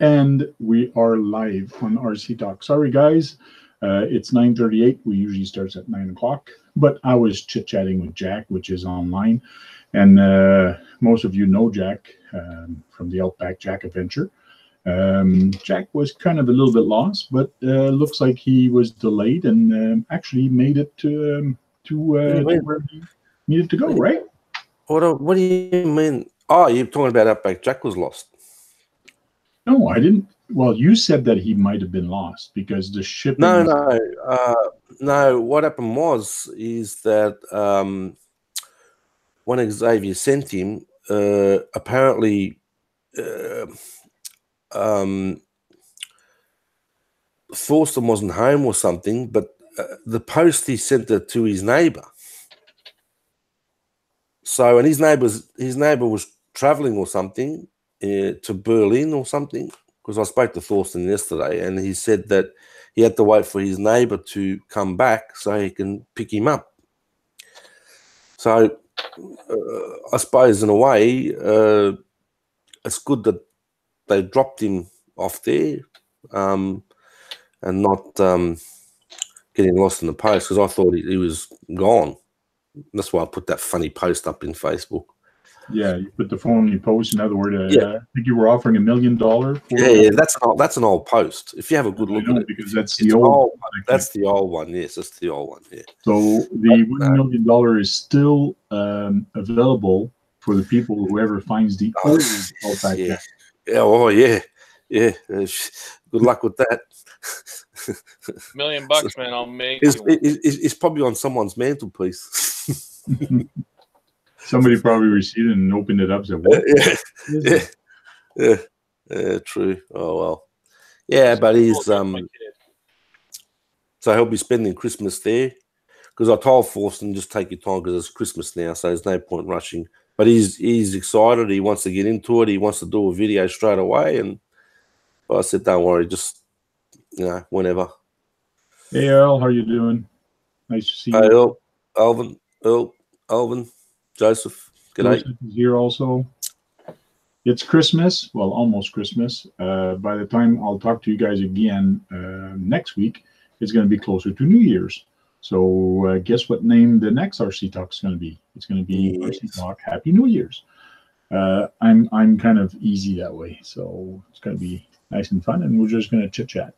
And we are live on RC Talk. Sorry, guys. It's 9:38. We usually starts at 9 o'clock. But I was chit-chatting with Jack, which is online. And most of you know Jack from the Outback Jack Adventure. Jack was kind of a little bit lost, but looks like he was delayed and actually made it to where he needed to go, right? What do you mean? Oh, you're talking about Outback Jack was lost. No, I didn't. Well, you said that he might have been lost because the shipping. No. What happened is that when Xavier sent him, apparently Thorsten wasn't home or something, but the post he sent it to his neighbor. So, and his neighbor was traveling or something to Berlin or something, because I spoke to Thorsten yesterday, and he said that he had to wait for his neighbor to come back so he can pick him up. So, I suppose in a way, it's good that they dropped him off there and not getting lost in the post, because I thought he was gone. That's why I put that funny post up in Facebook. Yeah, you put the phony post. In other words, I think you were offering $1 million for. Yeah, that's an old post. If you have a good look at it, because that's the old. That's the old one. Yes, that's the old one. Yeah. So the $1 million is still available for the people whoever finds the old Outback Jack. Yeah. Oh yeah. Yeah. Good luck with that. $1 million, man. I'll make it's probably on someone's mantelpiece. Somebody probably received it and opened it up and said, "What?" Yeah. True. Oh well. Yeah, but he's so he'll be spending Christmas there, because I told Thorsten just take your time because it's Christmas now, so there's no point rushing. But he's excited. He wants to get into it. He wants to do a video straight away, and I said, "Don't worry, just whenever." Hey Earl, how you doing? Nice to see you. Hey Alvin, Joseph. G'day. Joseph is here also. It's Christmas, well, almost Christmas. By the time I'll talk to you guys again next week, it's going to be closer to New Year's. So guess what name the next RC Talk is going to be? It's going to be RC Talk Happy New Year's. I'm kind of easy that way, so it's going to be nice and fun, and we're just going to chit chat.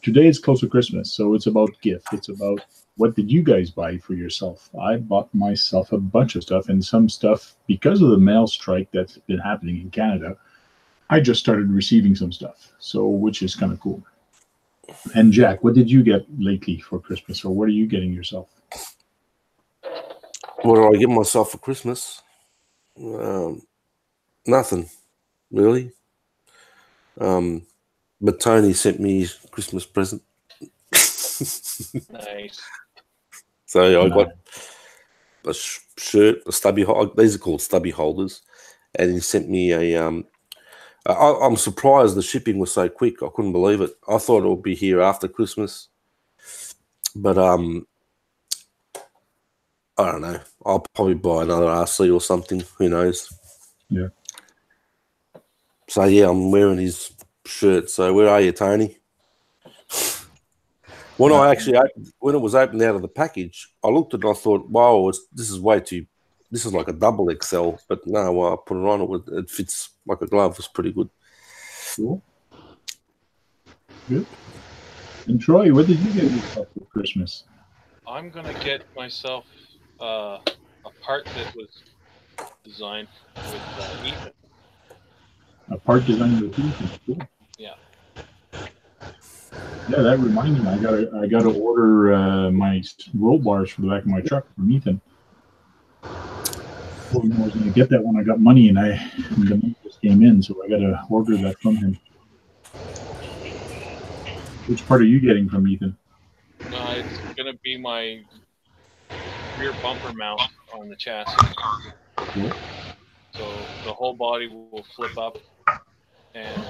Today is close to Christmas, so it's about gift. It's about what did you guys buy for yourself? I bought myself a bunch of stuff, and some stuff, because of the mail strike that's been happening in Canada, I just started receiving some stuff, so which is kind of cool. And Jack, what did you get lately for Christmas, or what are you getting yourself? What do I get myself for Christmas? Nothing, really. But Tony sent me his Christmas present. Nice. So I got a shirt, a stubby. These are called stubby holders, and he sent me a. I'm surprised the shipping was so quick. I couldn't believe it. I thought it would be here after Christmas, but I don't know. I'll probably buy another RC or something. Who knows? Yeah. So yeah, I'm wearing his shirt. So where are you, Tony? When it was opened out of the package, I looked at it and I thought, wow, this is way too. This is like a double XL, but no, I put it on. It fits like a glove. It's pretty good. Cool. Good. And Troy, what did you get yourself for Christmas? I'm gonna get myself a part that was designed with Ethan. A part designed with Ethan. Cool. Yeah. Yeah, that reminded me. I got to order my roll bars for the back of my truck from Ethan. I was going to get that when I got money, and the money just came in, so I got to order that from him. Which part are you getting from Ethan? It's going to be my rear bumper mount on the chassis. Cool. So the whole body will flip up, and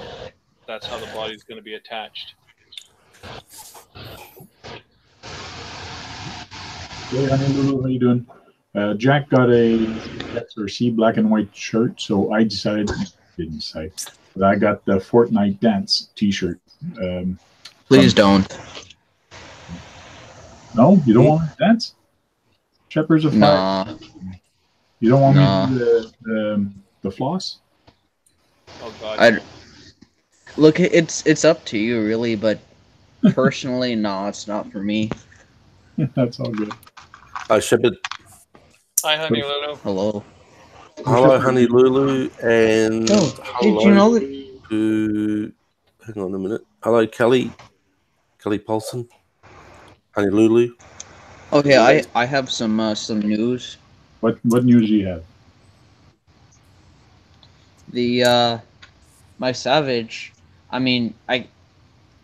that's how the body is going to be attached. Hey, honey, how you doing? Jack got a XRC black and white shirt, so I decided, But I got the Fortnite Dance T-shirt. Please don't. No, you don't want to dance? Shepherds of Fire. Nah. You don't want Nah. me to do the floss? Oh God. I look. It's up to you, really. But personally, no, it's not for me. That's all good. Shepherd. Hi, honey Lulu. Hello. Hello, Honey Lulu, and Oh, hello did you know that? to. Hang on a minute. Hello, Kelly. Kelly Paulson. Honey Lulu. Okay, I have some news. What news do you have? The my Savage. I mean,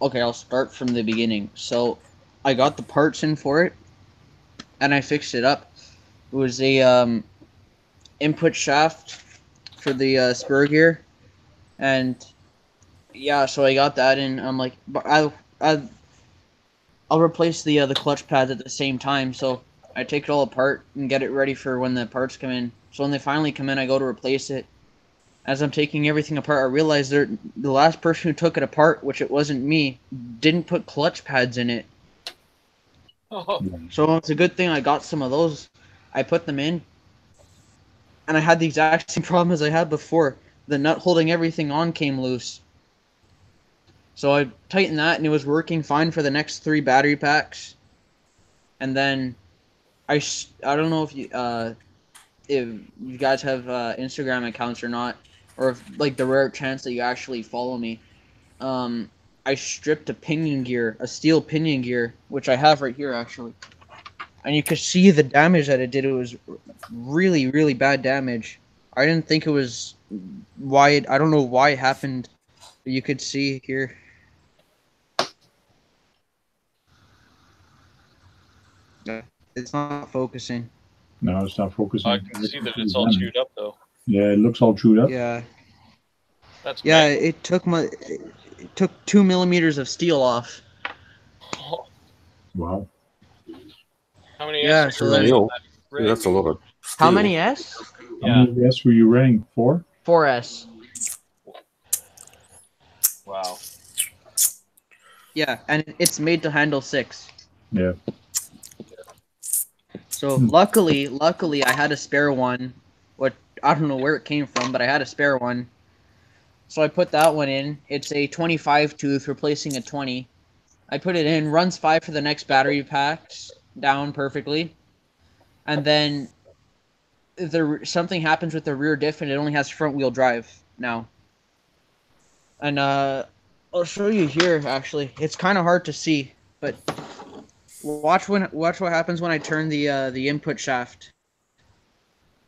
okay. I'll start from the beginning. So, I got the parts in for it, and I fixed it up. It was a input shaft for the spur gear, and yeah, so I got that in. I'm like, but I'll replace the clutch pads at the same time. So I take it all apart and get it ready for when the parts come in. So when they finally come in, I go to replace it. As I'm taking everything apart, I realize the last person who took it apart, which it wasn't me, didn't put clutch pads in it. Oh, So it's a good thing I got some of those. I put them in, and I had the exact same problem as I had before. The nut holding everything on came loose. So I tightened that, and it was working fine for the next 3 battery packs. And then I don't know if you guys have Instagram accounts or not, or if, like, the rare chance that you actually follow me. I stripped a steel pinion gear, which I have right here actually, and you could see the damage that it did. It was really, really bad damage. I didn't think it was I don't know why it happened, but you could see here. It's not focusing. No, it's not focusing. I can see that it's all chewed up though. Yeah, it looks all chewed up. Yeah. That's Yeah, mangled. it took 2 millimeters of steel off. Oh, Wow. how many Yeah, S so are then- running on Yeah, that rig? that's a lot of steel. How many S? How Yeah. many S were you running? 4? 4S. Wow. Yeah, and it's made to handle 6. Yeah. So luckily, I had a spare one. What, I don't know where it came from, but I had a spare one. So I put that one in. It's a 25 tooth replacing a 20. I put it in, runs 5 for the next battery packs, down perfectly. And then something happens with the rear diff, and it only has front wheel drive now. And I'll show you here. Actually, it's kind of hard to see, but watch what happens when I turn the input shaft.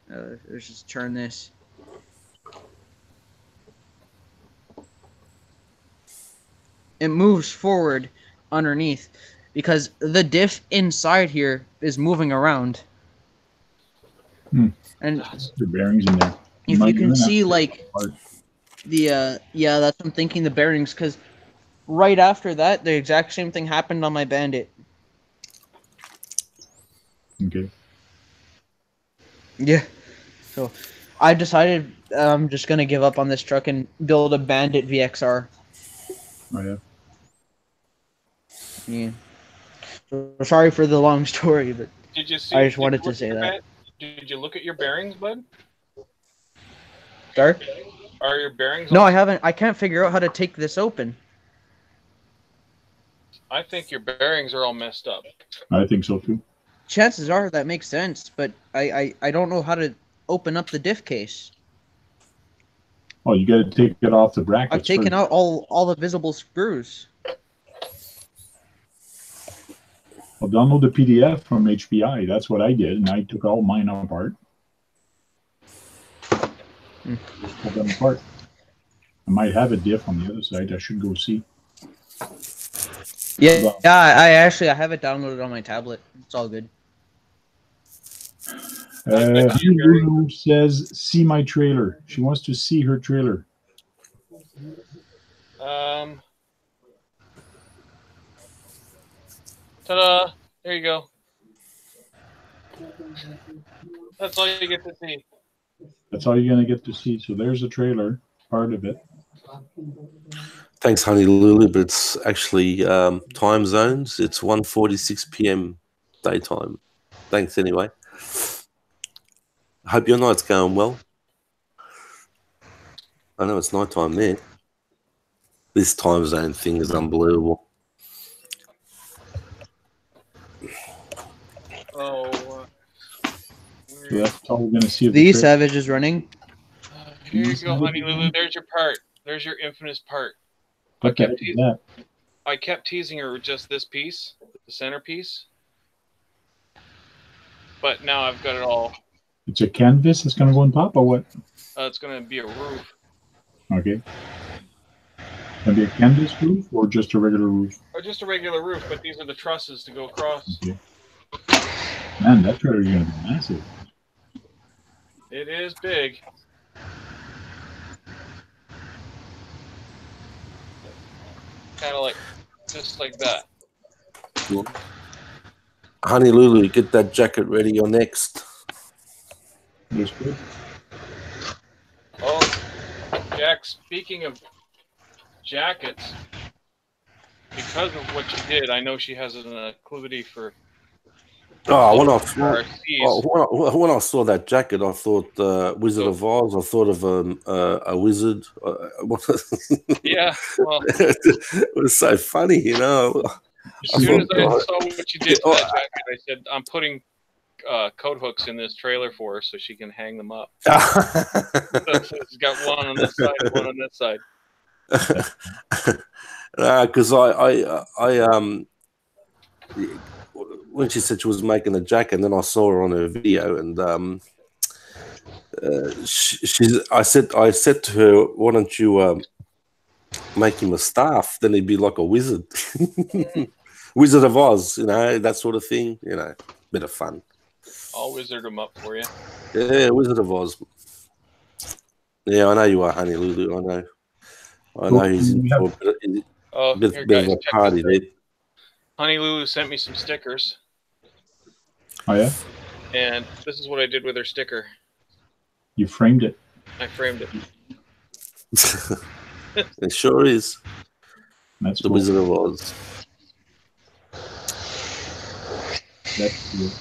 Let's just turn this. It moves forward underneath because the diff inside here is moving around. And The bearings in there. if you can see, like, apart. yeah, that's what I'm thinking, the bearings, because right after that, the exact same thing happened on my Bandit. Okay. Yeah. So I decided I'm just going to give up on this truck and build a Bandit VXR. Oh, yeah. Yeah. So sorry for the long story, but Did you see? I just did wanted you to look say at your that. Did you look at your bearings, bud? Sorry? Are your bearings? No, all- I haven't. I can't figure out how to take this open. I think your bearings are all messed up. I think so too. Chances are that makes sense, but I don't know how to open up the diff case. Oh, you got to take it off the brackets. I've taken first. out all the visible screws. Well, download the PDF from HPI. That's what I did, and I took all mine apart. Just pull them apart. I might have a diff on the other side. I should go see. Yeah, I have it downloaded on my tablet. It's all good. Lulu says, "See my trailer." She wants to see her trailer. Ta-da! There you go. That's all you get to see. That's all you're gonna get to see. So there's a trailer, part of it. Thanks, Honey Lulu, but it's actually time zones. It's 1:46 p.m. daytime. Thanks anyway. Hope your night's going well. I know it's nighttime there. This time zone thing is unbelievable. Oh, So that's all we're going to see. The Savage is running. here you go, Honey Lulu. There's your part. There's your infamous part. What the heck is that? I kept teasing her with just this piece, the centerpiece. But now I've got it all. It's a canvas that's going to go on top, or what? It's going to be a roof. Okay. Can be a canvas roof or just a regular roof? Or just a regular roof, but these are the trusses to go across. Okay. Man, that trailer is going to be massive. It is big. Kind of like, just like that. Cool. Honey Lulu, get that jacket ready. You're next. Looks good. Oh, Jack, speaking of jackets, because of what you did, I know she has an acclivity for When I saw that jacket, I thought Wizard of Oz. I thought of a wizard. Yeah, well, it was so funny, you know. As soon as I saw what you did to that jacket, I said, I'm putting coat hooks in this trailer for her so she can hang them up. So she's got one on this side, one on this side. Because when she said she was making a jacket, and then I saw her on her video, and I said to her, "Why don't you make him a staff? Then he'd be like a wizard, Wizard of Oz, you know, that sort of thing. You know, bit of fun." I'll wizard them up for you. Yeah, Wizard of Oz. Yeah, I know you are, Honey Lulu. I know he's in for a bit of a party there. Honey Lulu sent me some stickers. Oh, yeah? And this is what I did with her sticker. You framed it. I framed it. It sure is. That's the cool. Wizard of Oz. That's cool.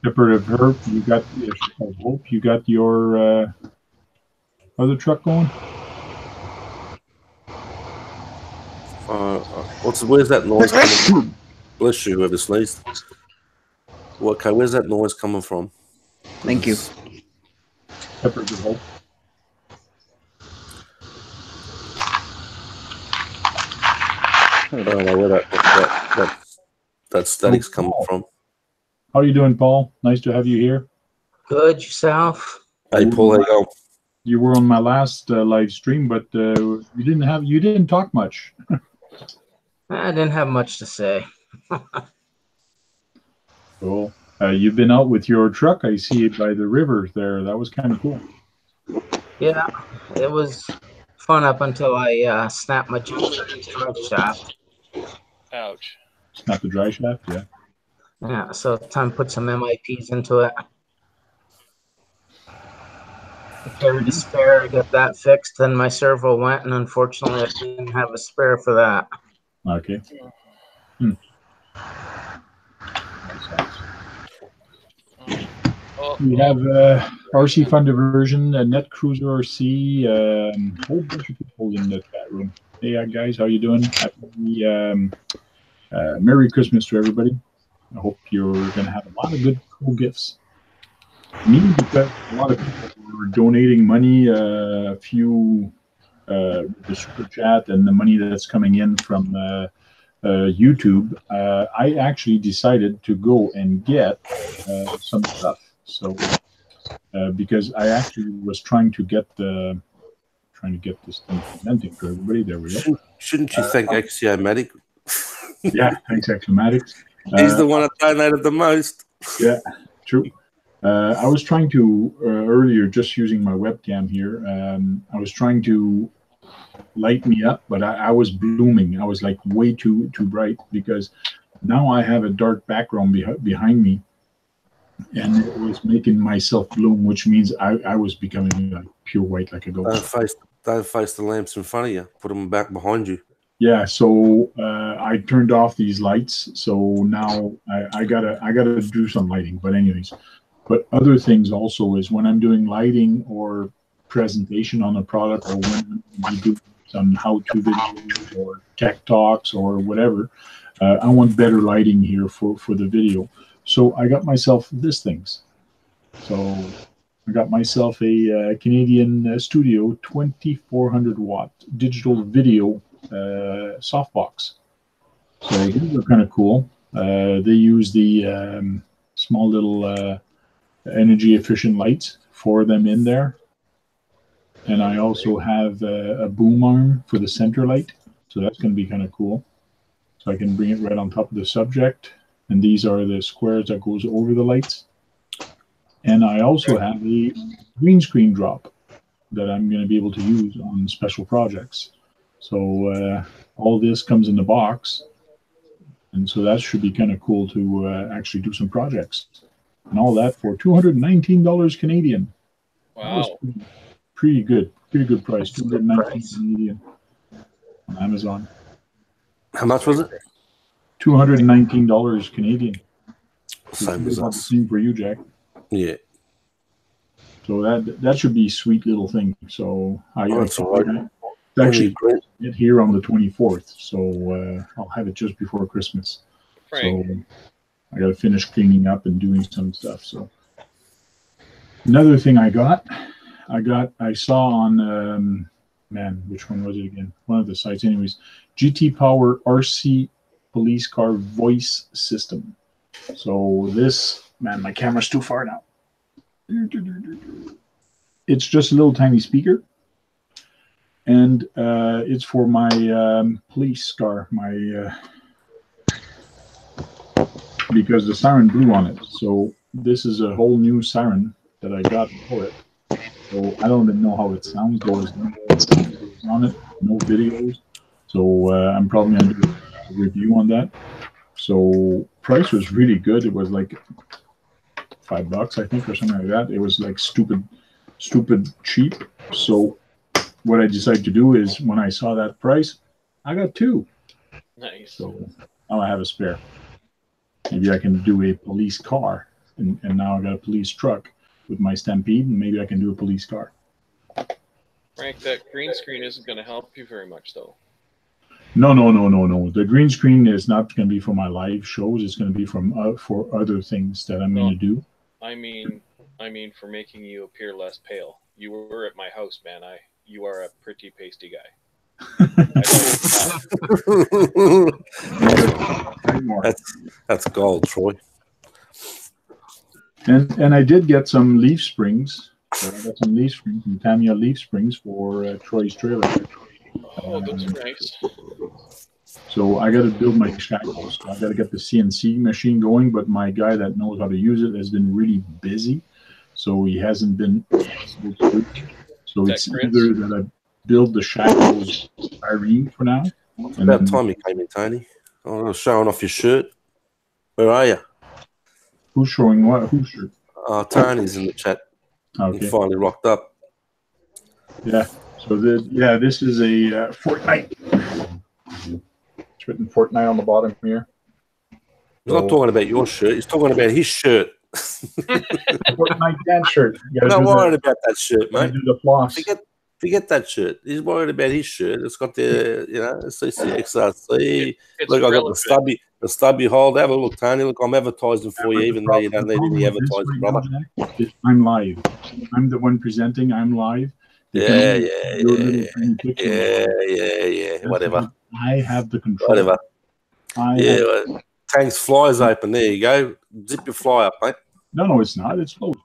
Separate of her, you got. I hope you got your other truck going. Where's that noise coming from? Bless you, whoever sneezed. Okay, where's that noise coming from? Thank you. Separate of hope. I don't know where that static's coming from. How are you doing, Paul? Nice to have you here. Good, yourself? Hey, Paul, how you going? You were on my last live stream, but you didn't talk much. I didn't have much to say. Cool. You've been out with your truck. I see it by the river there. That was kind of cool. Yeah, it was fun up until I snapped my drive shaft. Ouch. Snap the dry shaft, yeah. Yeah, so time to put some MIPs into it. I carried a spare, got that fixed, then my servo went, and unfortunately I didn't have a spare for that. Okay. We have RC Fun Diversion, Net Cruiser RC, a whole bunch of people in the chat room. Hey guys, how you doing? Happy Merry Christmas to everybody. I hope you're going to have a lot of good, cool gifts. Me, because a lot of people were donating money, a few the super chat and the money that's coming in from YouTube. I actually decided to go and get some stuff. So because I actually was trying to get this thing presenting to everybody. There we go. Shouldn't you thank Axiomatic? Yeah, thanks Axiomatic. He's the one that donated the most. Yeah, true. I was trying to earlier, just using my webcam here. I was trying to light me up, but I was blooming. I was like way too bright because now I have a dark background behind me, and it was making myself bloom, which means I was becoming like pure white, like a ghost. Don't face the lamps in front of you. Put them back behind you. Yeah, so I turned off these lights, so now I gotta do some lighting. But anyways, but other things also is when I'm doing lighting or presentation on a product, or when we do some how-to videos or tech talks or whatever, I want better lighting here for the video. So I got myself this things. So I got myself a Canadian Studio 2400 watt digital video softbox. So these are kind of cool. They use the small little energy efficient lights for them in there. And I also have a boom arm for the center light. So that's going to be kind of cool. So I can bring it right on top of the subject. And these are the squares that goes over the lights. And I also have a green screen drop that I'm going to be able to use on special projects. So all this comes in the box. And so that should be kind of cool to actually do some projects. And all that for $219 Canadian. Wow. Pretty good price. $219 Canadian on Amazon. How much was it? $219 Canadian. Same as us. Same for you, Jack. Yeah. So that should be a sweet little thing. So That's all right. Actually get here on the 24th. So I'll have it just before Christmas. Frank. So I got to finish cleaning up and doing some stuff. So another thing I saw on which one was it again? One of the sites, anyways. GT Power RC police car voice system. So this, man, my camera's too far now. It's just a little tiny speaker, and it's for my police car, because the siren blew on it. So this is a whole new siren that I got for it. So I don't even know how it sounds. There was no videos on it, no videos. So I'm probably going to do a review on that. So price was really good. It was like $5, I think, or something like that. It was like stupid cheap. So what I decided to do is when I saw that price, I got two. Nice. So now I have a spare. Maybe I can do a police car, and now I got a police truck with my Stampede, and maybe I can do a police car. Frank, that green screen isn't going to help you very much, though. No. The green screen is not going to be for my live shows. It's going to be for other things that I'm going to do. I mean, for making you appear less pale. You were at my house, man. You are a pretty pasty guy. That's gold, Troy. And I did get some leaf springs. I got some leaf springs from Tamiya Leaf Springs for Troy's trailer. Oh, those are nice. So I got to build my shackles. I got to get the CNC machine going, but my guy that knows how to use it has been really busy, so he hasn't been able to do it. So it's either that I build the shackles Irene for now. About time you came in, Tony. I was showing off your shirt. Where are you? Who's showing what? Whose shirt? Tony's in the chat. Okay. He finally rocked up. Yeah. So this is a Fortnite. It's written Fortnite on the bottom here. He's not talking about your shirt. He's talking about his shirt. Fortnite dance shirt. I'm not worried about that shirt, mate. Do the floss. Forget that shirt. He's worried about his shirt. It's got the CCXRC. Look, I got the stubby hold. Have a look, Tony. Look, I'm advertising for you, even though you don't need any advertising, brother. I'm live. I'm the one presenting. I'm live. Yeah. Whatever. I have the control. Whatever. Tank's fly's open. There you go. Zip your fly up, mate. No, it's not. It's closed.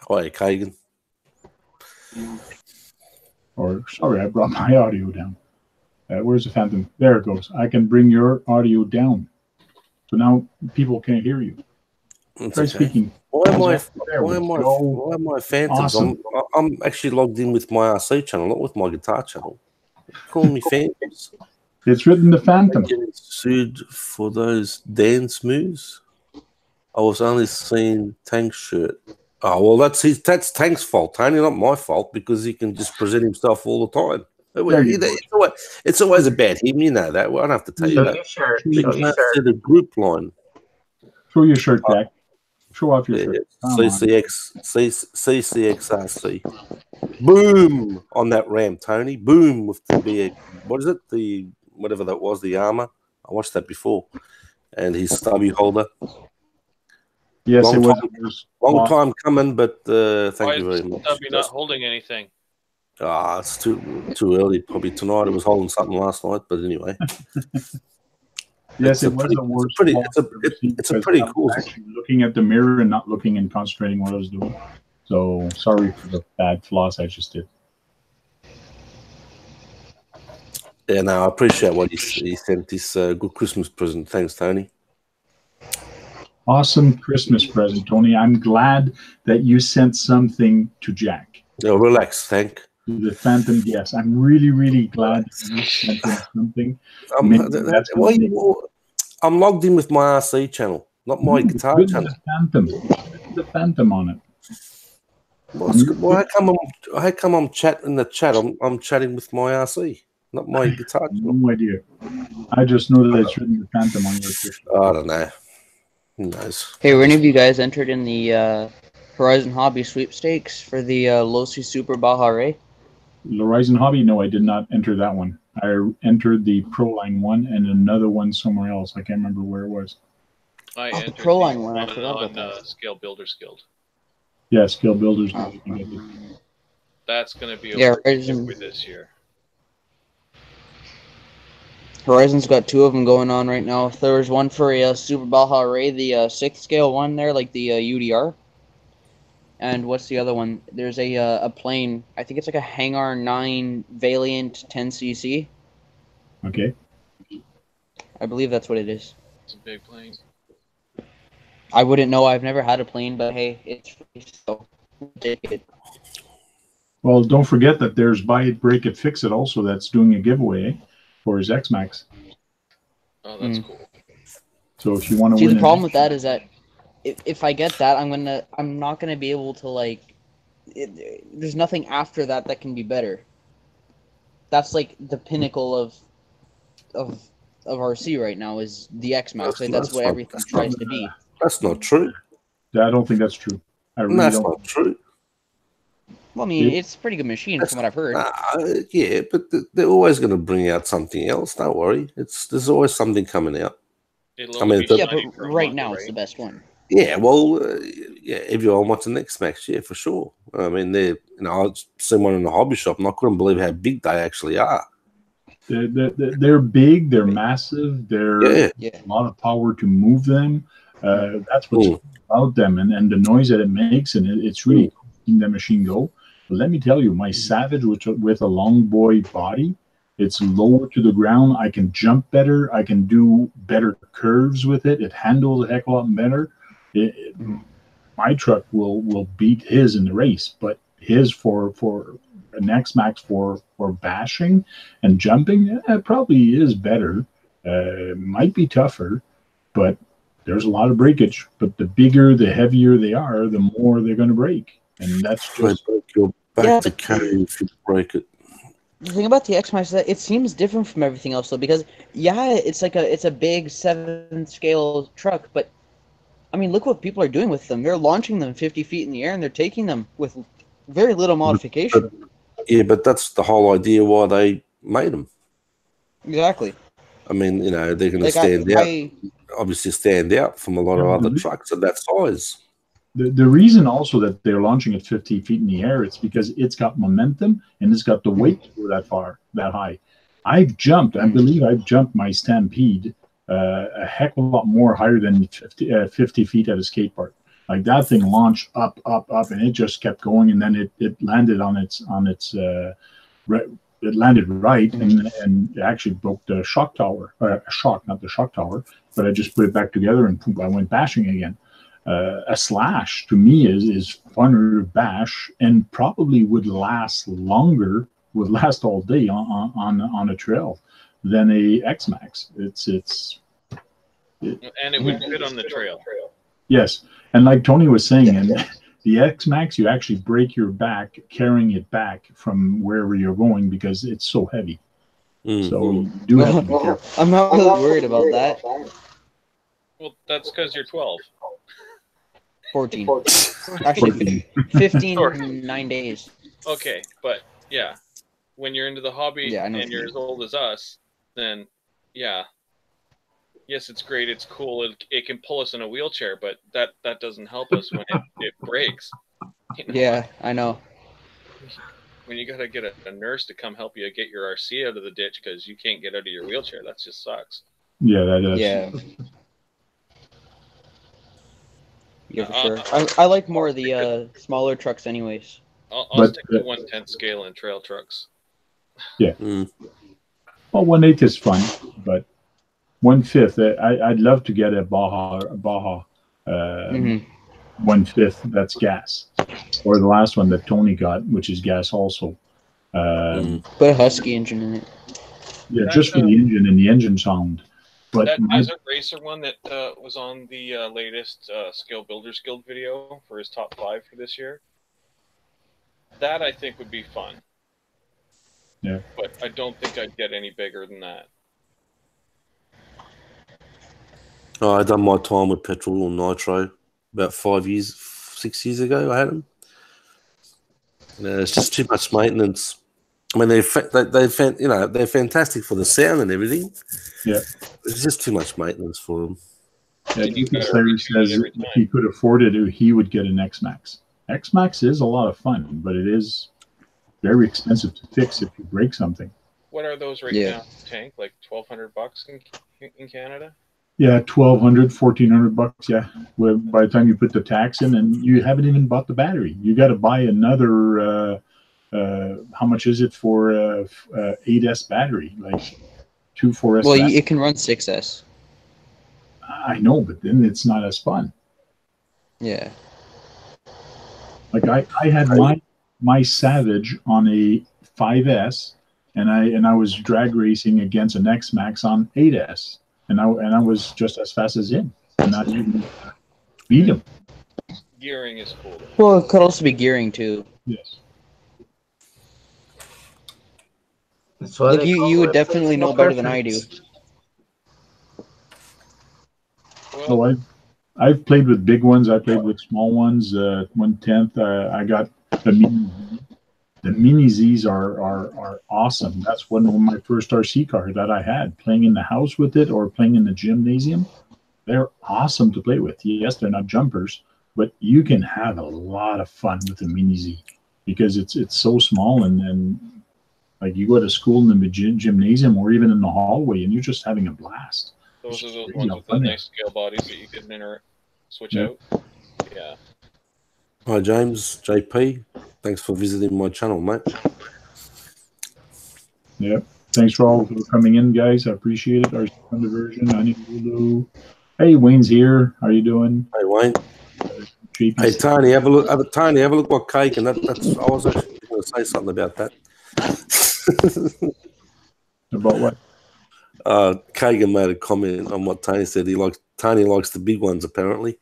Hi, Kagan. Or sorry, I brought my audio down. Where's the Phantom? There it goes. I can bring your audio down, so now people can't hear you. Try speaking. Why am I Phantoms? Awesome. I'm actually logged in with my RC channel, not with my guitar channel. Call me Phantoms. It's written the Phantom. Getting sued for those dance moves. I was only seeing Tank's shirt. Oh well, that's Tank's fault, Tony, not my fault, because he can just present himself all the time. It's always about him, you know that. Well, I don't have to tell you Show that. your shirt. You Show your can't shirt. see the group line. Show your shirt, Jack. Show off your shirt. Come on. CCXRC. Boom on that ram, Tony. Boom with the what is it? The whatever that was, the armor. I watched that before, and his stubby holder. Yes, long it was. time, long time coming, but thank you very much. Stubby not holding anything. It's too early. Probably tonight. It was holding something last night, but anyway. Yes, it was the worst. It's a pretty cool. Actually looking at the mirror and not looking and concentrating what I was doing. So sorry for the bad floss I just did. Yeah, no, I appreciate what he sent. This good Christmas present. Thanks, Tony. Awesome Christmas present, Tony. I'm glad that you sent something to Jack. Oh, relax, Hank. The Phantom, yes. I'm really, really glad you sent him something. I'm logged in with my RC channel, not my guitar channel. The Phantom on it. Well, how come I'm chatting in the chat? I'm chatting with my RC, not my guitar channel. No idea. I just know that it's written the Phantom on your picture. I don't know. Who knows? Hey, were any of you guys entered in the Horizon Hobby sweepstakes for the Losi Super Baja Ray? Horizon Hobby? No, I did not enter that one. I entered the Proline one and another one somewhere else. I can't remember where it was. I entered the Proline one. I forgot about that. Scale Builders Guild. Yeah, Scale Builders. That's going to be Horizon for this year. Horizon's got two of them going on right now. There was one for a Super Baja Ray, the 6th scale one there, like the UDR. And what's the other one? There's a plane. I think it's like a Hangar 9 Valiant 10cc. Okay. I believe that's what it is. It's a big plane. I wouldn't know. I've never had a plane, but hey, it's free, so we'll take it. Well, don't forget that there's Buy It, Break It, Fix It also that's doing a giveaway for his X-Max. Oh, that's cool. So if you want to See, win, the problem with that is that if I get that, I'm not gonna be able to there's nothing after that can be better. That's like the pinnacle of RC right now is the X-Max. That's what everything tries to be. That's not true. I don't think that's true. That's not true. Well, I mean, it's a pretty good machine from what I've heard. Yeah, but they're always going to bring out something else. Don't worry. There's always something coming out. But right now it's the best one. Yeah, well, everyone wants an X-Max, yeah, for sure. I mean, I've seen one in the hobby shop, and I couldn't believe how big they actually are. They're big, they're massive, they're a lot of power to move them. That's what's cool about them, and the noise that it makes, and it's really cool seeing that machine go. But let me tell you, my Savage, with a long boy body, it's lower to the ground. I can jump better. I can do better curves with it. It handles a heck of a lot better. My truck will beat his in the race, but his for an X-Max for bashing and jumping, it probably is better. Might be tougher, but there's a lot of breakage. But the bigger, the heavier they are, the more they're going to break. And that's just to carry if you break it. The thing about the X-Max is that it seems different from everything else, though, because it's a big 7th scale truck, but I mean, look what people are doing with them. They're launching them 50 feet in the air, and they're taking them with very little modification. But that's the whole idea why they made them. Exactly. I mean, they're going to stand out. Obviously, stand out from a lot of other trucks of that size. The reason also that they're launching at 50 feet in the air, it's because it's got momentum and it's got the weight to go that high. I believe I've jumped my Stampede a heck of a lot more higher than 50 feet at a skate park. Like that thing launched up, and it just kept going, and then it landed on its it landed right, and it actually broke the shock tower. Not the shock tower, but I just put it back together, and boom, I went bashing again. A Slash to me is funner to bash, and probably would last longer, would last all day on a trail than a X-Max. And it would fit on the trail. Yes, and like Tony was saying, and The X-Max, you actually break your back carrying it back from wherever you're going because it's so heavy. So you do have to be careful. I'm not really worried about that. Well, that's because you're 12. 14. Actually, 15 in 9 days. Okay, but yeah, when you're into the hobby Yeah, I know and you're as old as us, then yeah, yes, it's great, it's cool, it can pull us in a wheelchair, but that doesn't help us when it breaks. You know? Yeah, I know. When you gotta get a nurse to come help you get your RC out of the ditch because you can't get out of your wheelchair, that just sucks. Yeah, that is. Yeah. Yeah, for sure. I like more of the smaller trucks anyways. I'll stick to 1/10 scale in trail trucks. Yeah. Well, 1/8 is fun, but 1/5, I'd love to get a Baja 1/5 that's gas, or the last one that Tony got, which is gas also. Put a Husky engine in it. Yeah, just for the engine and the engine sound. But that Desert Racer one that was on the latest Scale Builders Guild video for his top 5 for this year, that I think would be fun. Yeah. But I don't think I'd get any bigger than that. Oh, I done my time with petrol or nitro about 6 years ago. I had them. It's just too much maintenance. I mean, they're fantastic for the sound and everything. Yeah, it's just too much maintenance for them. Yeah, Larry says if he could afford it, he would get an X-Max. X-Max is a lot of fun, but it is very expensive to fix if you break something. What are those right now? Tank like $1,200 in Canada? Yeah, $1,200, $1,400. Yeah, by the time you put the tax in, and you haven't even bought the battery, you got to buy another. How much is it for 8S battery? Like 2 4S. Well, battery? it can run 6S. I know, but then it's not as fun. Yeah. Like I had my Savage on a 5S, and I was drag racing against an X-Max on 8S, and I was just as fast as him, and not even beat him. Gearing is cool. Well, it could also be gearing too. Yes. Like you would definitely know better than I do. Well, I've played with big ones. I played with small ones. 1/10. I got the mini. The mini Zs are awesome. That's one of my first RC cars that I had. Playing in the house with it or playing in the gymnasium, they're awesome to play with. Yes, they're not jumpers, but you can have a lot of fun with the mini Z because it's so small and like you go to school in the gymnasium or even in the hallway and you're just having a blast. Those are those ones with the nice scale bodies that you can switch out. Yeah. Hi, James, JP. Thanks for visiting my channel, mate. Yep. Thanks for all for coming in, guys. I appreciate it. Our diversion. Hey, Wayne's here. How you doing? Hey, Wayne. Hey, Tony, have a look. Tony, have a look what cake, and that's. I was actually going to say something about that. About what? Kagan made a comment on what Tony said. Tony likes the big ones, apparently.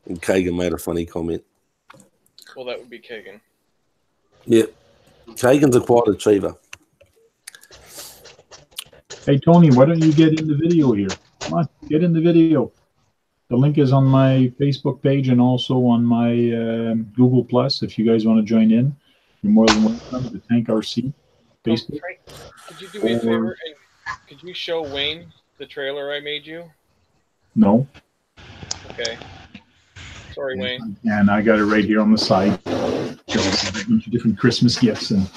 And Kagan made a funny comment. Well, that would be Kagan. Yeah. Kagan's a quiet achiever. Hey, Tony, why don't you get in the video here? Come on, get in the video. The link is on my Facebook page and also on my Google Plus. If you guys want to join in, you're more than welcome to Tank RC Facebook. Frank, could you do me a favor and could you show Wayne the trailer I made you? No. Okay. Sorry, Wayne. And I got it right here on the side. Just a bunch of different Christmas gifts and.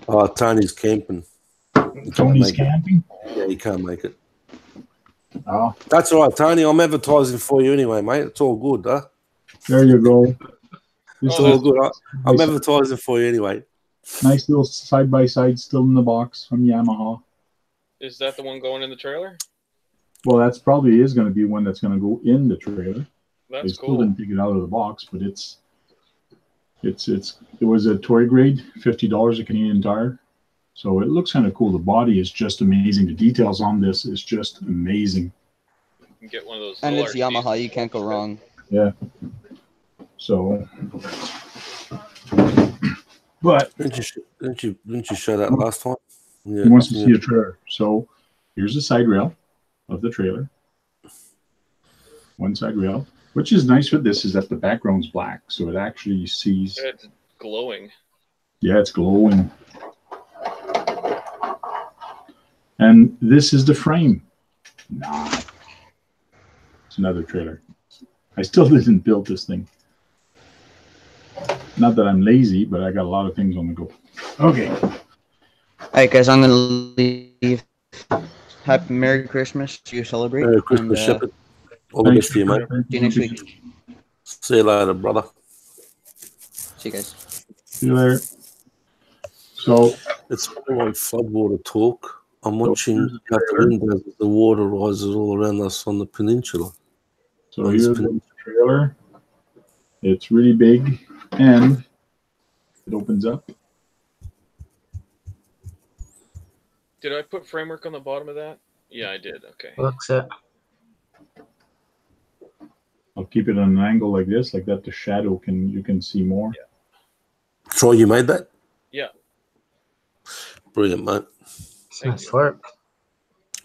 Oh, Tony's camping. Tony's camping? Yeah, he can't make it. Oh. That's all right, Tony. I'm advertising for you anyway, mate. It's all good, huh? There you go. It's all good. I'm advertising for you anyway. Nice little side-by-side still in the box from Yamaha. Is that the one going in the trailer? Well, that's probably is going to be one that's going to go in the trailer. That's they still cool. didn't take it out of the box, but it was a toy grade, $50 a Canadian Tire. So it looks kind of cool. The body is just amazing. The details on this is just amazing. You can get one of those. And little it's RCs. Yamaha. You can't go wrong. Yeah. So, but Didn't you show that last time? Yeah, he wants to see a trailer. So here's the side rail of the trailer. One side rail. Which is nice with this is that the background's black, so it actually sees. It's glowing. Yeah, it's glowing. And this is the frame. Nah. It's another trailer. I still didn't build this thing. Not that I'm lazy, but I got a lot of things on the go. Okay. All right, guys, I'm gonna leave. Happy Merry Christmas. You celebrate. Merry Christmas, and, Shepherd. All the best to you, mate. See you next week. See you later, brother. See you guys. See you later. So It's like floodwater talk. I'm watching out the windows as the water rises all around us on the peninsula. So here's the trailer. It's really big and it opens up. Did I put framework on the bottom of that? Yeah, I did. Okay. Looks it. I'll keep it on an angle like this, like that the shadow you can see more. Yeah. Troy, you made that? Yeah. Brilliant, mate. Nice work.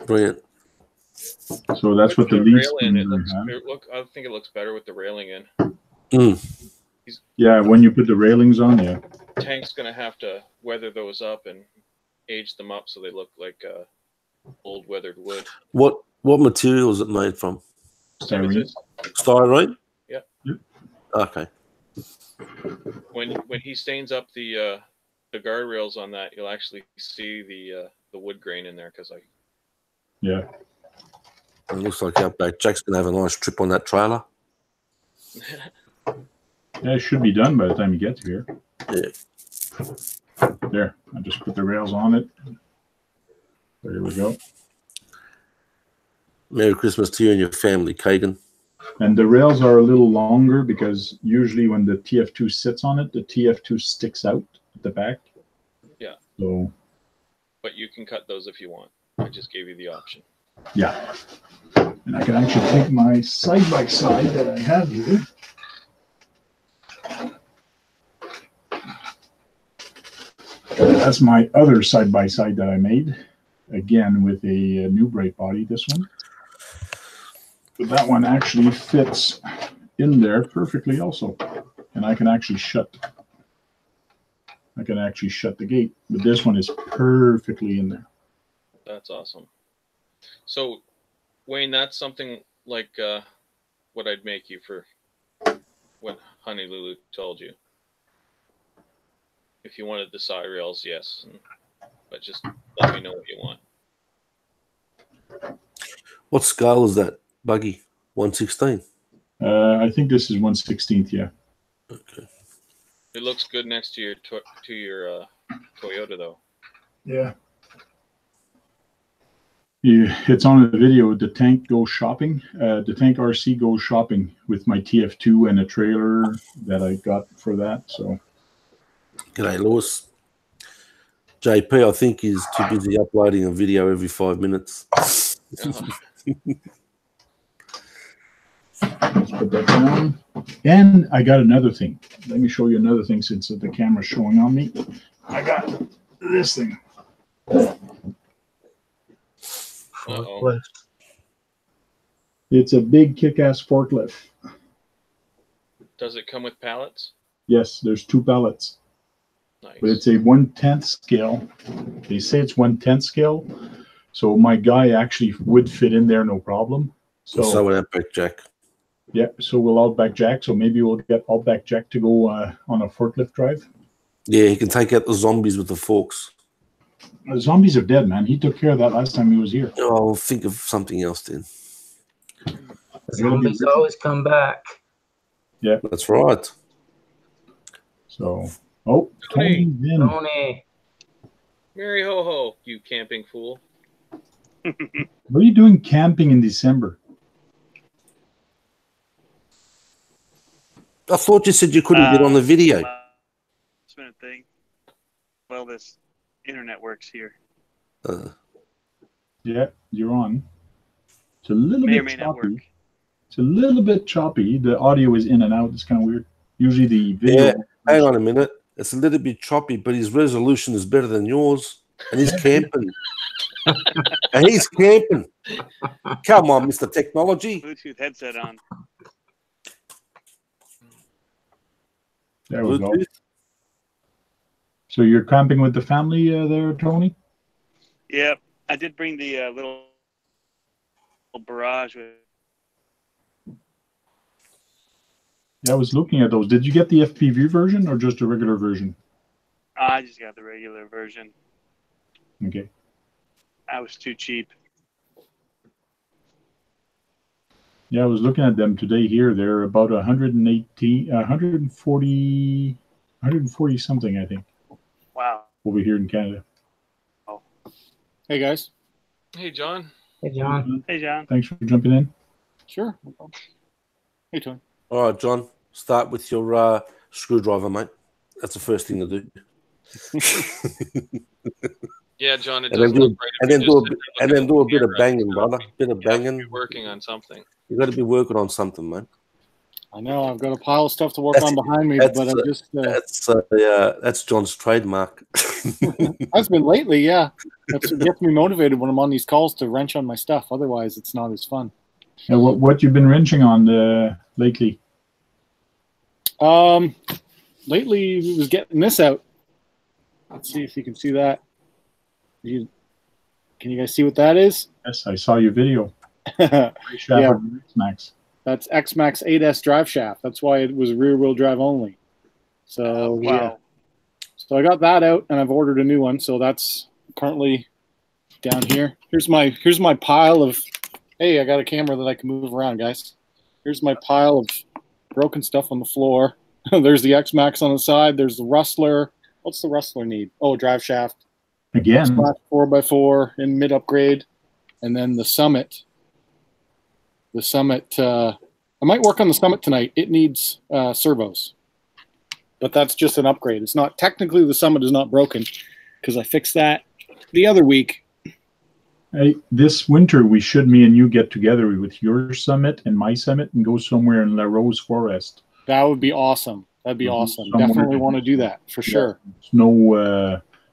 Brilliant. So that's what the The lead railing, it spinner looks, has. I think it looks better with the railing in. Mm. Yeah, when you put the railings on, yeah. Tank's gonna have to weather those up and age them up so they look like old weathered wood. What material is it made from? Same as this. Styrene? Yeah. Okay. When he stains up the guardrails on that, you'll actually see the wood grain in there because Yeah. It looks like Outback Jack's gonna have a nice trip on that trailer. Yeah, it should be done by the time you get to here. Yeah. There, I just put the rails on it. There we go. Merry Christmas to you and your family, Kagan. And the rails are a little longer because usually when the TF2 sits on it, the TF2 sticks out at the back. Yeah. So. But you can cut those if you want. I just gave you the option. Yeah. And I can actually take my side-by-side that I have here. That's my other side-by-side that I made. Again, with a new brake body, this one. But that one actually fits in there perfectly also. And I can actually shut the gate. But this one is perfectly in there. That's awesome. So, Wayne, that's something like what I'd make you for what Honey Lulu told you. If you wanted the side rails, yes. But just let me know what you want. What scale is that buggy? 1/16? I think this is 1/16th, yeah. Okay. It looks good next to your Toyota, though. Yeah. It's on the video. The tank goes shopping. The tank RC goes shopping with my TF2 and a trailer that I got for that. So. G'day, Lewis. JP, I think, is too busy uploading a video every 5 minutes. Let's put that down. And I got another thing. Let me show you another thing since the camera's showing on me. I got this thing. Uh-oh. It's a big kick-ass forklift. Does it come with pallets? Yes, there's 2 pallets. Nice. But it's a 1/10 scale. They say it's 1/10 scale. So my guy actually would fit in there, no problem. So would Outback Jack. Yeah, so we'll Outback Jack. So maybe we'll get Outback Jack to go on a forklift drive. Yeah, he can take out the zombies with the forks. The zombies are dead, man. He took care of that last time he was here. I'll think of something else then. Zombies always come back. Yeah, that's right. So, oh, Tony's in. Tony. Merry ho ho, you camping fool. What are you doing camping in December? I thought you said you couldn't get on the video. Thing. Well, this internet works here. Yeah, you're on. It's a little May or bit may not work. choppy. It's a little bit choppy. The audio is in and out. It's kind of weird. Usually the video. Yeah, hang on a minute. It's a little bit choppy, but his resolution is better than yours. And he's camping. And he's camping. Come on, Mr. Technology. Bluetooth headset on. There we go. Bluetooth. So you're camping with the family there, Tony? Yep. I did bring the little barrage with. Yeah, I was looking at those. Did you get the FPV version or just a regular version? I just got the regular version. Okay. I was too cheap. Yeah, I was looking at them today here. They're about 140 something, I think. Wow. Over here in Canada. Hey, guys. Hey, John. Hey, John. Hey, John. Thanks for jumping in. Sure. No problem. Hey, Tony. All right, John. Start with your screwdriver, mate. That's the first thing to do. Yeah, John. It And then does look great. and then do a bit of banging, brother. Bit of banging. You're working on something. You got to be working on something, man. I know I've got a pile of stuff to work on behind me, but I'm just. That's John's trademark. That's been lately, yeah. That's what gets me motivated when I'm on these calls to wrench on my stuff. Otherwise, it's not as fun. Yeah, what you've been wrenching on lately? Lately it was getting this out. Let's see if you can see that. Can you guys see what that is? Yes, I saw your video. Yeah. Max. That's X-Max 8S drive shaft. That's why it was rear-wheel drive only. So Wow. yeah. So I got that out, and I've ordered a new one. So that's currently down here. Here's my pile of. Hey, I got a camera that I can move around, guys. Here's my pile of broken stuff on the floor. There's the X-Max on the side. There's the Rustler. What's the Rustler need? Oh, a drive shaft. Again. 4x4 in mid upgrade, and then the Summit. The Summit. I might work on the Summit tonight. It needs servos, but that's just an upgrade. It's not technically the Summit is not broken because I fixed that the other week. Hey, this winter me and you get together with your Summit and my Summit and go somewhere in La Rose Forest. That would be awesome. That'd be awesome. Somewhere. Definitely want to do that for sure.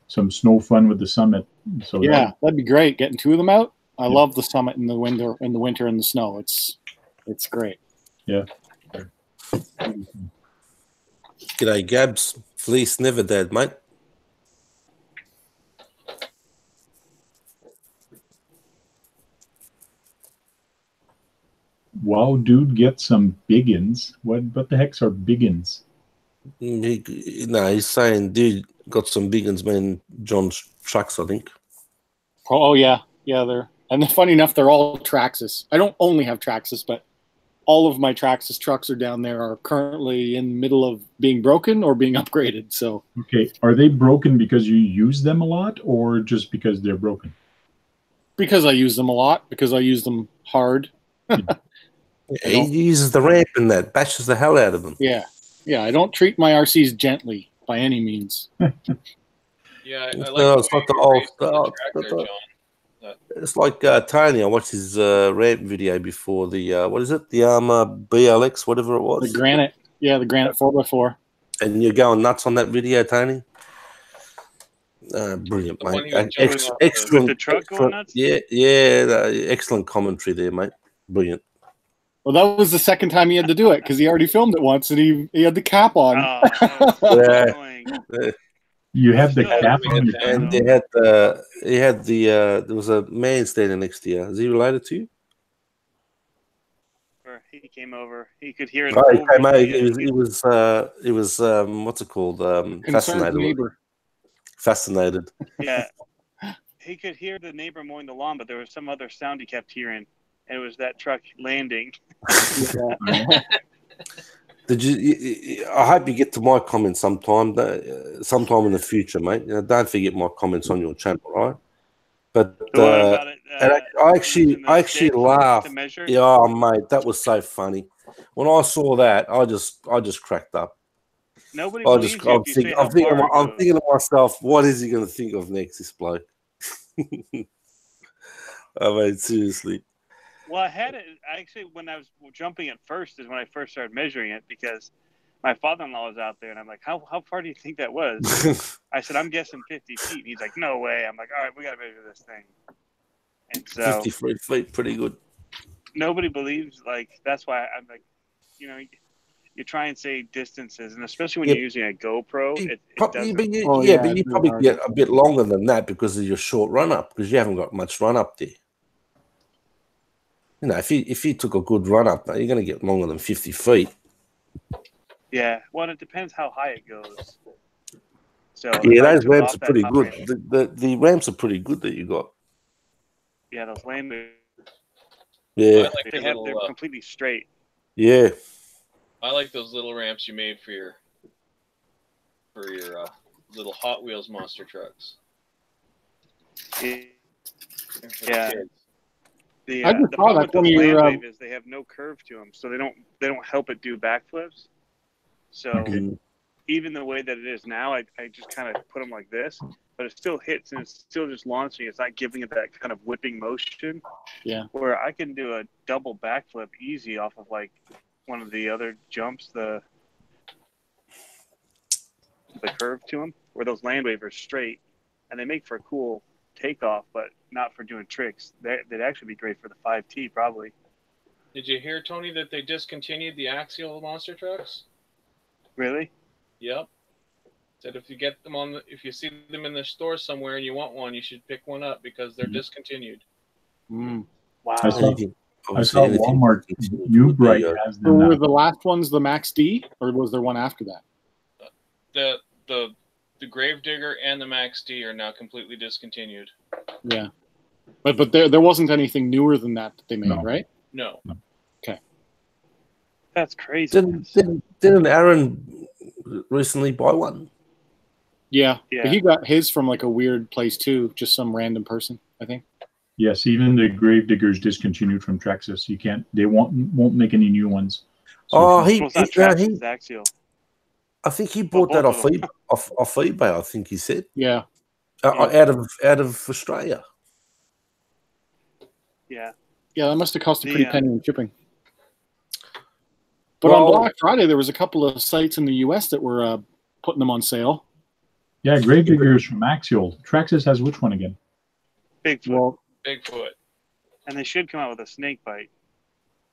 Some snow fun with the Summit. So yeah, that'd be great. Getting two of them out. I love the Summit in the winter and the snow. It's great. Yeah. G'day, Gabs. Fleece never dead, mate. Wow, dude, get some biggins. What the heck's are biggins? He's saying, dude, got some big ones, man. John's trucks, I think. Oh yeah, they're funny enough, they're all Traxxas. I don't only have Traxxas, but all of my Traxxas trucks are down there are currently in the middle of being broken or being upgraded. So okay, are they broken because you use them a lot, or just because they're broken? Because I use them a lot. Because I use them hard. He uses the ramp and that bashes the hell out of them. Yeah. I don't treat my RCs gently by any means. Yeah, I like it's like it's like Tony. I watched his ramp video before the what is it? The Armour BLX, whatever it was. The Granite, the Granite 4x4. And you're going nuts on that video, Tony. Brilliant, mate. Excellent. The truck going nuts? Yeah, excellent commentary there, mate. Brilliant. Well, that was the second time he had to do it because he already filmed it once and he had the cap on. You had the cap on, and there was a man standing next to you. Is he related to you? He came over. He could hear it. Oh, he came over. He was what's it called? Fascinated. Neighbor. Fascinated. Yeah. He could hear the neighbor mowing the lawn, but there was some other sound he kept hearing. And it was that truck landing. Did you? I hope you get to my comments sometime in the future, mate. Don't forget my comments on your channel, right? But I actually laughed. Yeah, mate, that was so funny. When I saw that, I just cracked up. Nobody I'm believes you if you say how far it I'm goes. thinking to myself, what is he going to think of next, this bloke? I mean, seriously. Well, I had it actually when I was jumping at first is when I first started measuring it because my father-in-law was out there and I'm like, how far do you think that was? I said, I'm guessing 50 feet. And he's like, no way. I'm like, all right, we got to measure this thing. And so 53 feet, pretty good. nobody believes, like, that's why I'm like, you know, you try and say distances, and especially when Yeah. you're using a GoPro, it doesn't. But you it's probably really get hard. a bit longer than that because of your short run up, because you haven't got much run up there. You know, if you took a good run up, you're going to get longer than 50 feet. Yeah, well, it depends how high it goes. So Yeah, if I those took ramps off are that pretty top good. ramp, The ramps are pretty good that you got. yeah, those land Yeah, I like they the have little, they're completely straight. yeah. I like those little ramps you made for your little Hot Wheels monster trucks. Yeah. And for the Yeah. kids. The I just saw problem that with those one of your, land wave is they have no curve to them, so they don't help it do backflips. So Okay. even the way that it is now, I just kind of put them like this, but it still hits and it's still just launching. It's not giving it that kind of whipping motion. Yeah. Where I can do a double backflip easy off of like one of the other jumps, the curve to them, where those land waves are straight, and they make for a cool takeoff, but not for doing tricks. They'd actually be great for the 5T probably. Did you hear, Tony, that they discontinued the axial monster trucks? Really? Yep. Said if you get them if you see them in the store somewhere and you want one, you should pick one up because they're discontinued. Mm. Wow. I saw Obviously, anything Walmart New Bright has So them were now. the last ones the Max D, or was there one after that? The Gravedigger and the Max D are now completely discontinued. Yeah, but there wasn't anything newer than that they made, No. right? No. Okay. That's crazy. Didn't Aaron recently buy one? Yeah, Yeah. but he got his from like a weird place too, just some random person, I think. Yes, even the Gravediggers discontinued from Traxxas. You can't. They won't make any new ones. So Oh, Well, it's not Traxxas, it's Axial. I think he Well, bought that both off of them. off eBay. I think he said Yeah, out of Australia. Yeah. yeah, that must have cost a The, pretty penny in shipping. But Well- on Black Friday, there was a couple of sites in the U.S. that were putting them on sale. yeah, Gravediggers from Axial. Traxxas has which one again? Bigfoot. Well, Bigfoot. And they should come out with a snake bite.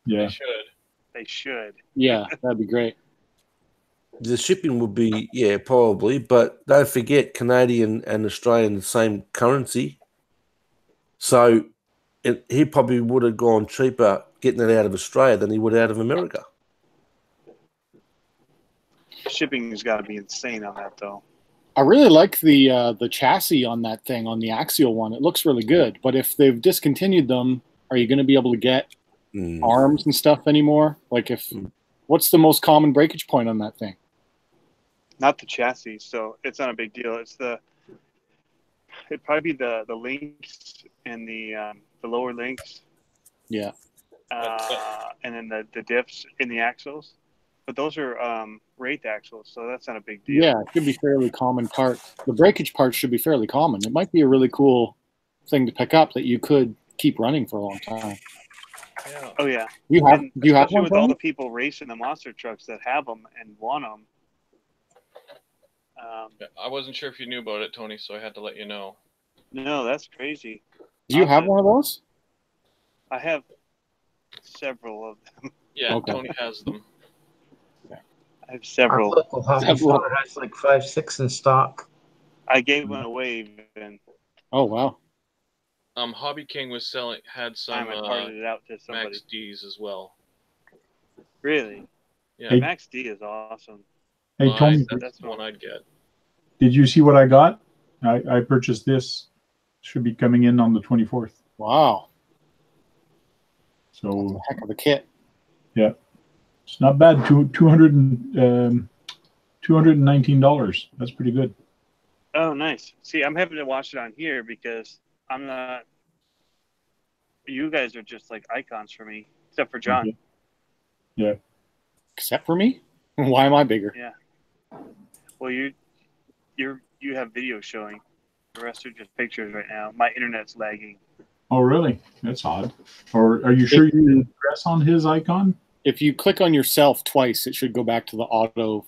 Yeah, They should. They should. yeah, that'd be great. The shipping would be probably, but don't forget Canadian and Australian the same currency, so he probably would have gone cheaper getting it out of Australia than he would out of America. Shipping's got to be insane on that, though. I really like the chassis on that thing, on the Axial one. It looks really good. But if they've discontinued them, are you going to be able to get arms and stuff anymore? Like, what's the most common breakage point on that thing? Not the chassis, so it's not a big deal. It'd probably be the links and the lower links. Yeah. And then the diffs in the axles. But those are wraith axles, so that's not a big deal. Yeah, it should be fairly common parts. The breakage parts should be fairly common. It might be a really cool thing to pick up that you could keep running for a long time. Yeah. Oh yeah. Do you have especially one? with all the people racing the monster trucks that have them and want them. I wasn't sure if you knew about it, Tony, so I had to let you know. No, that's crazy. Do you have one of those? I have several of them. Yeah, Okay. Tony has them. I have Our several. local hobby store has like 5, 6 in stock. I gave one away even. Oh wow. Hobby King had some I parted it out to somebody. Max D's as well. Really? Yeah. Hey. Max D is awesome. Hey, Tony, That's the one I'd get. did you see what I got? I purchased this. Should be coming in on the 24th. Wow. So That's a heck of a kit. yeah, it's not bad. $219. That's pretty good. Oh, nice. See, I'm having to watch it on here because I'm not. You guys are just like icons for me, except for John. Okay. Yeah. Except for me? Why am I bigger? Yeah. Well, you have video showing. The rest are just pictures right now. My internet's lagging. Oh, really? That's odd. Or are you sure you didn't press on his icon? If you click on yourself twice, it should go back to the auto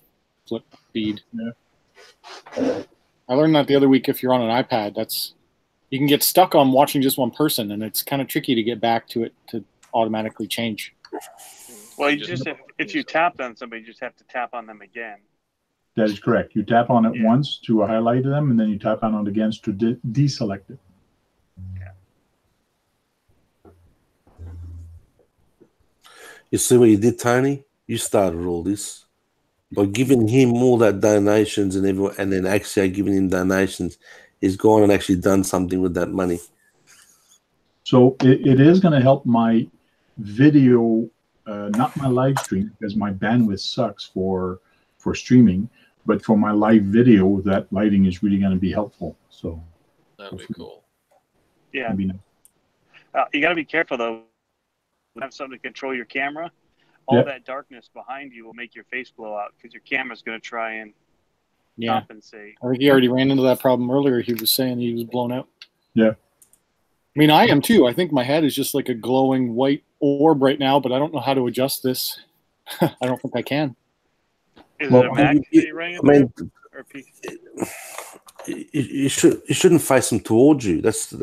flip feed. Yeah. I learned that the other week. If you're on an iPad, you can get stuck on watching just one person, and it's kind of tricky to get back to it to automatically change. Well, if you tapped on somebody, you just have to tap on them again. That is correct. You tap on it once to highlight them, and then you tap on it again to deselect it. Yeah. You see what you did, Tony? You started all this by giving him all that donations and everyone, and then actually giving him donations. He's gone and actually done something with that money. So it is going to help my video, not my live stream, because my bandwidth sucks for streaming. But for my live video, that lighting is really going to be helpful. So that'd be cool. Yeah. Nice. You got to be careful though. You have something to control your camera. All that darkness behind you will make your face blow out because your camera's going to try and compensate. I think he already ran into that problem earlier. He was saying he was blown out. Yeah. I mean, I am too. I think my head is just like a glowing white orb right now, but I don't know how to adjust this. I don't think I can. Is it a Mac that you're running? I mean, you shouldn't face them towards you. That's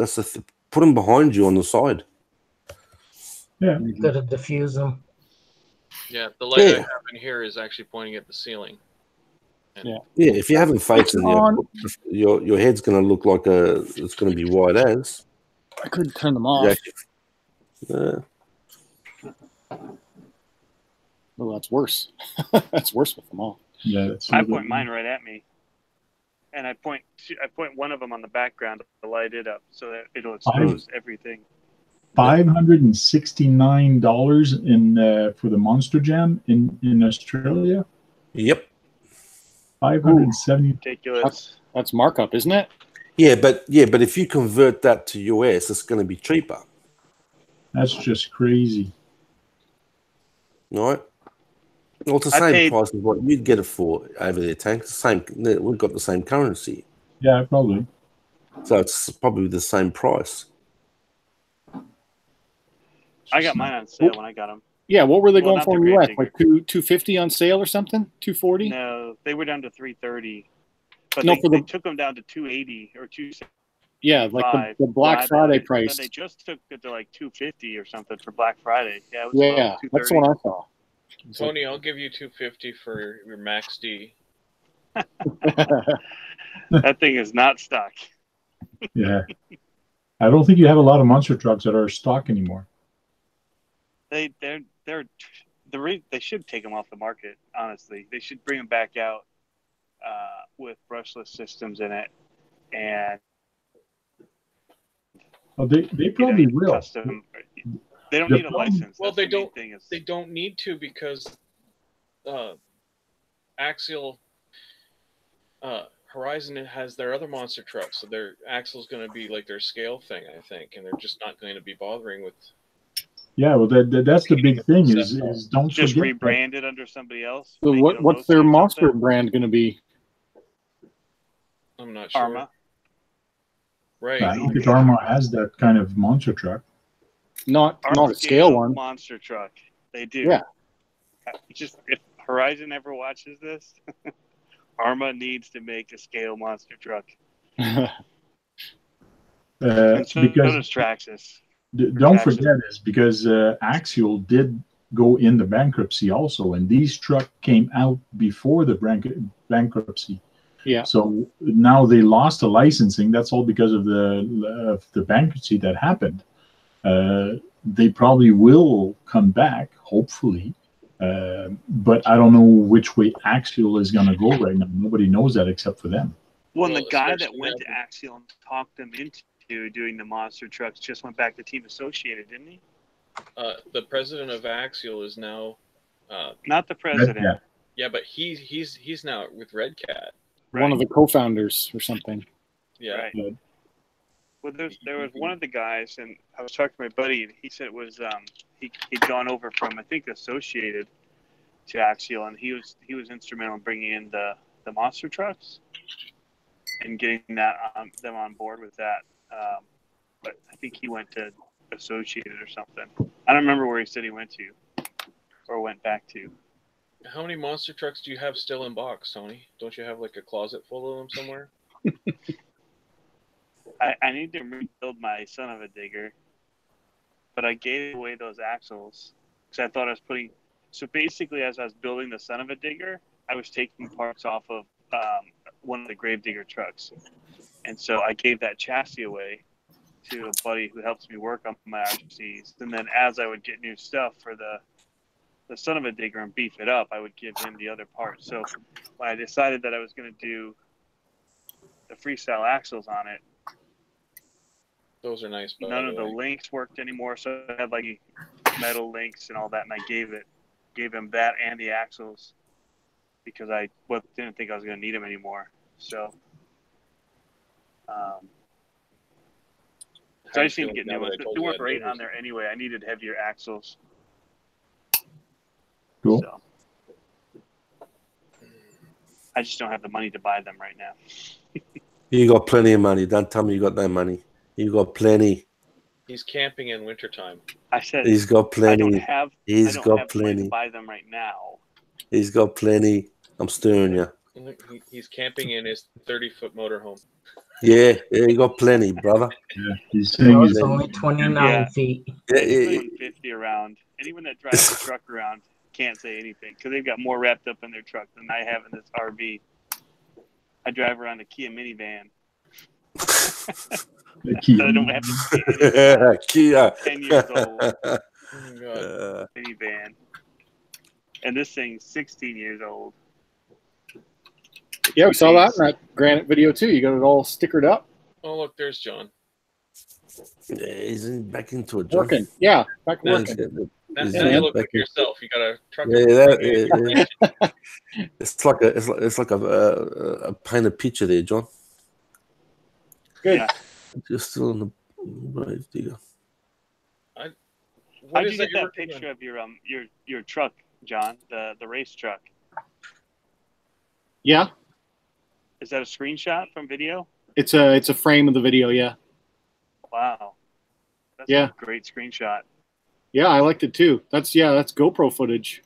put them behind you on the side. Yeah, you got to diffuse them. Yeah, the light I have in here is actually pointing at the ceiling. Yeah. If you haven't faced them, your head's going to look like it's going to be wide as. I could turn them off. Yeah. Oh, that's worse. That's worse with them all. Yeah, I point mine right at me, and I point one of them on the background to light it up so that it'll expose everything. $569 in for the Monster Jam in Australia. Yep. 570. Ridiculous. That's markup, isn't it? Yeah, but if you convert that to US, it's going to be cheaper. That's just crazy. Right? Well, it's the same price as what you'd get it for over there, Tank. It's the same. We've got the same currency. Yeah, probably. So it's probably the same price. I got mine on sale when I got them. Yeah, what were they going for in the US? Like $250 on sale or something? $240? No, they were down to $330. But no, they took them down to $280 or $275. Yeah, like the Black Friday price. They just took it to like $250 or something for Black Friday. Yeah, it was that's what I saw. Tony, I'll give you $250 for your Max D. That thing is not stock. Yeah, I don't think you have a lot of monster trucks that are stock anymore. They should take them off the market. Honestly, they should bring them back out with brushless systems in it, and they probably will. Custom. They don't need a license. Well, they don't. They don't need to because Axial Horizon has their other monster trucks, so their Axle's going to be like their scale thing, I think, and they're just not going to be bothering with. Yeah, well, that's the big thing is don't just forget rebrand it under somebody else. So what's their monster brand going to be? I'm not sure. Arma. Right. I don't think Arma has that kind of monster truck. Not a scale one. Monster truck. They do. Yeah. Just if Horizon ever watches this, Arma needs to make a scale monster truck. Because does Traxxas. Don't forget this, because Axial did go into bankruptcy also, and these trucks came out before the bankruptcy. Yeah. So now they lost the licensing. That's all because of the bankruptcy that happened. They probably will come back, hopefully, but I don't know which way Axial is going to go right now. Nobody knows that except for them. Well, the guy that went to Axial and talked them into doing the monster trucks just went back to Team Associated, didn't he? The president of Axial is now not the president. Yeah, but he's now with Red Cat. One of the co-founders or something. Yeah. Right. Well, there was one of the guys, and I was talking to my buddy, and he said it was he'd gone over from I think Associated to Axial, and he was instrumental in bringing in the the monster trucks and getting that them on board with that. But I think he went to Associated or something. I don't remember where he said he went to or went back to. How many monster trucks do you have still in box, Tony? Don't you have like a closet full of them somewhere? I need to rebuild my son of a digger, but I gave away those axles because I thought I was putting. So basically, as I was building the son of a digger, I was taking parts off of one of the Gravedigger trucks, and so I gave that chassis away to a buddy who helps me work on my RCs. And then as I would get new stuff for the son of a digger and beef it up, I would give him the other parts. So when I decided that I was going to do the freestyle axles on it, Those are nice. none of the links worked anymore. So I had like metal links and all that, and I gave him that and the axles because I didn't think I was going to need them anymore. So, so I just need to get new ones. But they weren't great on there anyway. I needed heavier axles. Cool. So I just don't have the money to buy them right now. You got plenty of money. Don't tell me you got no money. You got plenty. He's camping in wintertime. I said He's got plenty. I don't have money to buy them right now. He's got plenty. I'm stirring you. He's camping in his 30-foot motorhome. Yeah, you got plenty, brother. Yeah, he's saying It's only 29 feet. Yeah, 150 around. Anyone that drives the truck around can't say anything because they've got more wrapped up in their truck than I have in this RV. I drive around a Kia minivan. So I don't have to see anything. Kia. 10 years old. Oh my God. Minivan. And this thing's 16 years old. Yeah, we saw that in that Granite video too. You got it all stickered up. Oh, look, there's John. Yeah, he's back into it, John. Working. Yeah, back Now, working. now He's you look back like in. yourself. You got a truck. Yeah. It's like a painted picture there, John. Good. Yeah. Just still in the grave digger. How'd you get that picture of your truck, John? The race truck. Yeah, Is that a screenshot from video? it's a frame of the video. Yeah, Wow. That's Yeah. a great screenshot. yeah, I liked it too. That's GoPro footage.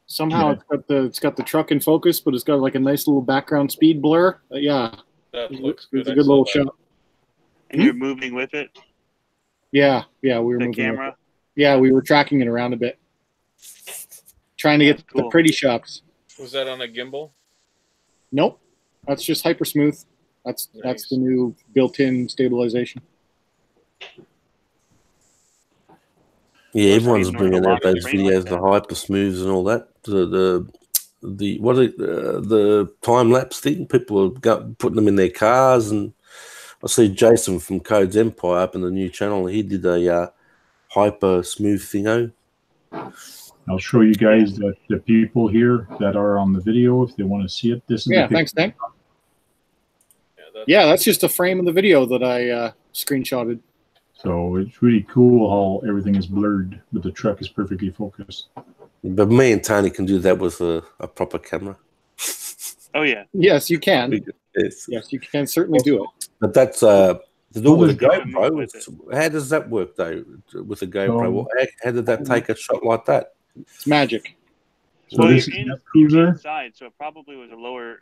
Somehow it's got the truck in focus, but it's got like a nice little background speed blur. Yeah, That looks good. it's a good little shot. And you're moving with it, Yeah, we were the moving camera. it. Yeah, we were tracking it around a bit, trying to get That's cool. the pretty shots. Was that on a gimbal? Nope, that's just hyper smooth. That's Nice. the new built-in stabilization. Yeah, Looks like everyone's he's bringing doing a out lot of those training videos, like the that. hyper smooths and all that. The time lapse thing. People are putting them in their cars, and I see Jason from Codes Empire up in the new channel. He did a hyper smooth thingo. I'll show you guys the people here that are on the video if they want to see it. This is Yeah, the thanks, Nick. Yeah, Yeah, that's just a frame of the video that I screenshotted. So it's really cool how everything is blurred, but the truck is perfectly focused. But me and Tony can do that with a proper camera. Oh yeah. Yes, you can. Yes. Yes, you can certainly do it. But that's to do with a Well, there's GoPro. with it. How does that work though? With a GoPro, how did that take a shot like that? It's magic. So Well, this is you're that cruiser. inside, so it probably was a lower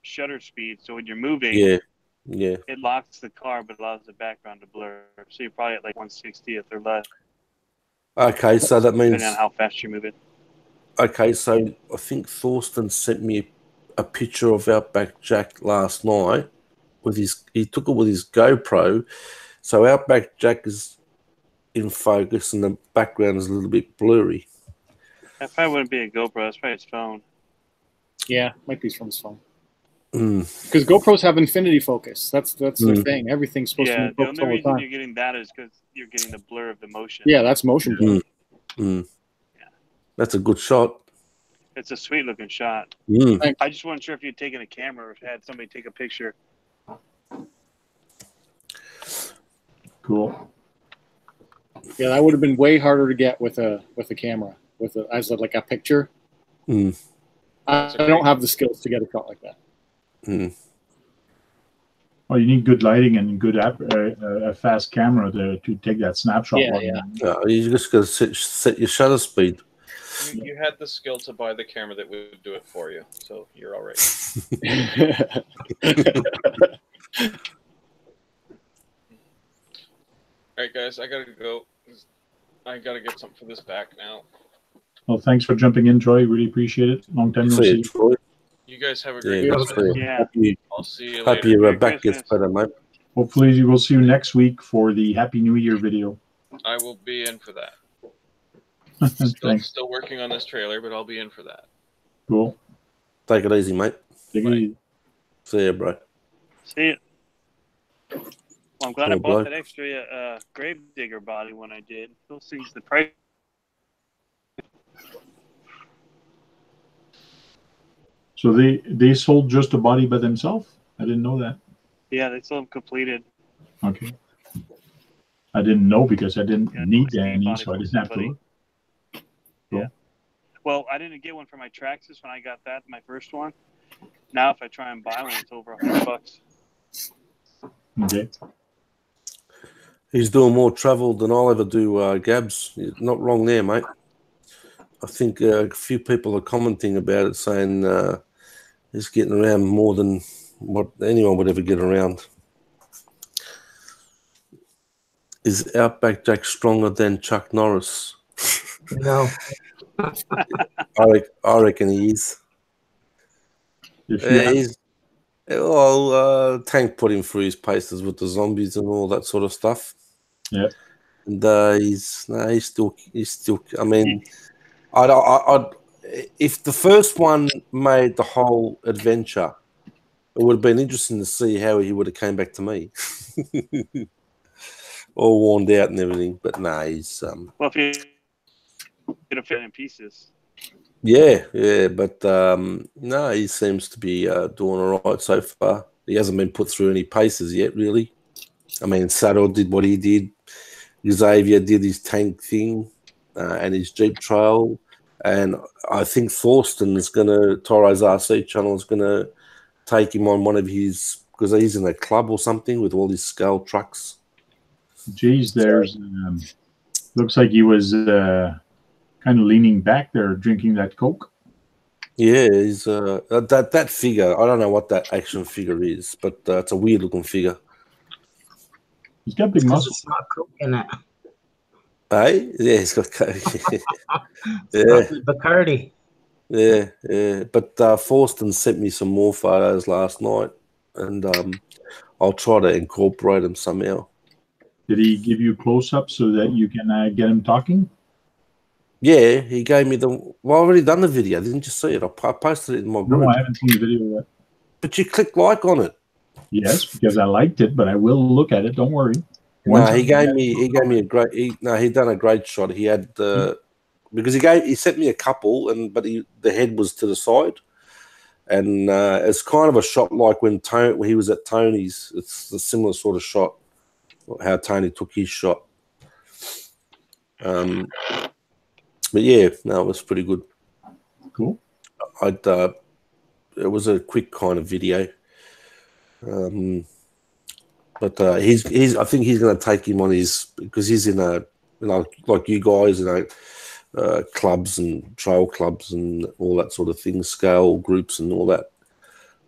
shutter speed. So when you're moving, Yeah. it locks the car, but allows the background to blur. So you're probably at like 1/60th or less, Okay, so that means. depending on how fast you're moving. Okay, so I think Thorsten sent me a picture of Outback Jack last night with he took it with his GoPro. So Outback Jack is in focus and the background is a little bit blurry. That probably wouldn't be a GoPro. That's probably his phone. Yeah, might be from his phone. Mm. Because GoPros have infinity focus. That's their thing. Everything's supposed Yeah, to be the focused only all the reason time. you're getting that is because you're getting the blur of the motion. Yeah, that's motion blur. Mm. That's a good shot. It's a sweet looking shot. Mm. I just wasn't sure if you'd taken a camera or had somebody take a picture. Cool. Yeah, that would have been way harder to get with a camera, as like a picture. Mm. I don't have the skills to get a shot like that. Well, you need good lighting and good a fast camera to take that snapshot. Yeah. You just got to set your shutter speed. You had the skill to buy the camera that would do it for you, so you're all right. All right, guys, I gotta go. I gotta get something for this back now. Well, thanks for jumping in, Troy. Really appreciate it. Long time no see. Troy. You guys have a great Yeah, Christmas. Yeah. I'll see you Hope later. your Merry back gets Christmas. better, mate. Hopefully, we will see you next week for the Happy New Year video. I will be in for that. Thanks. Still working on this trailer, but I'll be in for that. Cool. Take it easy, mate. Take it easy. See ya, bro. See it. Well, I'm glad I Cool, bought bloke. that extra Gravedigger body when I did. Those things, the price. So they sold just the body by themselves? I didn't know that. Yeah, they still have completed. Okay. I didn't know because I didn't Yeah, need Steam any, body so I from didn't have to somebody. look. Yeah. Well, I didn't get one for my Traxxas when I got that, my first one. Now, if I try and buy one, it's over $100. Okay. He's doing more travel than I'll ever do, Gabs. You're not wrong there, mate. I think a few people are commenting about it, saying he's getting around more than what anyone would ever get around. Is Outback Jack stronger than Chuck Norris? No. I reckon he is. If you have- He's, well, Tank put him through his paces with the zombies and all that sort of stuff. Yeah. And he's still. I mean, if the first one made the whole adventure, it would have been interesting to see how he would have came back to me, all worn out and everything. But nah, he's Well, if you get a fit in pieces. yeah, but no, he seems to be doing all right so far. He hasn't been put through any paces yet, really. I mean, Saddle did what he did. Xavier did his tank thing and his Jeep trail. And I think Thorsten is going to, Toro's RC channel is going to take him on one of his, because he's in a club or something with all his scale trucks. Geez, there's looks like he was kind of leaning back there, drinking that Coke. Yeah, he's that figure. I don't know what that action figure is, but it's a weird looking figure. He's got big Because muscles. it's not Coke in it. Hey, yeah, he's got Yeah. Bacardi. yeah. But Thorsten sent me some more photos last night, and I'll try to incorporate them somehow. Did he give you close-up so that you can get him talking? Yeah, he gave me the. Well, I've already done the video. Didn't you see it? I posted it in my group. No, I haven't seen the video yet. But you clicked like on it. Yes, because I liked it, but I will look at it. Don't worry. No, he gave me a great. He done a great shot. He had because he sent me a couple, but the head was to the side, and it's kind of a shot like when he was at Tony's. It's a similar sort of shot, how Tony took his shot. But yeah, no, it was pretty good. Cool. It was a quick kind of video. But I think he's going to take him on his, because he's in like you guys, clubs and trail clubs and all that sort of thing, scale groups and all that.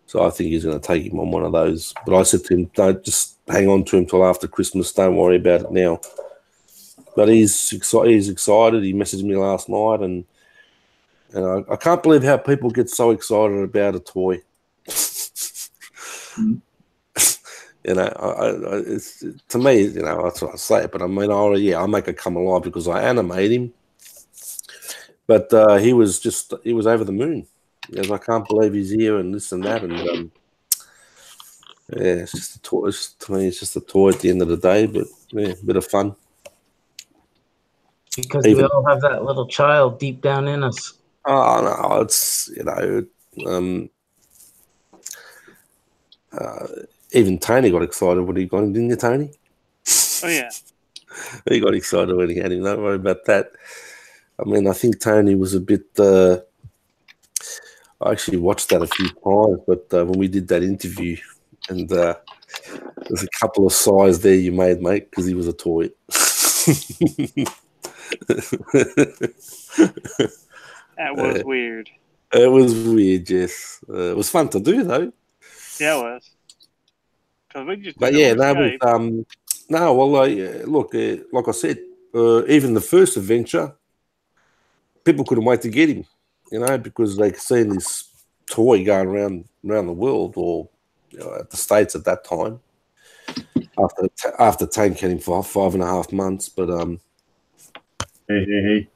So I think he's going to take him on one of those. But I said to him, don't just hang on to him till after Christmas. Don't worry about it now. But he's excited. He messaged me last night, and I can't believe how people get so excited about a toy. It's, to me, that's what I say. But I mean, I make it come alive because I animate him. But he was over the moon. He goes, I can't believe he's here and this and that. And yeah, it's just a toy. To me, it's just a toy at the end of the day. But yeah, a bit of fun. Because we all have that little child deep down in us. Oh no, it's even Tony got excited when he got him, didn't you, Tony? Oh yeah. He got excited when he had him. Don't worry about that. I mean, I think Tony was a bit. I actually watched that a few times, but when we did that interview, and there's a couple of sighs there you made, mate, because he was a toy. That was weird. It was weird, yes. It was fun to do, though. Yeah, it was. Because we just But yeah, no, well, look, like I said, even the first adventure, people couldn't wait to get him, because they'd seen this toy going around the world, or at the States at that time. After Tank had him for 5.5 months, but Hey.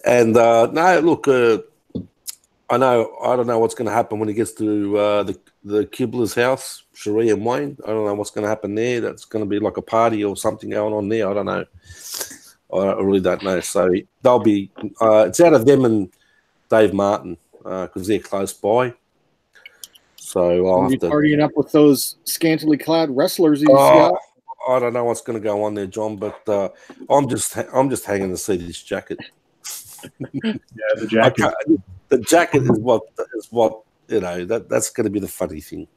And no, look, I don't know what's going to happen when he gets to the Kibler's house, Cherie and Wayne. I don't know what's going to happen there. That's going to be like a party or something going on there. I don't know. I really don't know. So they'll be. It's out of them and Dave Martin because they're close by. So I'll have to partying up with those scantily clad wrestlers he's got. I don't know what's going to go on there, John, but I'm just hanging to see this jacket. Yeah, the jacket. The jacket is what that's going to be the funny thing.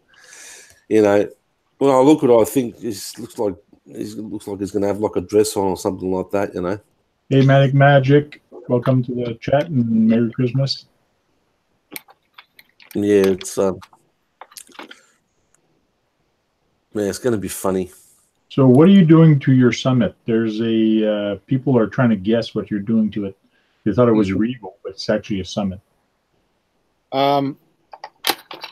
When I look at it, I think it looks like he's going to have like a dress on or something like that. Hey, Magic, welcome to the chat and Merry Christmas. Yeah, it's it's going to be funny. So, what are you doing to your summit? There's people are trying to guess what you're doing to it. They thought it was Revo, but it's actually a summit.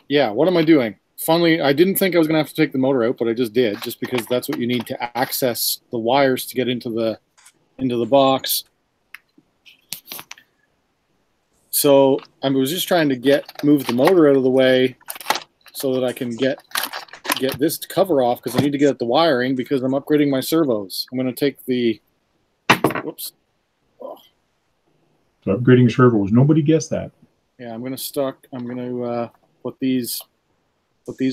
Yeah, what am I doing? Finally, I didn't think I was going to have to take the motor out, but I just did, just because that's what you need to access the wires to get into the box. So I was just trying to move the motor out of the way so that I can get this cover off, because I need to get at the wiring because I'm upgrading my servos. I'm going to take the whoops. Oh. So upgrading servos. Nobody guessed that. Yeah, I'm going to put these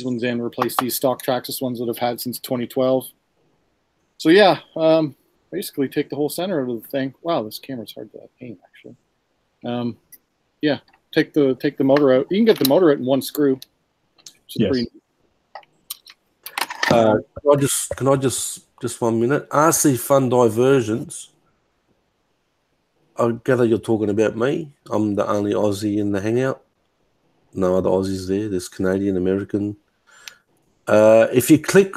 ones in, replace these stock Traxxas ones that I've had since 2012. So yeah, basically take the whole center out of the thing. Wow, this camera's hard to aim actually. Yeah, take the motor out. You can get the motor out in one screw. Which is pretty neat. Can I just 1 minute? RC Fun Diversions. I gather you're talking about me. I'm the only Aussie in the hangout. No other Aussies there. There's Canadian, American. If you click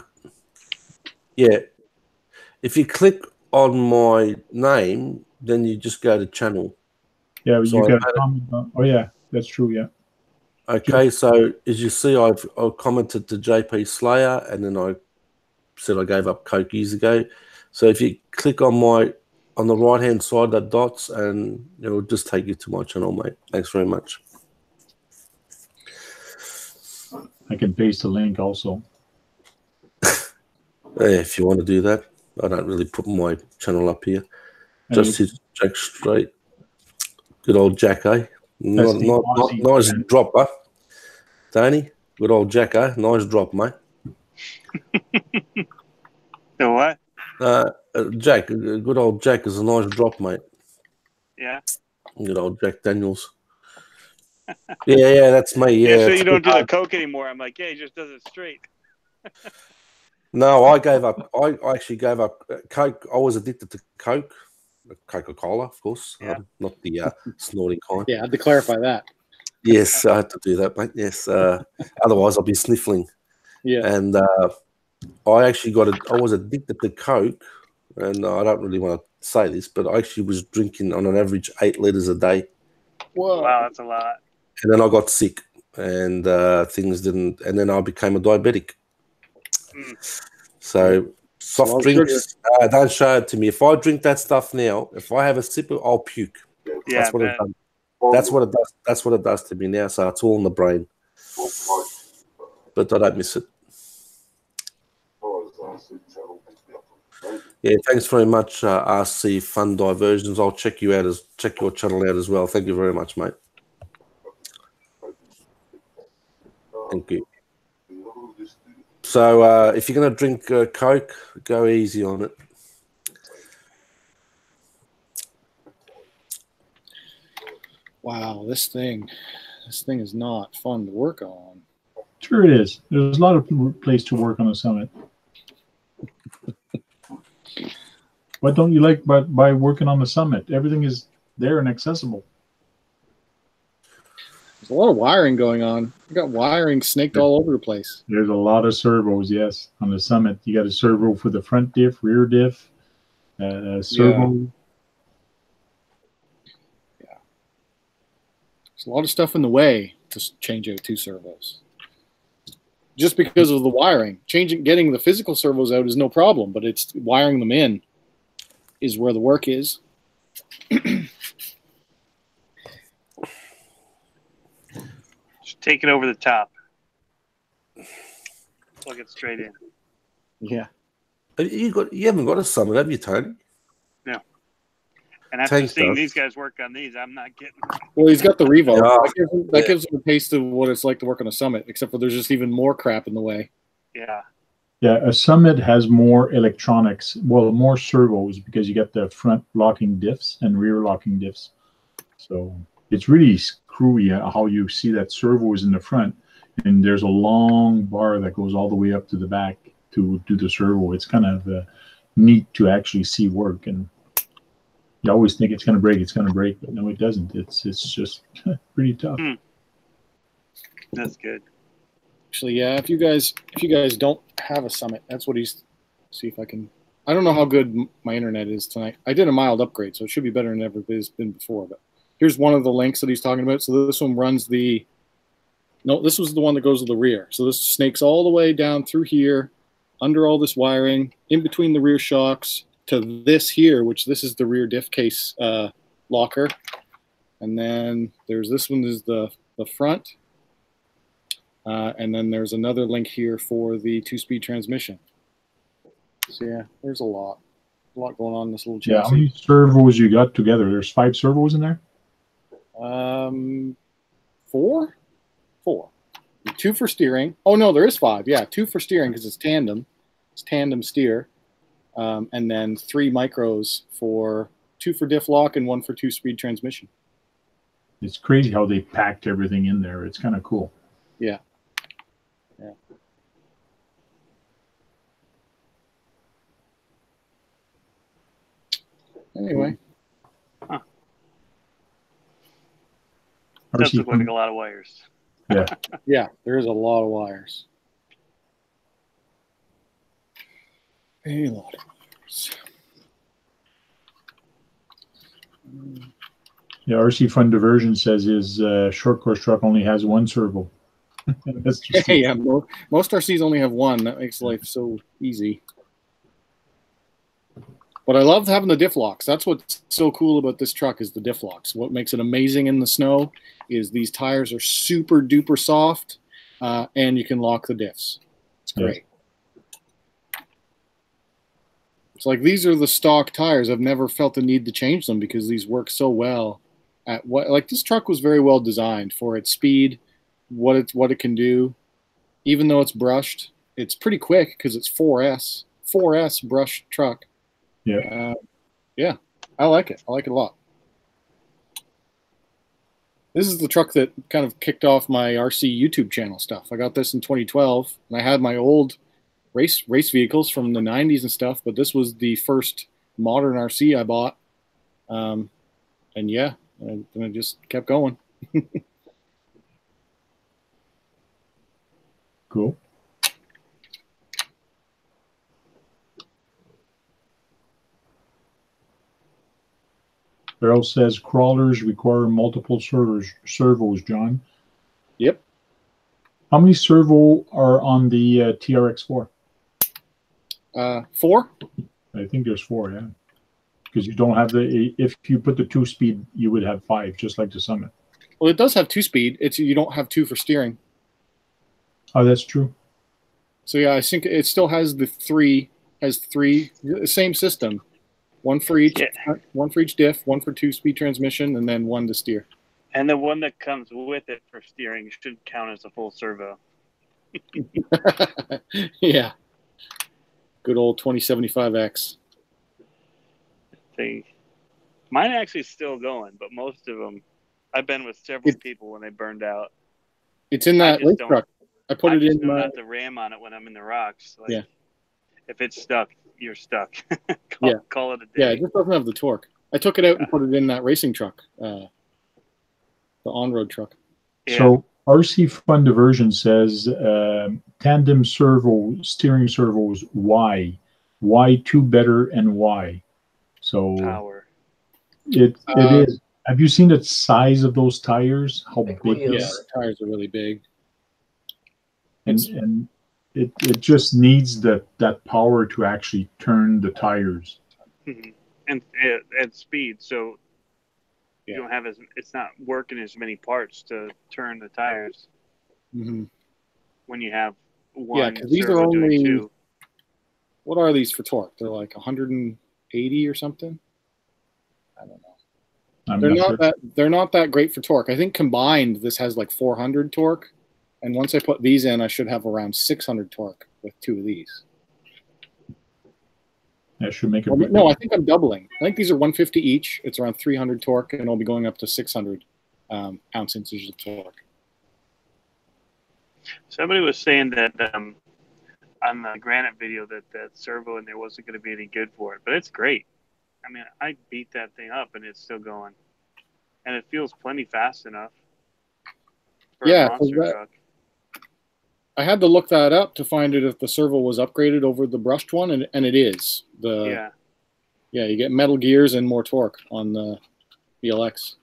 on my name, then you just go to channel. Yeah, so you got a comment on. Oh yeah, that's true. Yeah. Okay, so as you see, I've commented to JP Slayer, and then I said I gave up Coke years ago. So if you click on the right hand side, that dots, and it'll just take you to my channel, mate. Thanks very much. I can paste the link also. If you want to do that, I don't really put my channel up here. Just hit Jack straight. Good old Jack, eh? Not nice drop, huh? Tony, good old Jack, eh? Nice drop, mate. The what? Jack, good old Jack is a nice drop, mate. Yeah. Good old Jack Daniels. Yeah, that's me. Yeah. So you don't do the Coke anymore. I'm like, yeah, he just does it straight. No, I gave up. I actually gave up Coke. I was addicted to Coke, Coca-Cola, of course, not the snorting kind. Yeah, I had to clarify that. Yes, I had to do that, mate. Yes, otherwise I'll be sniffling. Yeah, and I actually I was addicted to Coke, and I don't really want to say this, but I actually was drinking on an average 8 liters a day. Whoa. Wow, that's a lot. And then I got sick, and things didn't, and then I became a diabetic. So soft drinks, don't show it to me. If I drink that stuff now, if I have a sip, I'll puke. Yeah, that's what it does. That's what it does. That's what it does to me now. So it's all in the brain, but I don't miss it. Yeah, thanks very much, RC Fun Diversions. I'll check your channel out as well. Thank you very much, mate. Thank you. So if you're going to drink Coke, go easy on it. Wow, this thing is not fun to work on. Sure it is. There's a lot of place to work on the Summit. What don't you like by working on the Summit? Everything is there and accessible. There's a lot of wiring going on. You got wiring snaked all over the place. There's a lot of servos, yes, on the Summit. You got a servo for the front diff, rear diff, servo. Yeah. There's a lot of stuff in the way to change out 2 servos. Just because of the wiring. Getting the physical servos out is no problem, but it's wiring them in is where the work is. Just take it over the top. Plug it straight in. Yeah. You haven't got a Summit, have you, Tony? No. And after seeing these guys work on these, I'm not getting. Well, he's got the Revo. Yeah. That gives him a taste of what it's like to work on a Summit, except for there's just even more crap in the way. Yeah. Yeah, a Summit has more electronics, well, more servos, because you got the front locking diffs and rear locking diffs. So it's really screwy how you see that servo is in the front, and there's a long bar that goes all the way up to the back to do the servo. It's kind of neat to actually see work, and you always think it's going to break, but no, it doesn't. It's just pretty tough. That's good. Actually, yeah, if you guys don't have a Summit, that's what he's. See if I can. I don't know how good my internet is tonight. I did a mild upgrade, so it should be better than ever it's been before. But here's one of the links that he's talking about. So this one runs the. No, this was the one that goes to the rear. So this snakes all the way down through here, under all this wiring, in between the rear shocks to this here, which this is the rear diff case locker, and then there's this one is the front. And then there's another link here for the 2-speed transmission. So yeah, there's a lot going on in this little chassis. Yeah, how many servos you got together? There's 5 servos in there? 4? 2 for steering. Oh no, there is 5. Yeah, 2 for steering because it's tandem. It's tandem steer. And then 3 micros for 2 for diff lock and 1 for 2-speed transmission. It's crazy how they packed everything in there. It's kind of cool. Yeah. Yeah. Anyway. Huh. Does look like a lot of wires. Yeah. Yeah, there is a lot of wires. A lot of wires. Yeah, RC Fun Diversion says his short course truck only has 1 servo. That's just yeah, most RCs only have 1. That makes life so easy. But I love having the diff locks. That's what's so cool about this truck is the diff locks. What makes it amazing in the snow is these tires are super duper soft, and you can lock the diffs. It's great. Yes. It's like these are the stock tires. I've never felt the need to change them because these work so well at like this truck was very well designed for its speed, what it can do. Even though it's brushed, it's pretty quick because it's 4S brushed truck. Yeah. Yeah, I like it. I like it a lot. This is the truck that kind of kicked off my RC YouTube channel stuff. I got this in 2012, and I had my old race vehicles from the 90s and stuff, but this was the first modern RC I bought. And yeah, and I just kept going. Cool. Beryl says crawlers require multiple servos, John. Yep. How many servo are on the TRX4? 4? I think there's 4, yeah. Because you don't have if you put the 2-speed, you would have 5, just like the Summit. Well, it does have 2-speed. You don't have 2 for steering. Oh, that's true. So yeah, I think it still has the 3, same system. 1 for each, yeah. 1 for each diff, 1 for 2-speed transmission, and then 1 to steer. And the one that comes with it for steering should count as a full servo. Yeah. Good old 2075X. Mine actually still going, but most of them I've been with several people when they burned out. It's in that race truck. I put it in know my. Not to ram on it when I'm in the rocks. Like, yeah. If it's stuck, you're stuck. Call it a day. Yeah, it just doesn't have the torque. I took it out and put it in that racing truck, the on-road truck. Yeah. So RC Fun Diversion says tandem steering servos. Why? Why two better and why? So Power. It is. Have you seen the size of those tires? How big? Yeah, the tires are really big. And it just needs that power to actually turn the tires. And at speed, so you don't have it's not working as many parts to turn the tires. When you have one. Yeah, because these are only two. What are these for torque? They're like 180 or something. I don't know. They're not that great for torque. I think combined this has like 400 torque, and once I put these in, I should have around 600 torque with two of these. That should make it. No, I think I'm doubling. I think these are 150 each. It's around 300 torque, and I'll be going up to 600 ounce-inches of torque. Somebody was saying that on the Granite video that servo in there wasn't going to be any good for it, but it's great. I mean, I beat that thing up and it's still going, and it feels plenty fast enough for a monster truck. I had to look that up to find it if the servo was upgraded over the brushed one, and it is. Yeah, you get metal gears and more torque on the BLX.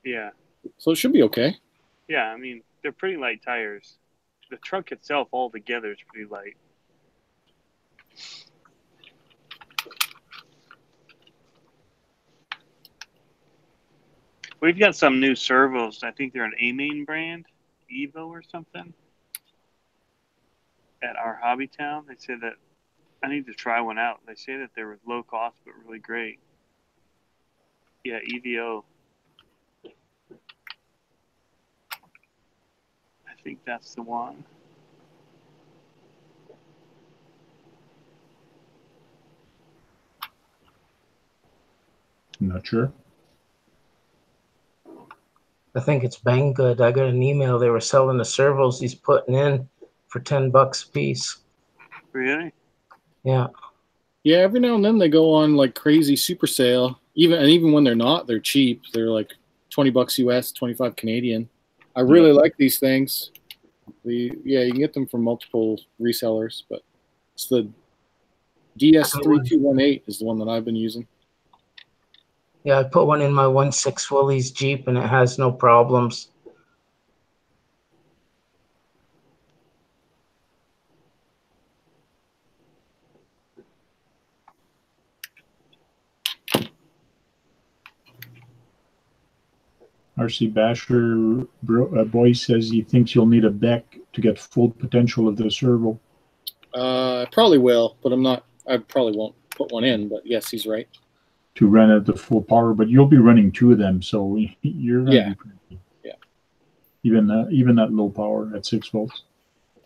Yeah. So it should be okay. Yeah, I mean, they're pretty light tires. The truck itself altogether is pretty light. We've got some new servos. I think they're an A-Main brand, E-Revo or something, at our hobby town. They said that I need to try one out. They say that they're low cost but really great. Yeah, E-Revo. I think that's the one. I'm not sure. I think it's Banggood. I got an email. They were selling the servos he's putting in for $10 a piece. Really? Yeah. Yeah, every now and then they go on like crazy super sale. Even when they're not, they're cheap. They're like $20 US, 25 Canadian. I really like these things. You can get them from multiple resellers, but it's the DS3218 is the one that I've been using. Yeah, I put one in my 1.6 Willys Jeep, and it has no problems. RC Basher boy says he thinks you'll need a Beck to get full potential of the servo. I probably will, but I probably won't put one in, but yes, he's right. To run at the full power, but you'll be running two of them, so you're going to be pretty. Yeah. Even that low power at 6 volts.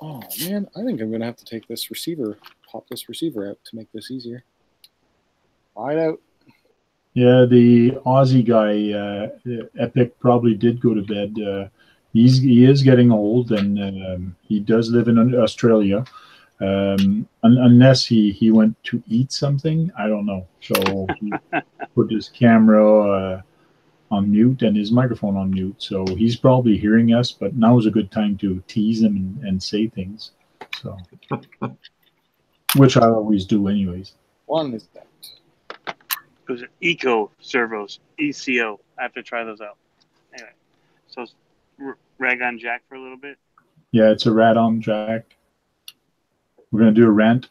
Oh man, I think I'm going to have to take this receiver, pop this receiver out to make this easier. Right out. Yeah, the Aussie guy, Epic, probably did go to bed. He is getting old, and he does live in Australia. Unless he went to eat something, I don't know. So he put his camera on mute and his microphone on mute. So he's probably hearing us, but now is a good time to tease him and say things. So, which I always do, anyways. One is that. Those are Eco servos, ECO. I have to try those out. Anyway, so rag on Jack for a little bit. Yeah, it's a rad-on Jack. We're going to do a rant.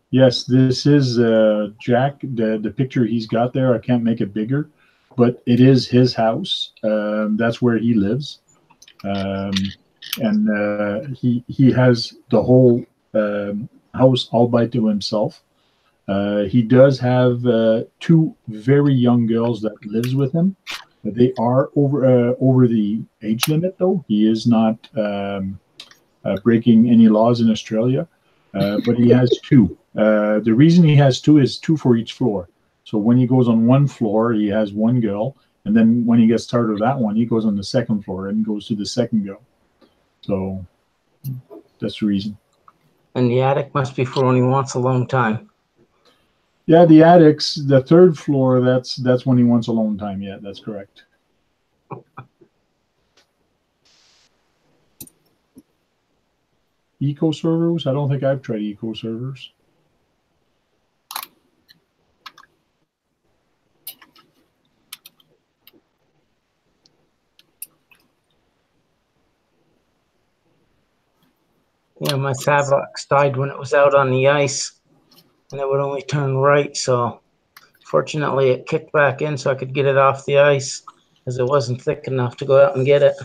Yes, this is Jack. The picture he's got there, I can't make it bigger, but it is his house. That's where he lives. And he has the whole house all by to himself. He does have two very young girls that lives with him. They are over the age limit, though. He is not breaking any laws in Australia. but he has two. The reason he has two is two for each floor. So when he goes on one floor, he has one girl, and then when he gets tired of that one, he goes on the second floor and goes to the second girl. So that's the reason. And the attic must be for when he wants alone time. Yeah, the attics, the third floor, that's when he wants alone time. Yeah, that's correct. Eco servers? I don't think I've tried eco servers. Yeah, my Savox died when it was out on the ice, and it would only turn right. So fortunately, it kicked back in so I could get it off the ice, because it wasn't thick enough to go out and get it.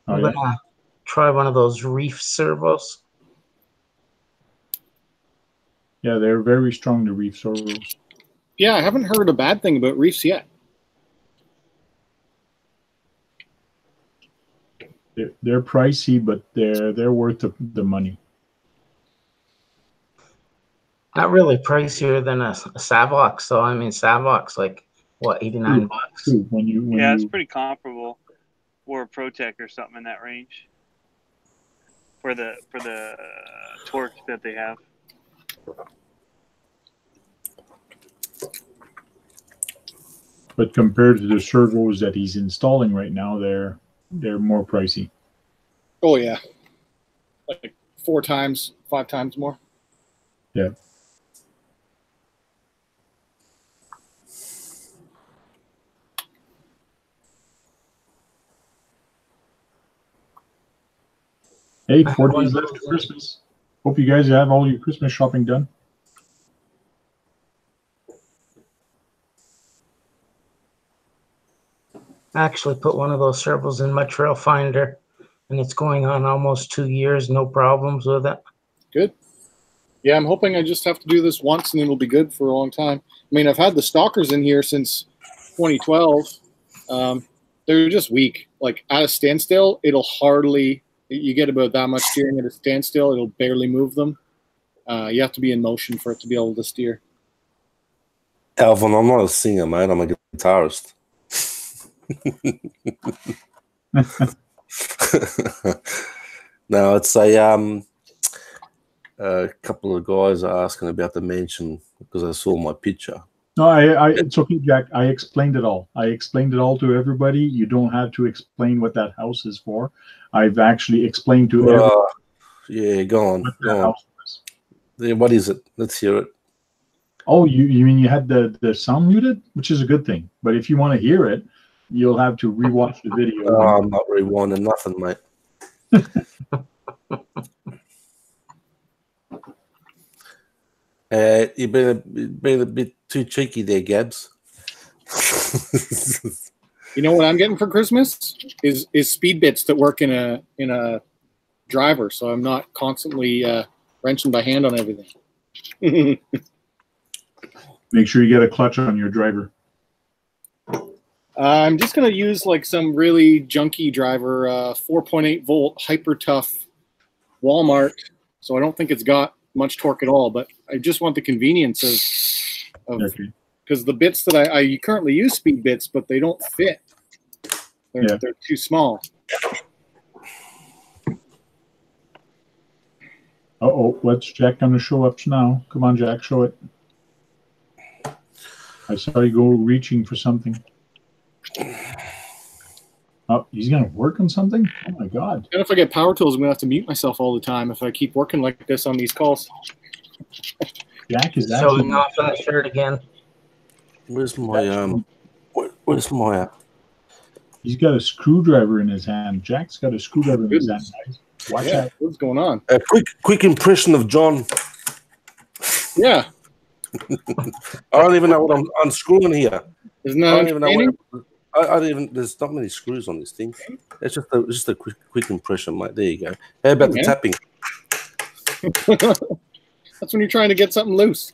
I'm gonna try one of those reef servos. Yeah, they're very strong, the reef servos. Yeah, I haven't heard a bad thing about reefs yet. They're pricey, but they're worth the money. Not really pricier than a Savox, so I mean Savox, like what, $89? Yeah, it's pretty comparable, or a ProTech or something in that range for the torque that they have. But compared to the servos that he's installing right now, they're more pricey. Oh yeah, like 4 times, 5 times more. Yeah. Hey, 4 days left to Christmas. Hope you guys have all your Christmas shopping done. I actually put one of those servos in my trail finder, and it's going on almost 2 years, no problems with it. Good. Yeah, I'm hoping I just have to do this once and then it'll be good for a long time. I mean, I've had the stalkers in here since 2012. They're just weak. Like at a standstill, it'll hardly, you get about that much steering at a standstill, it'll barely move them. You have to be in motion for it to be able to steer. Alvin, I'm not a singer, mate. I'm a guitarist. No, it's a couple of guys are asking about the mansion because I saw my picture. No, it's okay, Jack. I explained it all. I explained it all to everybody. You don't have to explain what that house is for. I've actually explained to everybody. Yeah, go on. Yeah, what is it? Let's hear it. Oh, you mean you had the sound muted, which is a good thing. But if you want to hear it, you'll have to rewatch the video. Oh, I'm not rewinding nothing, mate. You've been a bit too cheeky there, Gabs. You know what I'm getting for Christmas is speed bits that work in a driver, so I'm not constantly wrenching by hand on everything. Make sure you get a clutch on your driver. I'm just going to use like some really junky driver, 4.8 volt hyper tough Walmart. So I don't think it's got much torque at all, but I just want the convenience of because the bits that I currently use speed bits, but they don't fit. They're too small. Uh-oh, what's Jack going to show up now? Come on, Jack, show it. I saw you go reaching for something. Oh, he's going to work on something? Oh, my God. And if I get power tools, I'm going to have to mute myself all the time if I keep working like this on these calls. Jack is showing off on the shirt again. Where's my where's my He's got a screwdriver in his hand. Jack's got a screwdriver in his hand, guys. Watch out. What's going on? A quick impression of John. Yeah. I don't even know what I'm unscrewing here. Isn't that I don't even know I don't even. There's not many screws on this thing. It's just a quick impression, mate. There you go. How about the tapping? That's when you're trying to get something loose.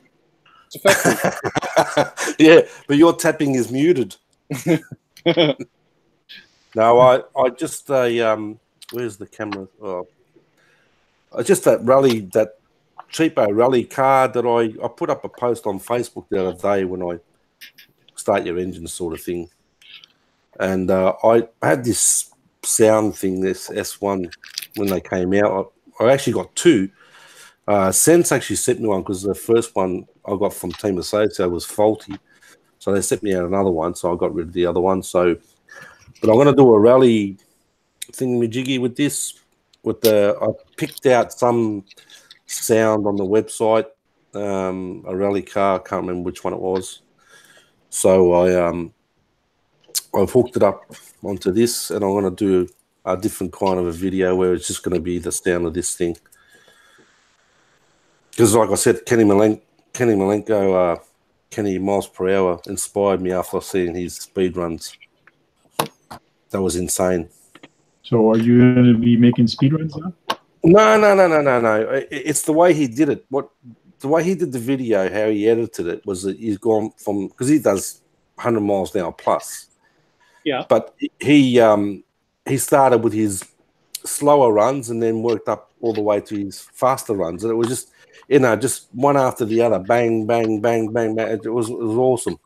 It's effective. Yeah, but your tapping is muted. No, I just where's the camera? Oh, I just that rally that cheapo rally car that I put up a post on Facebook the other day when I start your engine sort of thing. And I had this sound thing, this S1, when they came out. I actually got two. Sense actually sent me one because the first one I got from TEN-SCTE was faulty. So they sent me out another one, so I got rid of the other one. So, but I'm going to do a rally thingamajiggy with this. I picked out some sound on the website, a rally car. I can't remember which one it was. So I've hooked it up onto this, and I'm going to do a different kind of a video where it's just going to be the sound of this thing. Because, like I said, Kenny Malenko, Kenny miles per hour inspired me after seeing his speed runs. That was insane. So, are you going to be making speed runs now? No. It's the way he did it. The way he did the video, how he edited it, was that he's gone from, because he does 100 miles an hour plus. Yeah. But he started with his slower runs and then worked up all the way to his faster runs, and it was just, just one after the other, bang, bang, bang, bang, bang. It was awesome,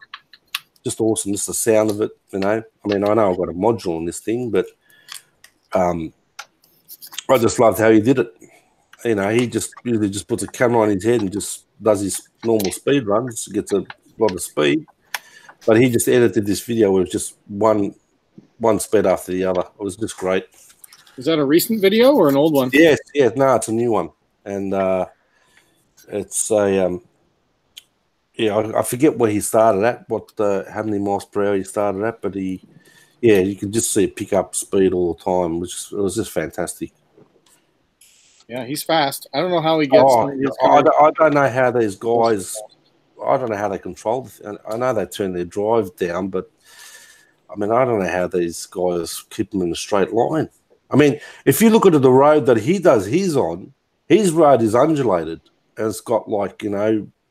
just awesome. Just the sound of it, I mean, I know I've got a module on this thing, but I just loved how he did it. He just usually just puts a camera on his head and just does his normal speed runs, gets a lot of speed. But he just edited this video where it was just one speed after the other. It was just great. Is that a recent video or an old one? Yes, no, it's a new one. And it's a, I forget where he started at, how many miles per hour he started at, but you can just see it pick up speed all the time, which was just fantastic. Yeah, he's fast. I don't know how he gets. I don't know how these guys. I don't know how they control. I know they turn their drive down, but I mean, I don't know how these guys keep them in a straight line. I mean, if you look at the road that he does his on, his road is undulated and it's got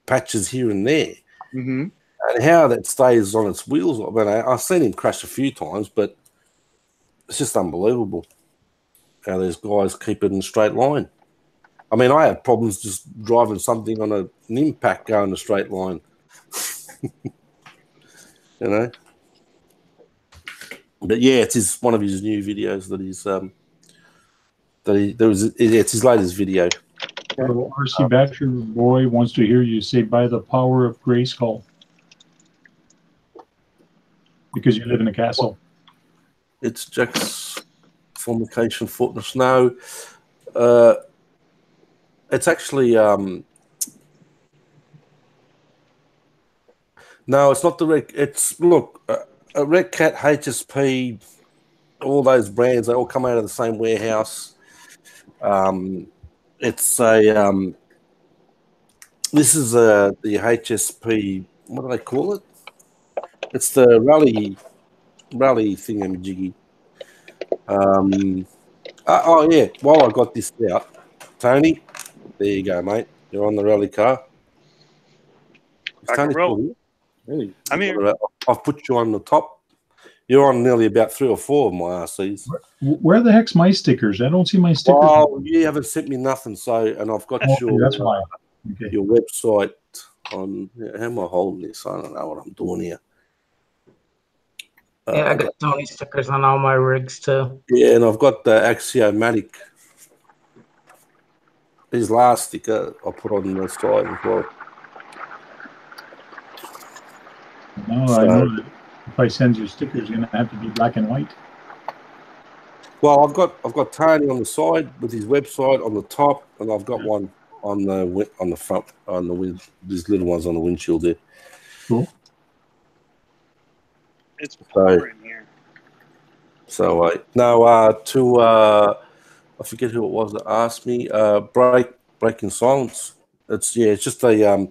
patches here and there. Mm-hmm. And how that stays on its wheels. I mean, I've seen him crash a few times, but it's just unbelievable how these guys keep it in a straight line. I mean, I have problems just driving something on an impact going a straight line. But yeah, it's one of his new videos that he's it's his latest video. So RC Batcher Boy wants to hear you say "by the power of Grayskull," because you live in a castle. It's Jack's formication footness. No, it's actually no, it's not the Red. It's a Red Cat, HSP, all those brands. They all come out of the same warehouse. It's a this is the HSP. What do they call it? It's the rally thingamajiggy. Oh yeah. While I got this out, Tony, there you go, mate. You're on the rally car. Tony cool? Really? I'm here. I've put you on the top. You're on nearly about 3 or 4 of my RCs. Where the heck's my stickers? I don't see my stickers. Oh, you haven't sent me nothing. So, and I've got that's why. Okay. Your website on. How am I holding this? I don't know what I'm doing here. Yeah, I got Tony stickers on all my rigs too. Yeah, and I've got the Axiomatic. His last sticker I put on the side as well. No, I know that if I send you stickers, you're gonna have to be black and white. Well, I've got Tony on the side with his website on the top, and I've got one on the front on the these little ones on the windshield there. Cool. It's in here. So I forget who it was that asked me. Breaking Silence. It's just a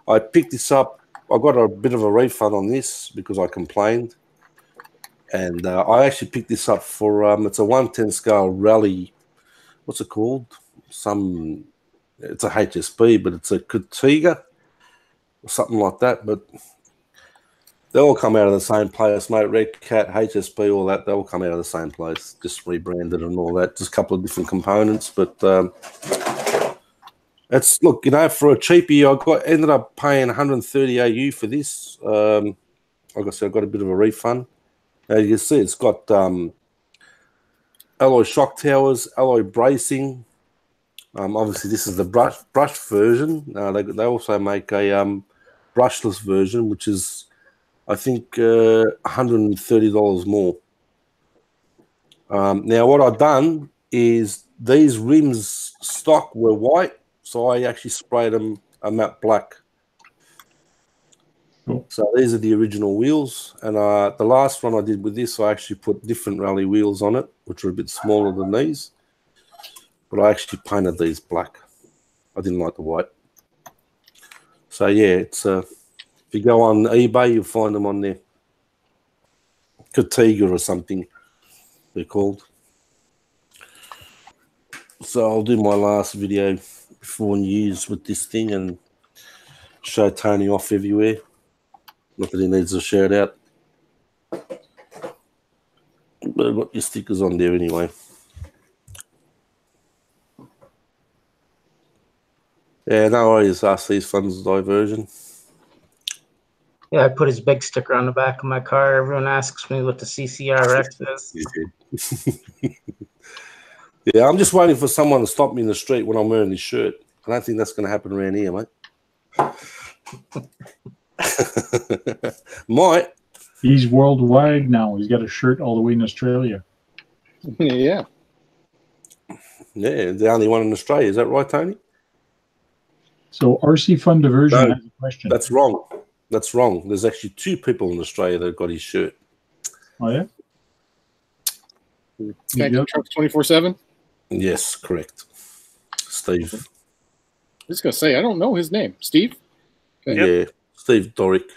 I picked this up. I got a bit of a refund on this because I complained, and I actually picked this up for it's a 110 scale rally. What's it called? It's a HSP, but it's a Katiga or something like that. But they all come out of the same place, mate. Red Cat, HSP, all that. They all come out of the same place, just rebranded and all that. Just a couple of different components, but It's look, you know, for a cheapie, ended up paying 130 AU for this. Like I said, I got a bit of a refund. As you can see, it's got alloy shock towers, alloy bracing. Obviously, this is the brush version. They also make a brushless version, which is, I think, $130 more. Now, what I've done is these rims stock were white, so I actually sprayed them a matte black. Cool. So these are the original wheels, and the last one I did with this, I actually put different rally wheels on it, which are a bit smaller than these, but I actually painted these black. I didn't like the white. So yeah, it's if you go on eBay, you'll find them on there. Katiga or something, they're called. So I'll do my last video before New Year's with this thing and show Tony off everywhere. Not that he needs a shout out. But I've got your stickers on there anyway. Yeah, no worries, RC's fun's diversion. Yeah, I put his big sticker on the back of my car. Everyone asks me what the CCRX is. Yeah, I'm just waiting for someone to stop me in the street when I'm wearing this shirt. I don't think that's going to happen around here, mate. Might. He's worldwide now. He's got a shirt all the way in Australia. Yeah. Yeah, the only one in Australia. Is that right, Tony? So RC Fun Diversion No, has a question. That's wrong. That's wrong. There's actually 2 people in Australia that got his shirt. Oh, yeah? Thank you, Trucks 24/7. Yes, correct. Steve. I'm just gonna say I don't know his name. Steve. Okay. Yeah, Steve Dorick.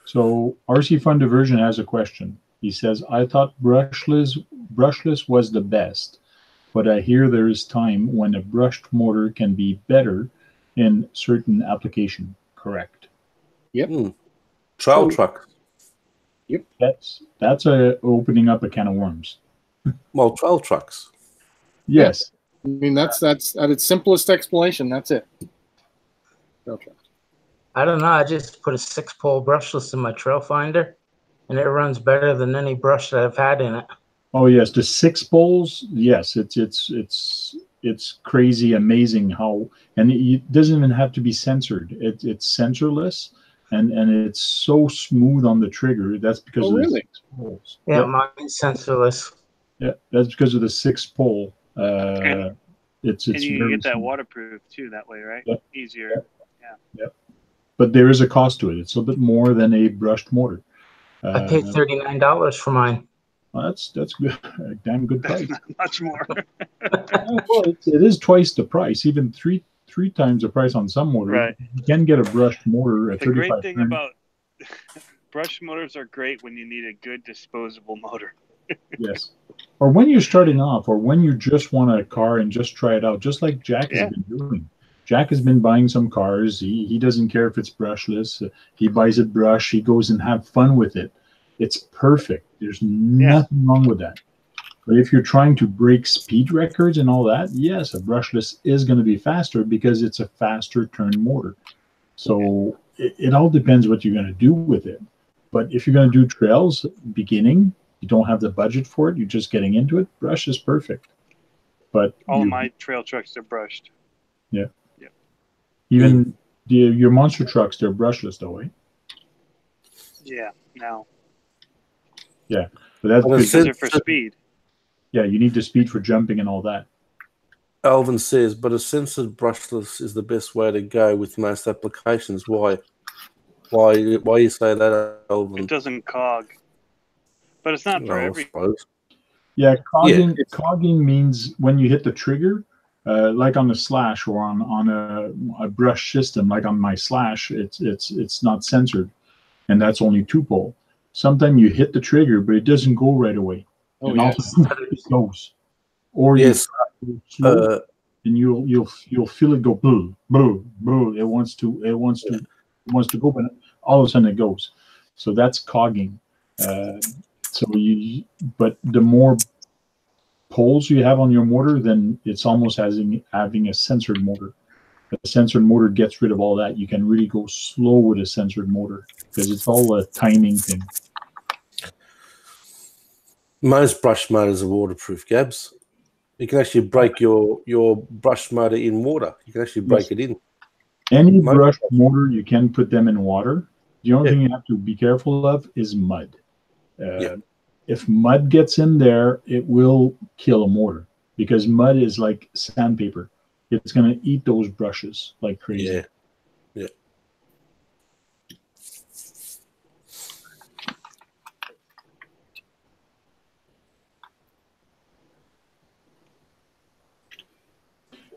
So RC Fun Diversion has a question. He says, I thought brushless was the best, but I hear there is time when a brushed motor can be better in certain application. Correct? Yep. Trail truck. Yep. That's opening up a can of worms. Well, trail trucks. Yes. I mean, that's at its simplest explanation. That's it. Okay. I don't know. I just put a 6-pole brushless in my trail finder, and it runs better than any brush that I've had in it. Oh yes, the 6 poles. Yes, it's crazy, amazing how, and it doesn't even have to be censored. It's sensorless, and it's so smooth on the trigger. That's because of the 6 poles. Yeah, mine's sensorless. Yeah, that's because of the 6 pole. It's and you very get that smooth. waterproof too that way, right? Yep. Easier. Yep. But there is a cost to it. It's a bit more than a brushed motor. I paid $39 for mine. Well, that's good. A damn good price. That's not much more. Well, it is twice the price, even three times the price on some motors. Right. You can get a brushed motor at The 35 great thing grand. about brush motors are great when you need a good disposable motor. Yes. Or when you're starting off, or when you just want a car and just try it out, just like Jack has been doing. Jack has been buying some cars. He doesn't care if it's brushless. He buys it brush. He goes and have fun with it. It's perfect. There's nothing wrong with that. But if you're trying to break speed records and all that, yes, a brushless is going to be faster because it's a faster turn motor. So it all depends what you're going to do with it. But if you're going to do trails, beginning, you don't have the budget for it, you're just getting into it, brush is perfect. But all of my trail trucks are brushed. Yeah. Even your monster trucks, they're brushless though, right? Yeah, no. Yeah, but that's because they're for speed. Yeah, you need the speed for jumping and all that. Alvin says, but a censored brushless is the best way to go with most applications. Why you say that, Alvin? It doesn't cog. But it's not for every. Yeah, cogging means when you hit the trigger, like on a slash or on a brush system, like on my slash, it's not censored, and that's only 2-pole. Sometimes you hit the trigger, but it doesn't go right away. Oh, and yes. also it goes, or yes, slow, and you'll feel it go boo boo boo. It wants to go, but all of a sudden it goes. So that's cogging. But the more poles you have on your motor, then it's almost having a censored motor. A censored motor gets rid of all that. You can really go slow with a censored motor because it's all a timing thing. Most brush motors are waterproof, Gabs. You can actually break your brush motor in water. You can actually break it in. Any brush motor, you can put them in water. The only thing you have to be careful of is mud. If mud gets in there, it will kill a motor because mud is like sandpaper. It's going to eat those brushes like crazy. Yeah.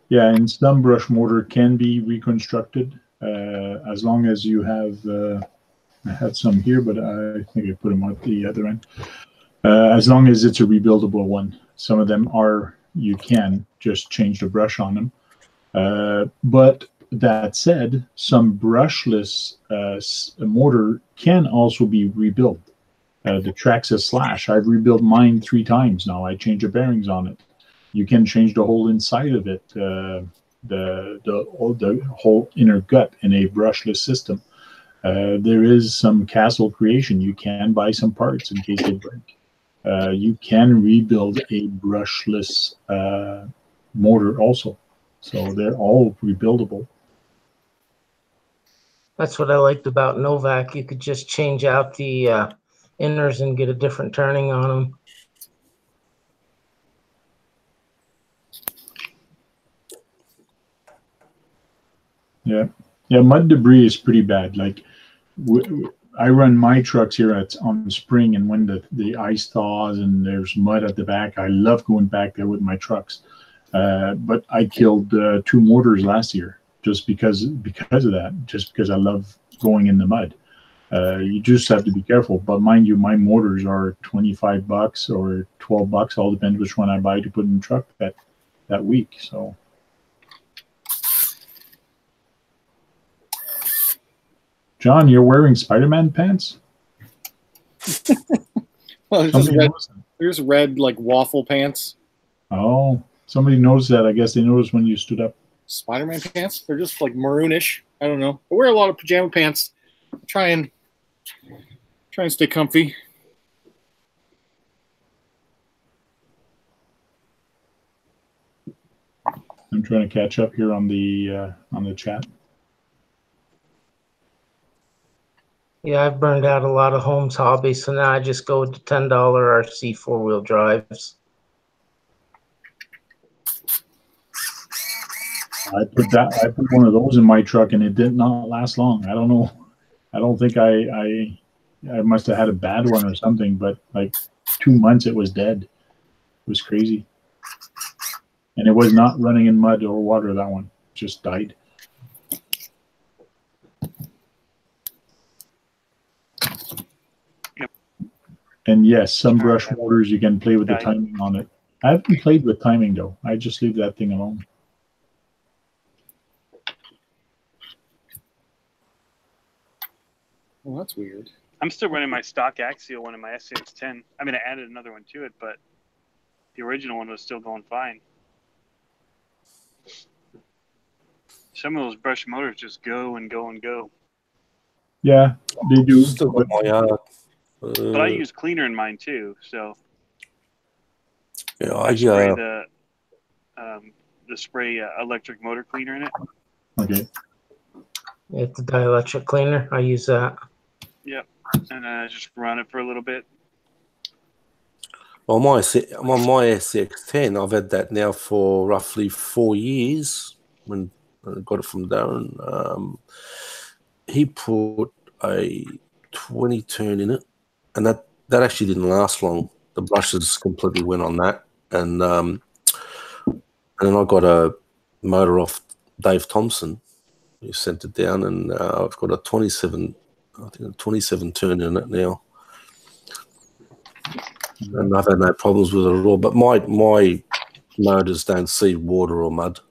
Yeah, and some brush motor can be reconstructed as long as you have. I had some here, but I think I put them at the other end. As long as it's a rebuildable one, some of them are. You can just change the brush on them. But that said, some brushless motor can also be rebuilt. The Traxxas Slash, I've rebuilt mine 3 times now. I changed the bearings on it. You can change the whole inside of it, the whole inner gut in a brushless system. There is some castle creation. You can buy some parts in case they break. You can rebuild a brushless motor also. So they're all rebuildable. That's what I liked about Novak. You could just change out the inners and get a different turning on them. Yeah, mud debris is pretty bad. Like I run my trucks here on the spring, and when the ice thaws and there's mud at the back, I love going back there with my trucks. But I killed 2 motors last year just because of that. Just because I love going in the mud. You just have to be careful. But mind you, my motors are $25 or $12. All depends which one I buy to put in the truck that week. So. John, you're wearing Spider-Man pants? Well, there's red like waffle pants. Oh, somebody noticed that. I guess they noticed when you stood up. Spider-Man pants? They're just like maroonish. I don't know. I wear a lot of pajama pants. Try and stay comfy. I'm trying to catch up here on the chat. Yeah, I've burned out a lot of Holmes hobbies, so now I just go with the $10 RC 4-wheel drives. I put one of those in my truck, and it did not last long. I don't know. I don't think I must have had a bad one or something, but like 2 months it was dead. It was crazy. And it was not running in mud or water, that one. It just died. And yes, some brush motors, you can play with the timing on it. I haven't played with timing, though. I just leave that thing alone. Well, that's weird. I'm still running my stock axial one in my SCX10. I mean, I added another one to it, but the original one was still going fine. Some of those brush motors just go and go and go. Yeah, they do. Still got my but I use cleaner in mine too, so yeah, I spray the spray electric motor cleaner in it. Okay. It's the dielectric cleaner. I use that. Yep, and I just run it for a little bit. Well, my SCX10, I've had that now for roughly 4 years. When I got it from Darren, he put a 20 turn in it, and that actually didn't last long. The brushes completely went on that, and then I got a motor off Dave Thompson. He sent it down, and I've got a 27 turn in it now, and I've had no problems with it at all. But my motors don't see water or mud,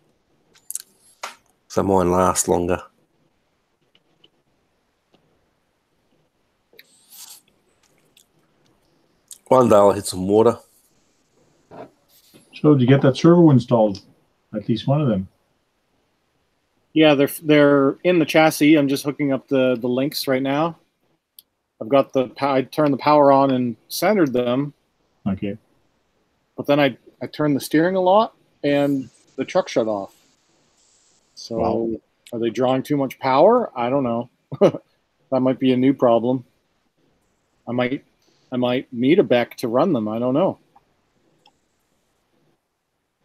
so mine last longer. One day I'll hit some water. So did you get that servo installed? At least one of them. Yeah, they're in the chassis. I'm just hooking up the links right now. I've got I turned the power on and centered them. Okay. But then I turned the steering a lot and the truck shut off. So Wow. Are they drawing too much power? I don't know. That might be a new problem. I might need a Beck to run them. I don't know.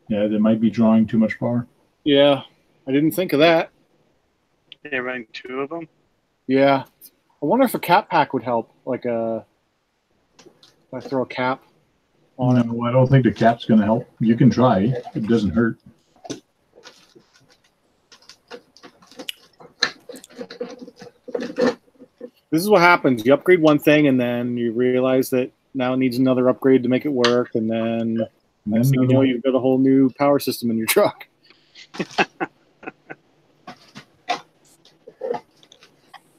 Yeah, they might be drawing too much power. Yeah, I didn't think of that. They're running 2 of them. Yeah, I wonder if a cap pack would help. Like if I throw a cap on it. No, I don't think the cap's going to help. You can try. It doesn't hurt. This is what happens. You upgrade one thing, and then you realize that now it needs another upgrade to make it work, and then next thing you know, you've got a whole new power system in your truck.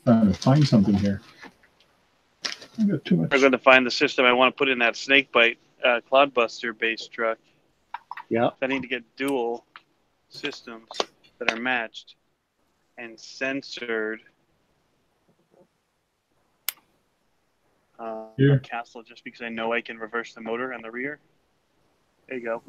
Trying to find something here. I got too much. I'm going to find the system I want to put in that Snakebite Cloudbuster based truck. Yeah. I need to get dual systems that are matched and censored. Here. Castle, just because I know I can reverse the motor on the rear. There you go.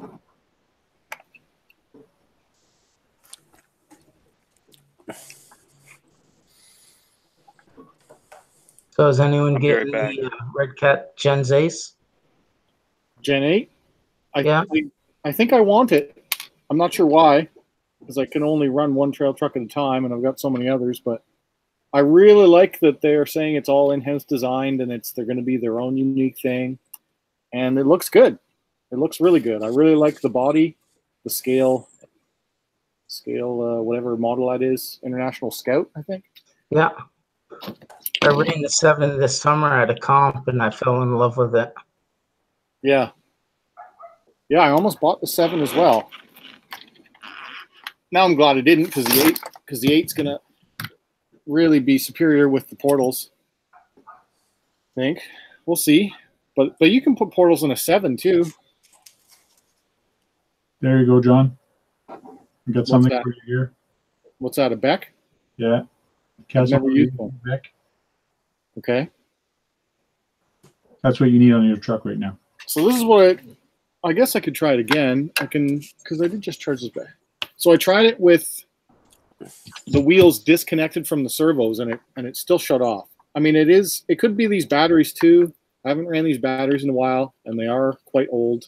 So is anyone I'll be getting right the Red Cat Gen's Ace? Gen 8? Yeah. I think I want it. I'm not sure why, because I can only run one trail truck at a time, and I've got so many others, but I really like that they're saying it's all in-house designed and they're going to be their own unique thing. And it looks good. It looks really good. I really like the body, the scale, whatever model that is, International Scout, I think. Yeah. I ran the 7 this summer at a comp and I fell in love with it. Yeah. Yeah, I almost bought the 7 as well. Now I'm glad I didn't because the 8's going to really be superior with the portals. I think. We'll see. But you can put portals in a 7 too. There you go, John. You got something for you here. What's that, a Beck? Yeah. I've never used one. Beck. Okay. That's what you need on your truck right now. So this is what I guess I could try it again. I can, because I did just charge this back. So I tried it with the wheels disconnected from the servos, and it still shut off. I mean, it could be these batteries too. I haven't ran these batteries in a while, and they are quite old.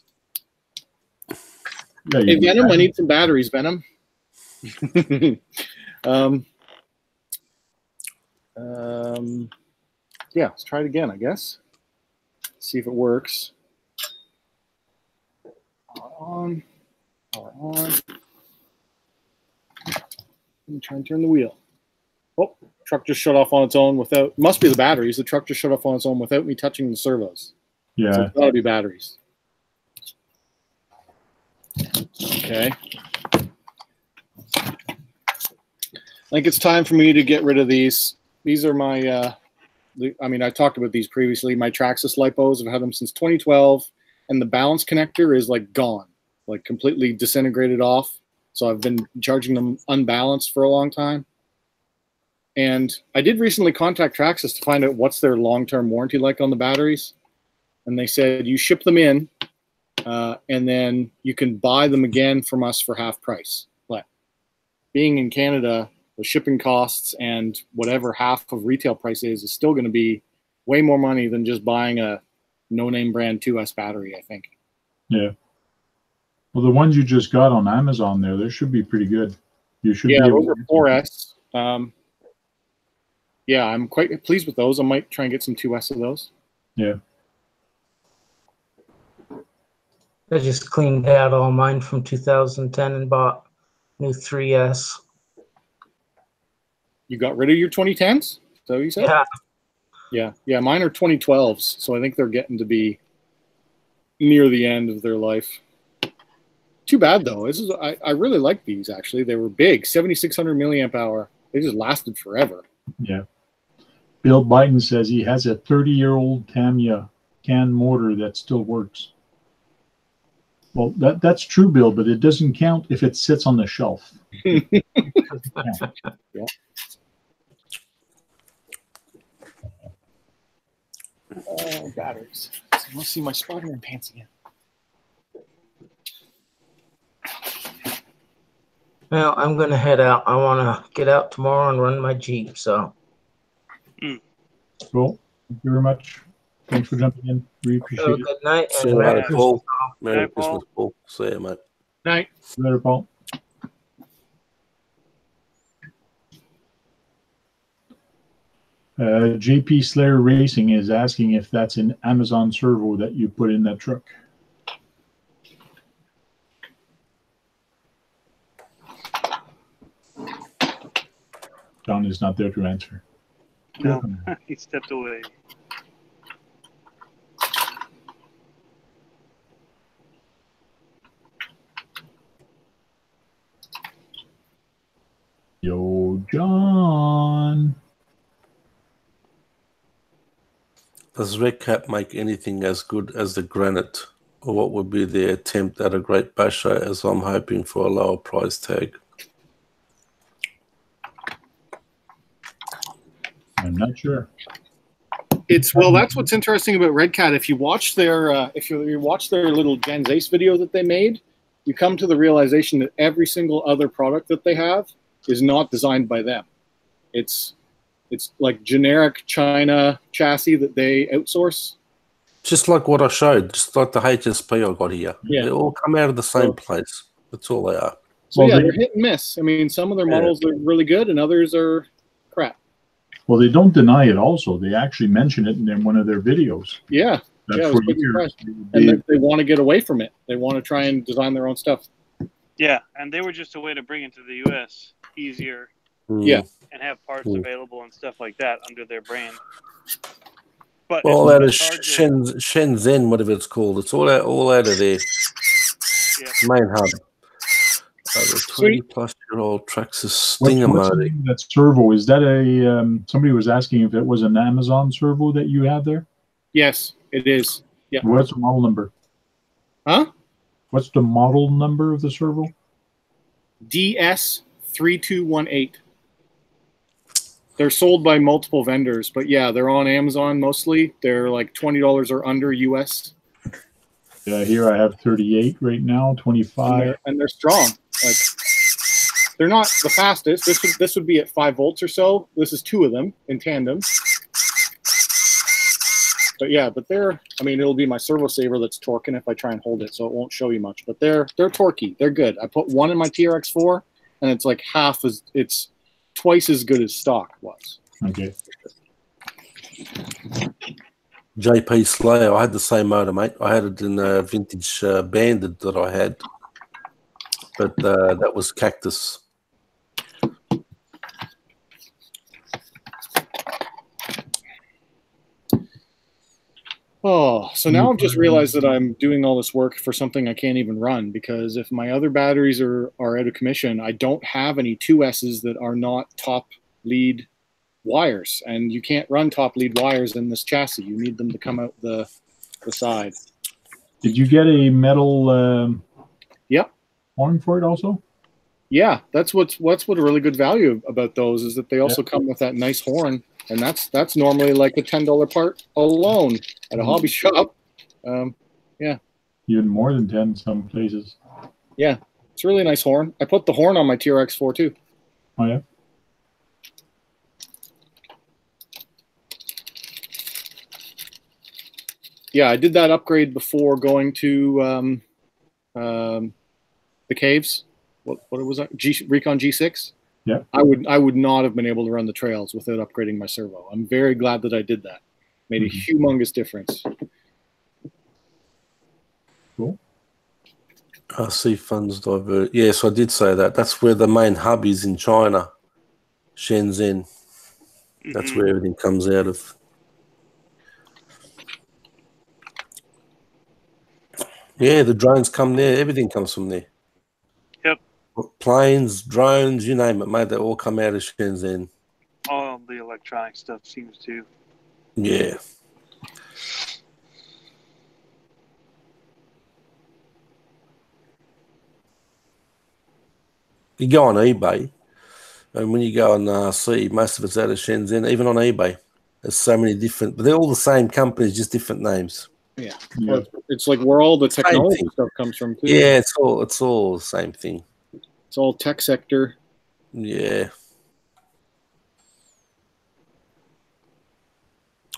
Yeah, hey, Venom, I need some batteries, Venom. Yeah, let's try it again, I guess. See if it works. Power on. Power on. Let me try and turn the wheel. Oh, truck just shut off on its own without, must be the batteries. The truck just shut off on its own without me touching the servos. Yeah. So it's gotta be batteries. Okay. I think it's time for me to get rid of these. These are my, I mean, I talked about these previously. My Traxxas lipos, I've had them since 2012, and the balance connector is like gone, like completely disintegrated off. So I've been charging them unbalanced for a long time. And I did recently contact Traxxas to find out what's their long-term warranty like on the batteries. And they said, you ship them in, and then you can buy them again from us for half price. But being in Canada, the shipping costs and whatever half of retail price is still going to be way more money than just buying a no-name brand 2S battery, I think. Yeah. Well, the ones you just got on Amazon there, they should be pretty good. You should. Yeah, be those are 4S. Yeah, I'm quite pleased with those. I might try and get some 2S of those. Yeah. I just cleaned out all mine from 2010 and bought new 3S. You got rid of your 2010s? Is that what you said? Yeah. Yeah. Yeah, mine are 2012s, so I think they're getting to be near the end of their life. Too bad, though. I really like these, actually. They were big, 7,600 milliamp hour. They just lasted forever. Yeah. Bill Biden says he has a 30-year-old Tamiya can motor that still works. Well, that's true, Bill, but it doesn't count if it sits on the shelf. Yeah. Batteries. So let's see my Spider-Man pants again. Well, I'm going to head out. I want to get out tomorrow and run my Jeep. So, Cool. Thank you very much. Thanks for jumping in. We have a appreciate it. good night. See And you Merry later, Christmas. Paul. Merry Night, Paul. Christmas, Paul. See you, mate. Night. Later, Paul. JP Slayer Racing is asking if that's an Amazon servo that you put in that truck. John is not there to answer. No, he stepped away. Yo, John. Does Red Cat make anything as good as the Granite? Or what would be their attempt at a great basher, as I'm hoping for a lower price tag? I'm not sure. It's that's what's interesting about Red Cat. If you watch their little Gens Ace video that they made, you come to the realization that every single other product that they have is not designed by them. It's like generic China chassis that they outsource. Just like what I showed, just like the HSP I got here. Yeah. They all come out of the same place. That's all they are. So Well, they're hit and miss. I mean, some of their models are really good, and others are crap. Well, they don't deny it also. They actually mention it in one of their videos. Yeah, That I was for quite years, surprised. And they want to get away from it. They want to try and design their own stuff. Yeah, and they were just a way to bring it to the U.S. easier Yeah. and have parts available and stuff like that under their brand. But All it's out of hard to- Shenzhen, whatever it's called. It's all out of their main hub. The 20-plus-year-old Traxxas Stinger what's the motor. name of that servo? Is that a somebody was asking if it was an Amazon servo that you have there? Yes, it is. Yeah. What's the model number? Huh? What's the model number of the servo? DS3218. They're sold by multiple vendors, but yeah, they're on Amazon mostly. They're like $20 or under US. Yeah, here I have 38 right now, 25. And they're strong. Like, they're not the fastest. This would be at 5 volts or so. This is 2 of them in tandem. But yeah, it'll be my servo saver that's torquing if I try and hold it, so it won't show you much. But they're torquey. They're good. I put one in my TRX4, and it's like it's twice as good as stock was. Okay. JP Slayer, I had the same motor, mate. I had it in a vintage Bandit that I had, but that was Cactus. Oh, so now I've just realized that I'm doing all this work for something I can't even run, because if my other batteries are out of commission, I don't have any 2S's that are not top lead wires, and you can't run top lead wires in this chassis. You need them to come out the side. Did you get a metal Yep. horn for it also? Yeah, that's what's a really good value about those, is that they also come with that nice horn, and that's normally like a $10 part alone at a hobby shop. Yeah. Even more than 10 some places. Yeah, it's a really nice horn. I put the horn on my TRX4 too. Oh yeah. Yeah, I did that upgrade before going to the caves. What was that? Recon G6. Yeah. I would not have been able to run the trails without upgrading my servo. I'm very glad that I did that. Made a humongous difference. Cool. I see funds divert. Yes, I did say that. That's where the main hub is in China, Shenzhen. That's where everything comes out of. Yeah, the drones come there. Everything comes from there. Yep. Planes, drones, you name it, mate. They all come out of Shenzhen. All the electronic stuff seems to. Yeah. You go on eBay, And when you go and see, most of it's out of Shenzhen, even on eBay. There's so many different, but they're all the same companies, just different names. Yeah. Yeah. Well, it's like where all the technology thing. stuff comes from too. Yeah, it's all the same thing. It's all tech sector. Yeah.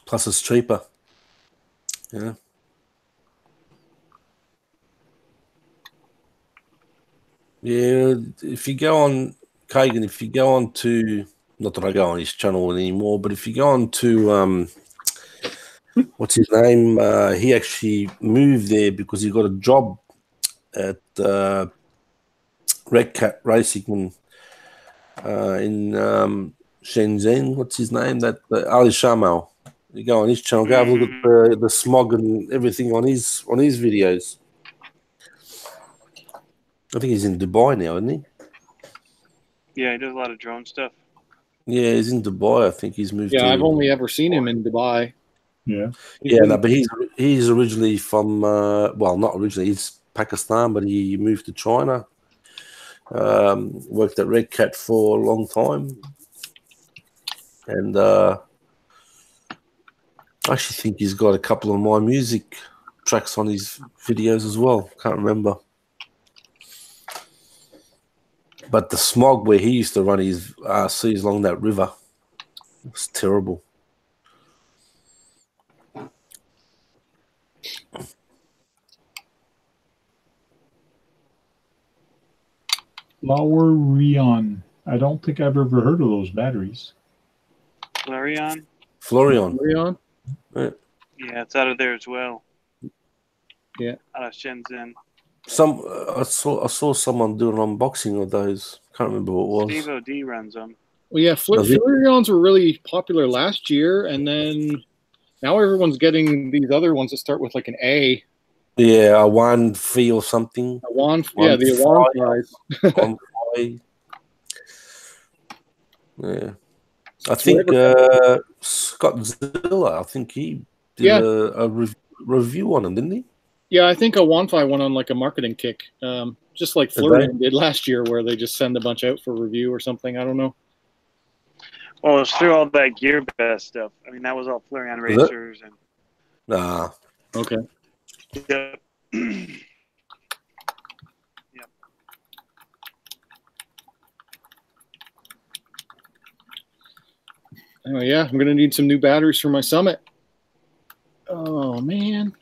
Plus, it's cheaper. Yeah. Yeah. If you go on Kagan, if you go on to, not that I go on his channel anymore, but if you go on to what's his name? He actually moved there because he got a job at Red Cat Racing in Shenzhen. What's his name? That Ali Shamal. You go on his channel, go have a look at the smog and everything on his videos. I think he's in Dubai now, isn't he? Yeah, he does a lot of drone stuff. Yeah, he's in Dubai. I think he's moved. Yeah, to I've only ever seen him in Dubai. Yeah. Yeah, no, but he's originally from well, not originally. He's Pakistan, but he moved to China. Worked at Red Cat for a long time, and I actually think he's got a couple of my music tracks on his videos as well. Can't remember. But the smog where he used to run his RCs along that river was terrible. Florian. I don't think I've ever heard of those batteries. Florian? Florian. Yeah, it's out of there as well. Yeah. Out of Shenzhen. I saw someone do an unboxing of those. Can't remember what it was. Steve O.D. runs them. Well, yeah, Florians were really popular last year, and then now everyone's getting these other ones that start with like an A. Yeah, a one fee or something. The Awan prize. Yeah. I think Scott Zilla, I think he did a review on them, didn't he? Yeah, I think Awanfi went on like a marketing kick, just like Florian did last year, where they just send a bunch out for review or something. I don't know. Well, it's through all that Gear Best stuff. I mean, that was all Florian racers and. Okay. Yep. Yep. Anyway, yeah, I'm gonna need some new batteries for my Summit. Oh man.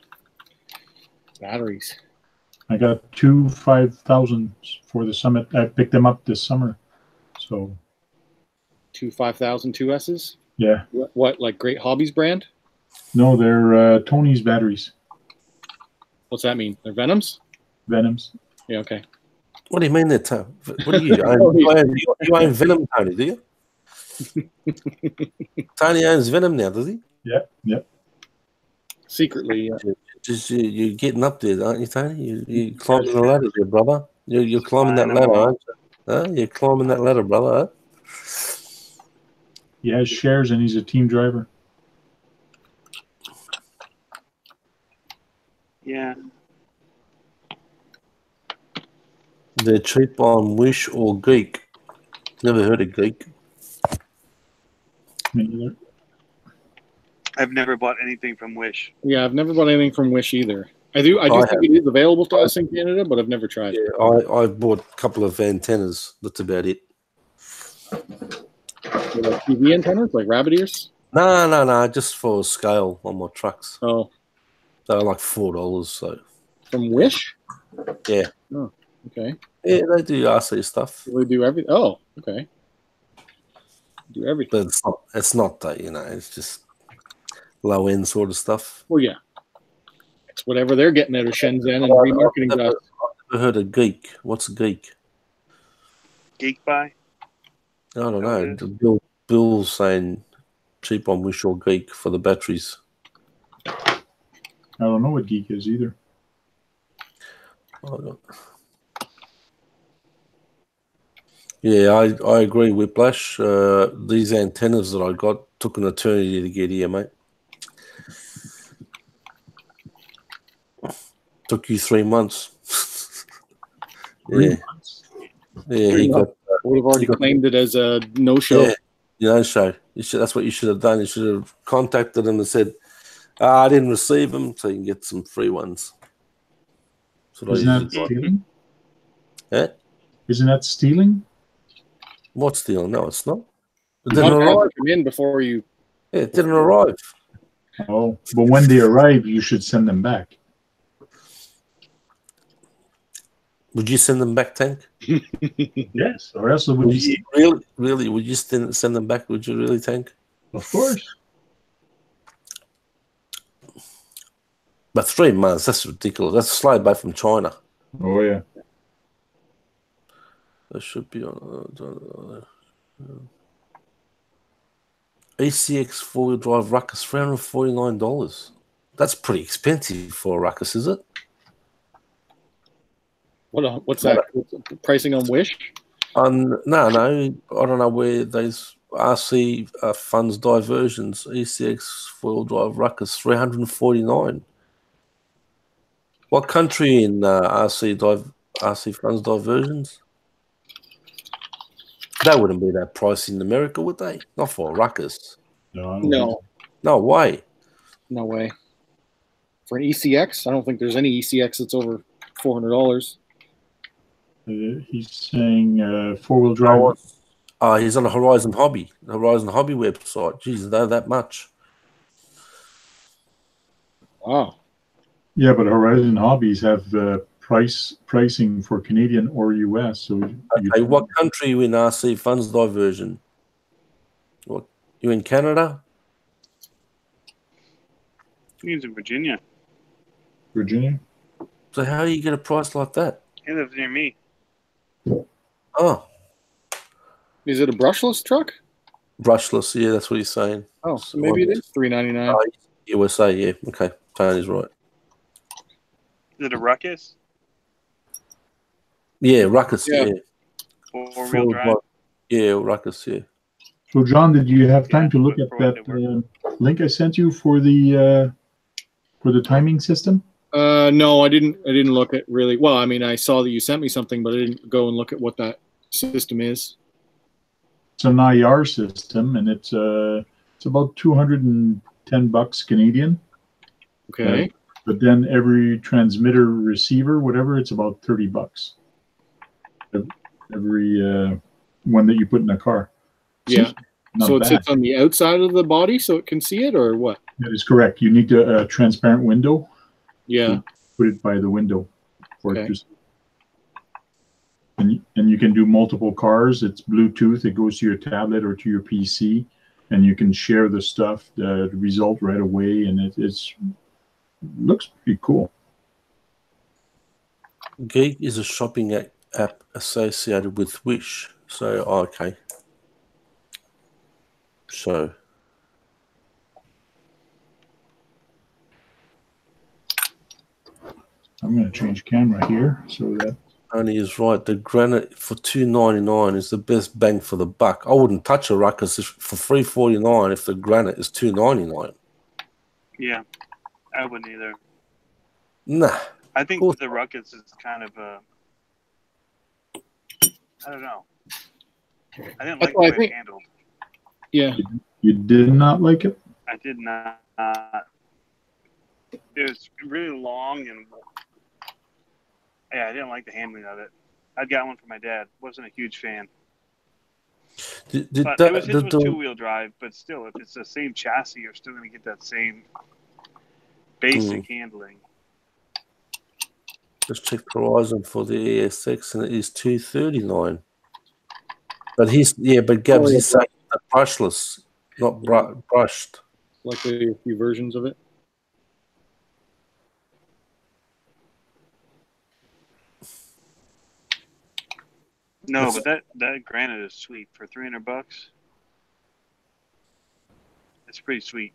Batteries. I got 2 5,000s for the Summit. I picked them up this summer. So 2 5,000 2S's? Yeah. What, like Great Hobbies brand? No, they're Tony's batteries. What's that mean? They're Venoms? Venoms. Yeah, okay. What do you mean they're What do you own? You own Venom, Tony, do you? Tony owns Venom now, does he? Yep. Secretly, yeah. You're getting up there, aren't you, Tony? You're climbing the ladder there, brother. You're climbing that ladder, aren't you? Huh? You're climbing that ladder, brother. Huh? He has shares and he's a team driver. Yeah. They're cheap on Wish or Geek. Never heard of Geek. Me neither. I've never bought anything from Wish. Yeah, I've never bought anything from Wish either. I do think it is available to us in Canada, but I've never tried it. I've bought a couple of antennas. That's about it. Like TV antennas, like rabbit ears? No. Just for scale on my trucks. Oh. They're like $4. So. From Wish? Yeah. Oh, okay. Yeah, they do RC stuff. They do everything. Oh, okay. Do everything. But it's not that, it's just low end sort of stuff. Well, yeah. It's whatever they're getting out of Shenzhen and remarketing to us. I've never heard of Geek. What's Geek? Geek Buy? I don't know. Bill's saying cheap on Wish or Geek for the batteries. I don't know what Geek is either. Yeah, I agree, Whiplash. These antennas that I got took an eternity to get here, mate. Took you 3 months. Yeah. Yeah, would have already claimed it as a no-show. Yeah, no-show. That's what you should have done. You should have contacted them and said, I didn't receive them, so you can get some free ones. Isn't that stealing? Yeah? Isn't that stealing? What's stealing? No, it's not. It You didn't have to arrive. come in before you. Yeah, it didn't arrive. Oh, but when they arrive, you should send them back. Would you send them back, Tank? Yes, or else would you? Really? Would you send them back? Would you really, Tank? Of course. But 3 months, that's ridiculous. That's a slide back from China. Oh, yeah. That should be on. ECX 4-wheel drive Ruckus, $349. That's pretty expensive for a Ruckus, is it? What's that? Pricing on Wish? No. I don't know where those RC funds diversions. ECX 4-wheel drive Ruckus, $349. What country in RC funds diversions? They wouldn't be that pricey in America, would they? Not for a Ruckus. No. No way. No way. For an ECX, I don't think there's any ECX that's over $400. He's saying 4-wheel drive. He's on the Horizon Hobby website. Jeez, they're that much. Wow. Yeah, but Horizon Hobbies have pricing for Canadian or US. So Okay, what country are you in RC funds diversion? What, you in Canada? He's in Virginia. Virginia? So how do you get a price like that? He lives near me. Oh, Is it a brushless truck? brushless. Yeah, that's what he's saying. Oh, so maybe it is $399. USA. Yeah. Okay, Tony's right. Is it a Ruckus? Yeah, Ruckus. Yeah. Four-wheel drive? Yeah, Ruckus. Yeah. So, John, did you have time to look at that link I sent you for the timing system? No, I didn't look at really. Well, I mean, I saw that you sent me something, but I didn't go and look at what that system is. It's an IR system, and it's about $210 Canadian. Okay. But then every transmitter, receiver, whatever, it's about $30. Every one that you put in a car. Yeah. So it bad. sits on the outside of the body so it can see it, or what? That is correct. You need a transparent window. Yeah. Put it by the window for Okay. it to. And you can do multiple cars. It's Bluetooth. It goes to your tablet or to your PC, and you can share the stuff, the result right away, and it's looks pretty cool. Geek is a shopping app associated with Wish. So, okay. So, I'm going to change camera here so that. Tony is right. The granite for $299 is the best bang for the buck. I wouldn't touch a Ruckus for $349 if the granite is $299. Yeah, I wouldn't either. Nah. I think the Ruckus is kind of a. I don't know. I didn't like the way it handled. Yeah. You did not like it? I did not. It was really long and. Yeah, I didn't like the handling of it. I'd got one for my dad. Wasn't a huge fan. His was two-wheel drive, but still, if it's the same chassis, you're still going to get that same basic handling. Let's check Horizon for the ESX, and it is $239. But Gabs is saying brushless, not brushed. Likely a few versions of it. No, but that granite is sweet for $300. It's pretty sweet.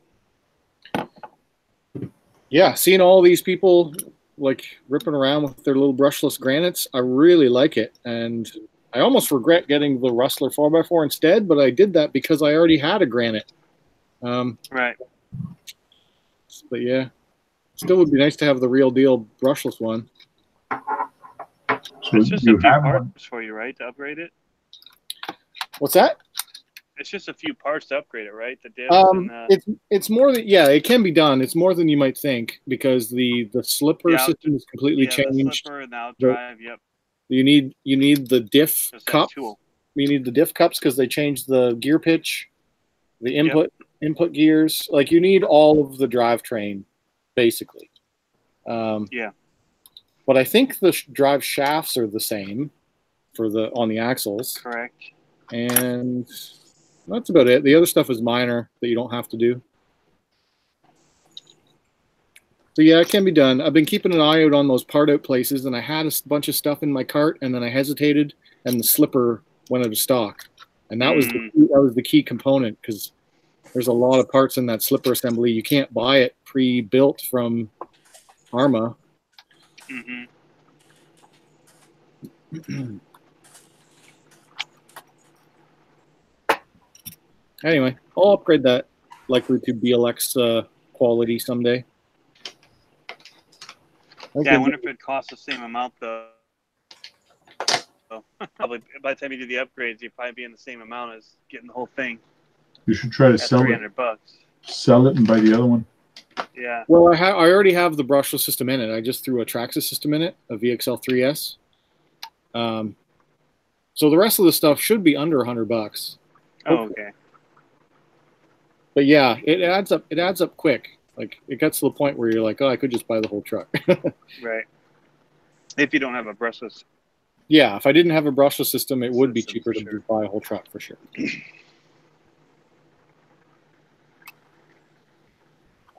Yeah, seeing all these people like ripping around with their little brushless granites, I really like it, and I almost regret getting the Rustler 4x4 instead, but I did that because I already had a granite. Right. But yeah, still would be nice to have the real deal brushless one. So it's just a few parts for you, right, to upgrade it? What's that? It's just a few parts to upgrade it, right? The diffs and It's more than, yeah, it can be done. It's more than you might think because the slipper system is completely changed. The slipper and the outdrive, yep. You need the diff Just that cup. tool. You need the diff cups because they changed the gear pitch, the input gears. Like you need all of the drivetrain, basically. Yeah. But I think the drive shafts are the same for on the axles. Correct. And that's about it. The other stuff is minor that you don't have to do. So yeah, it can be done. I've been keeping an eye out on those part out places, and I had a bunch of stuff in my cart, and then I hesitated, and the slipper went out of stock. And that was the key component because there's a lot of parts in that slipper assembly. You can't buy it pre-built from Arma. Anyway, I'll upgrade that likely to BLX quality someday. Yeah, I wonder if it costs the same amount though. So, probably by the time you do the upgrades, you'd probably be in the same amount as getting the whole thing. You should try to sell $300. Sell it and buy the other one. Yeah. Well, I already have the brushless system in it. I just threw a Traxxas system in it, a VXL3S. So the rest of the stuff should be under $100. Oh, okay. But yeah, it adds up. It adds up quick. Like it gets to the point where you're like, oh, I could just buy the whole truck. Right. If you don't have a brushless. Yeah, if I didn't have a brushless system, it would be cheaper to buy a whole truck for sure.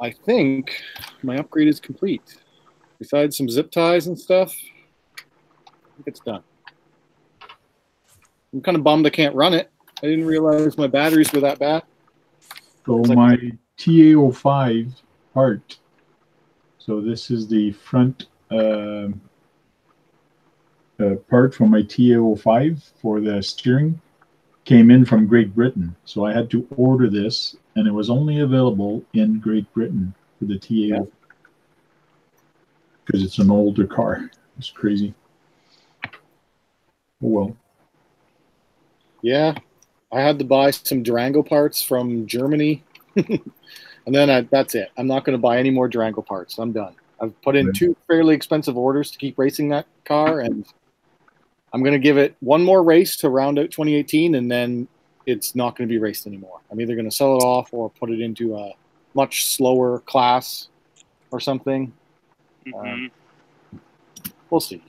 I think my upgrade is complete. Besides some zip ties and stuff, I think it's done. I'm kind of bummed I can't run it. I didn't realize my batteries were that bad. So my TA05 part. So this is the front part from my TA05 for the steering. Came in from Great Britain. So I had to order this, and it was only available in Great Britain for the TA05 because it's an older car. It's crazy. Oh well. Yeah, I had to buy some Durango parts from Germany. And then that's it. I'm not going to buy any more Durango parts. I'm done. I've put in 2 fairly expensive orders to keep racing that car, and I'm going to give it one more race to round out 2018, and then it's not going to be raced anymore. I'm either going to sell it off or put it into a much slower class or something. We'll see.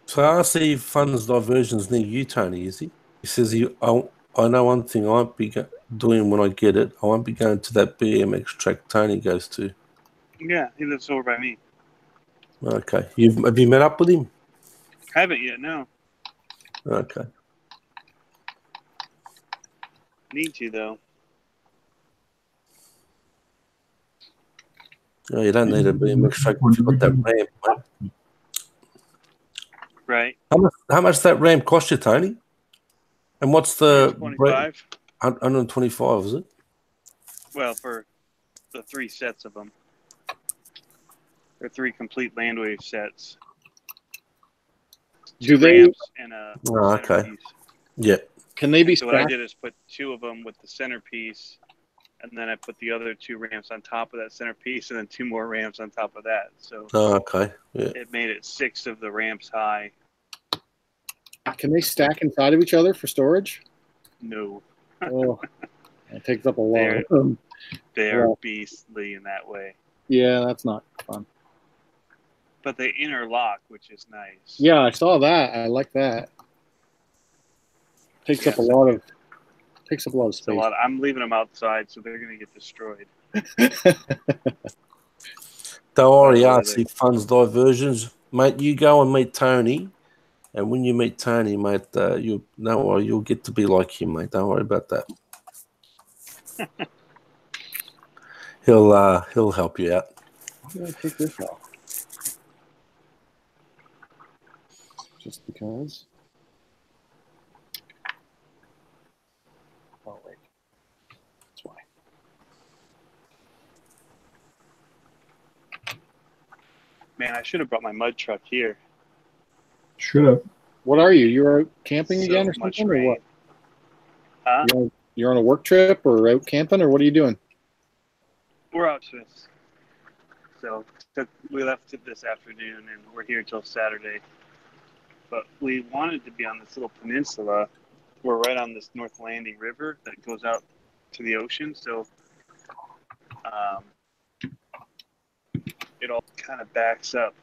So RC funds diversions near you, Tony, is he? He says, I know one thing I won't be doing when I get it. I won't be going to that BMX track Tony goes to. Yeah, he lives over by me. Okay. Have you met up with him? Haven't yet, no. Okay. Need to, though. Oh, you don't need a BMX track if you've got that ramp, mate. Right. How much does that ramp cost you, Tony? And what's the 25? 125, is it? Well, for the 3 sets of them. They're 3 complete Landwave sets. Do 2 they? ramps and a okay. Yeah. Can they be so what I stacked? did is put 2 of them with the centerpiece, and then I put the other 2 ramps on top of that centerpiece, and then 2 more ramps on top of that. So okay. Yeah. it made it 6 of the ramps high. Can they stack inside of each other for storage? No. Oh, it takes up a lot of room. They're beastly in that way. Yeah, that's not fun. But they interlock, which is nice. Yeah, I saw that. I like that. Takes up a lot of space. I'm leaving them outside, so they're going to get destroyed. Don't worry, RC funds diversions, mate. You go and meet Tony, and when you meet Tony, mate, you'll get to be like him, mate. Don't worry about that. He'll help you out. I'm gonna take this off. Just because. Oh wait. That's why. Man, I should have brought my mud truck here. Should have. What are you? You're out camping So again or much something, or what? You're on a work trip or out camping, or what are you doing? We're out Swiss. So we left it this afternoon, and we're here till Saturday. But we wanted to be on this little peninsula. We're right on this North Landing River that goes out to the ocean. So it all kind of backs up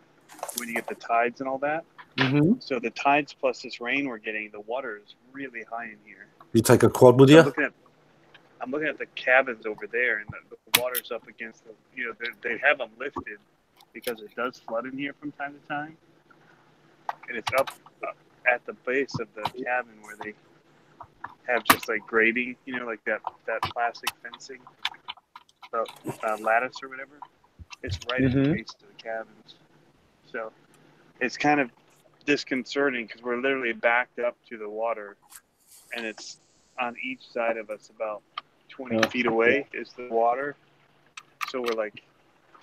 when you get the tides and all that. Mm-hmm. So the tides plus this rain we're getting, the water is really high in here. You take a quad with So you? I'm looking at the cabins over there, and the water's up against the. They have them lifted because it does flood in here from time to time, and it's up at the base of the cabin where they have just like grading, like that plastic fencing, lattice or whatever. It's right at the base of the cabins, so it's kind of disconcerting because we're literally backed up to the water, and it's on each side of us about 20 feet away is the water. So we're like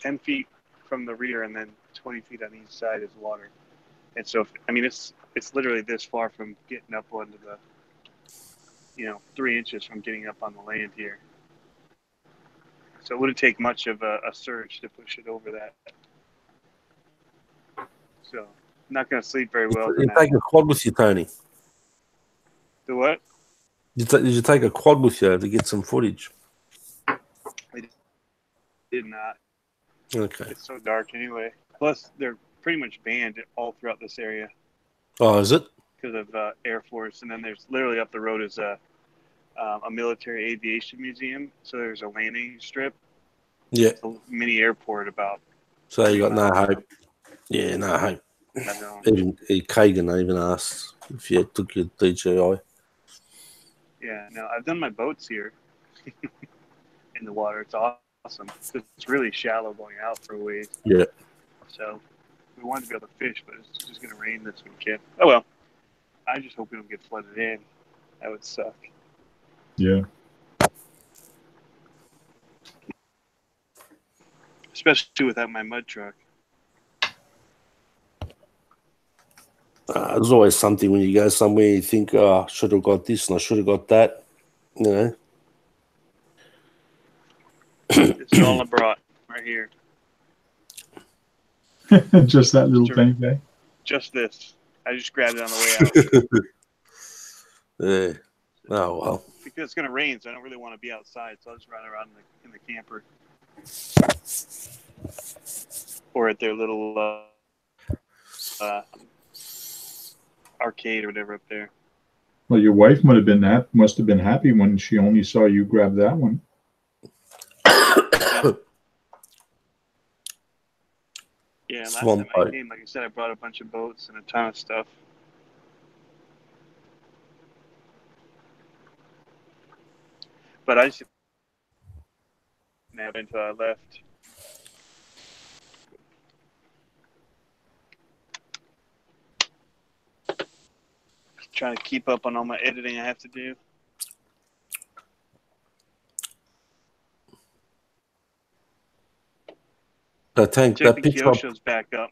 10 feet from the rear, and then 20 feet on each side is water. And so, it's literally this far from getting up onto the, 3 inches from getting up on the land here. So it wouldn't take much of a surge to push it over that. So I'm not going to sleep very well. You take a quad with you, Tony? The what? Did you take a quad with you to get some footage? We did not. Okay. It's so dark anyway. Plus, they're pretty much banned all throughout this area. Oh, is it? Because of Air Force. And then there's literally up the road is a military aviation museum. So there's a landing strip. Yeah. It's a mini airport about. So you got no hope. Yeah, no hope. Even Kagan even asked if you took your DJI. Yeah, no, I've done my boats here in the water. It's awesome. It's really shallow going out for a ways. Yeah. So we wanted to be able to fish, but it's just going to rain this weekend. Oh, well. I just hope we don't get flooded in. That would suck. Yeah. Especially without my mud truck. There's always something when you go somewhere you think, I should have got this and I should have got that. It's all I brought right here. Just that little thing, eh? Just this. I just grabbed it on the way Yeah. out. Oh, well. Because it's going to rain, so I don't really want to be outside, so I'll just run around in the camper. Or at their little arcade or whatever up there. Well, your wife must have been happy when she only saw you grab that one. Yeah, last time I came, like I said, I brought a bunch of boats and a ton of stuff. But I just nap until I left. Trying to keep up on all my editing I have to do. That picture Kyosho's back up.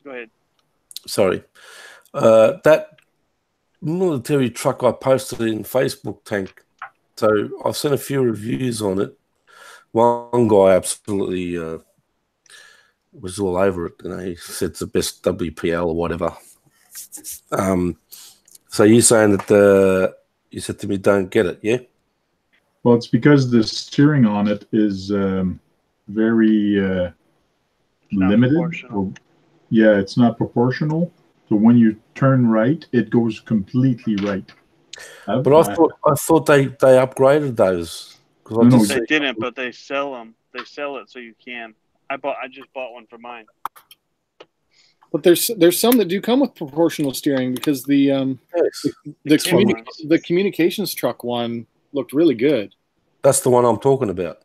Go ahead. Sorry. That military truck I posted in Facebook, Tank. So I've seen a few reviews on it. One guy absolutely was all over it. He said it's the best WPL or whatever. So you're saying that you said to me, don't get it, yeah? Well, it's because the steering on it is very limited. Yeah, it's not proportional. So when you turn right, it goes completely right. But I thought they upgraded those. No, they didn't, but they sell them. They sell it so you can. I just bought one for mine. But there's some that do come with proportional steering because the communications truck one looked really good. That's the one I'm talking about.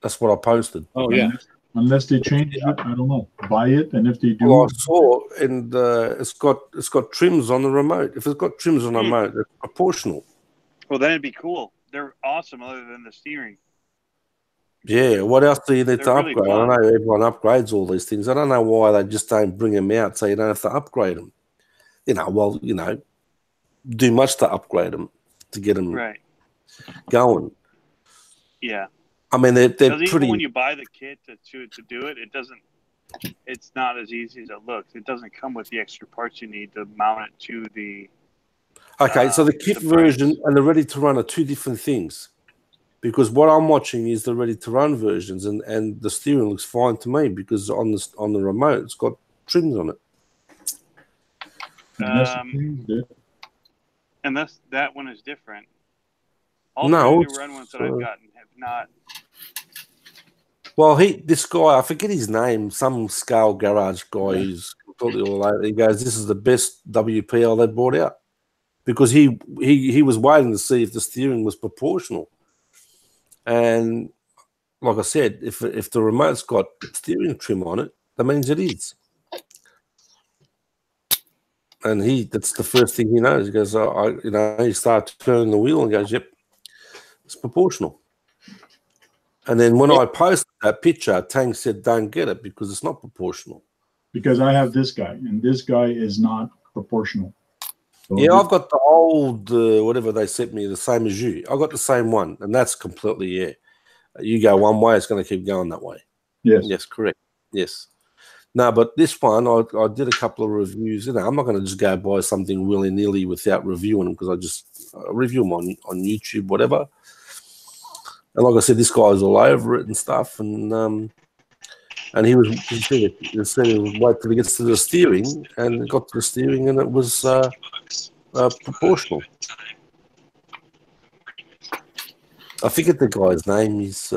That's what I posted. Oh yeah. Unless they change it, I don't know. Buy it, and if they do, well, I saw, and it's got trims on the remote. If it's got trims on the remote, it's proportional. Well, then it'd be cool. They're awesome, other than the steering. Yeah. What else do you need to upgrade? Really I know everyone upgrades all these things. I don't know why they just don't bring them out so you don't have to upgrade them. Do much to upgrade them. to get them Right. going. Yeah. I mean, they're Because pretty. even when you buy the kit to do it, it doesn't. It's not as easy as it looks. It doesn't come with the extra parts you need to mount it to the. Okay, so the kit version and the ready to run are two different things. Because what I'm watching is the ready to run versions, and the steering looks fine to me because on the remote it's got trims on it. And that one is different. All No, the ready to run ones that I've gotten have not. Well, this guy, I forget his name, some scale garage guy who's completely all over. He goes, "This is the best WPL they brought out," because he was waiting to see if the steering was proportional. And like I said, if the remote's got steering trim on it, that means it is. And that's the first thing he knows. He goes, he starts turning the wheel and goes, "Yep, it's proportional." And then when I posted that picture, Tang said, "Don't get it because it's not proportional." Because I have this guy, and this guy is not proportional. So yeah, I've got the old, whatever they sent me, the same as you. I got the same one, and that's completely, you go one way, it's going to keep going that way. Yes. Yes, correct. Yes. No, but this one, I did a couple of reviews. I'm not going to just go buy something willy-nilly without reviewing them because I just review them on YouTube, whatever. And like I said, this guy's all over it and stuff. And he said he would wait till he gets to the steering, and got to the steering, and it was proportional. I forget the guy's name. He's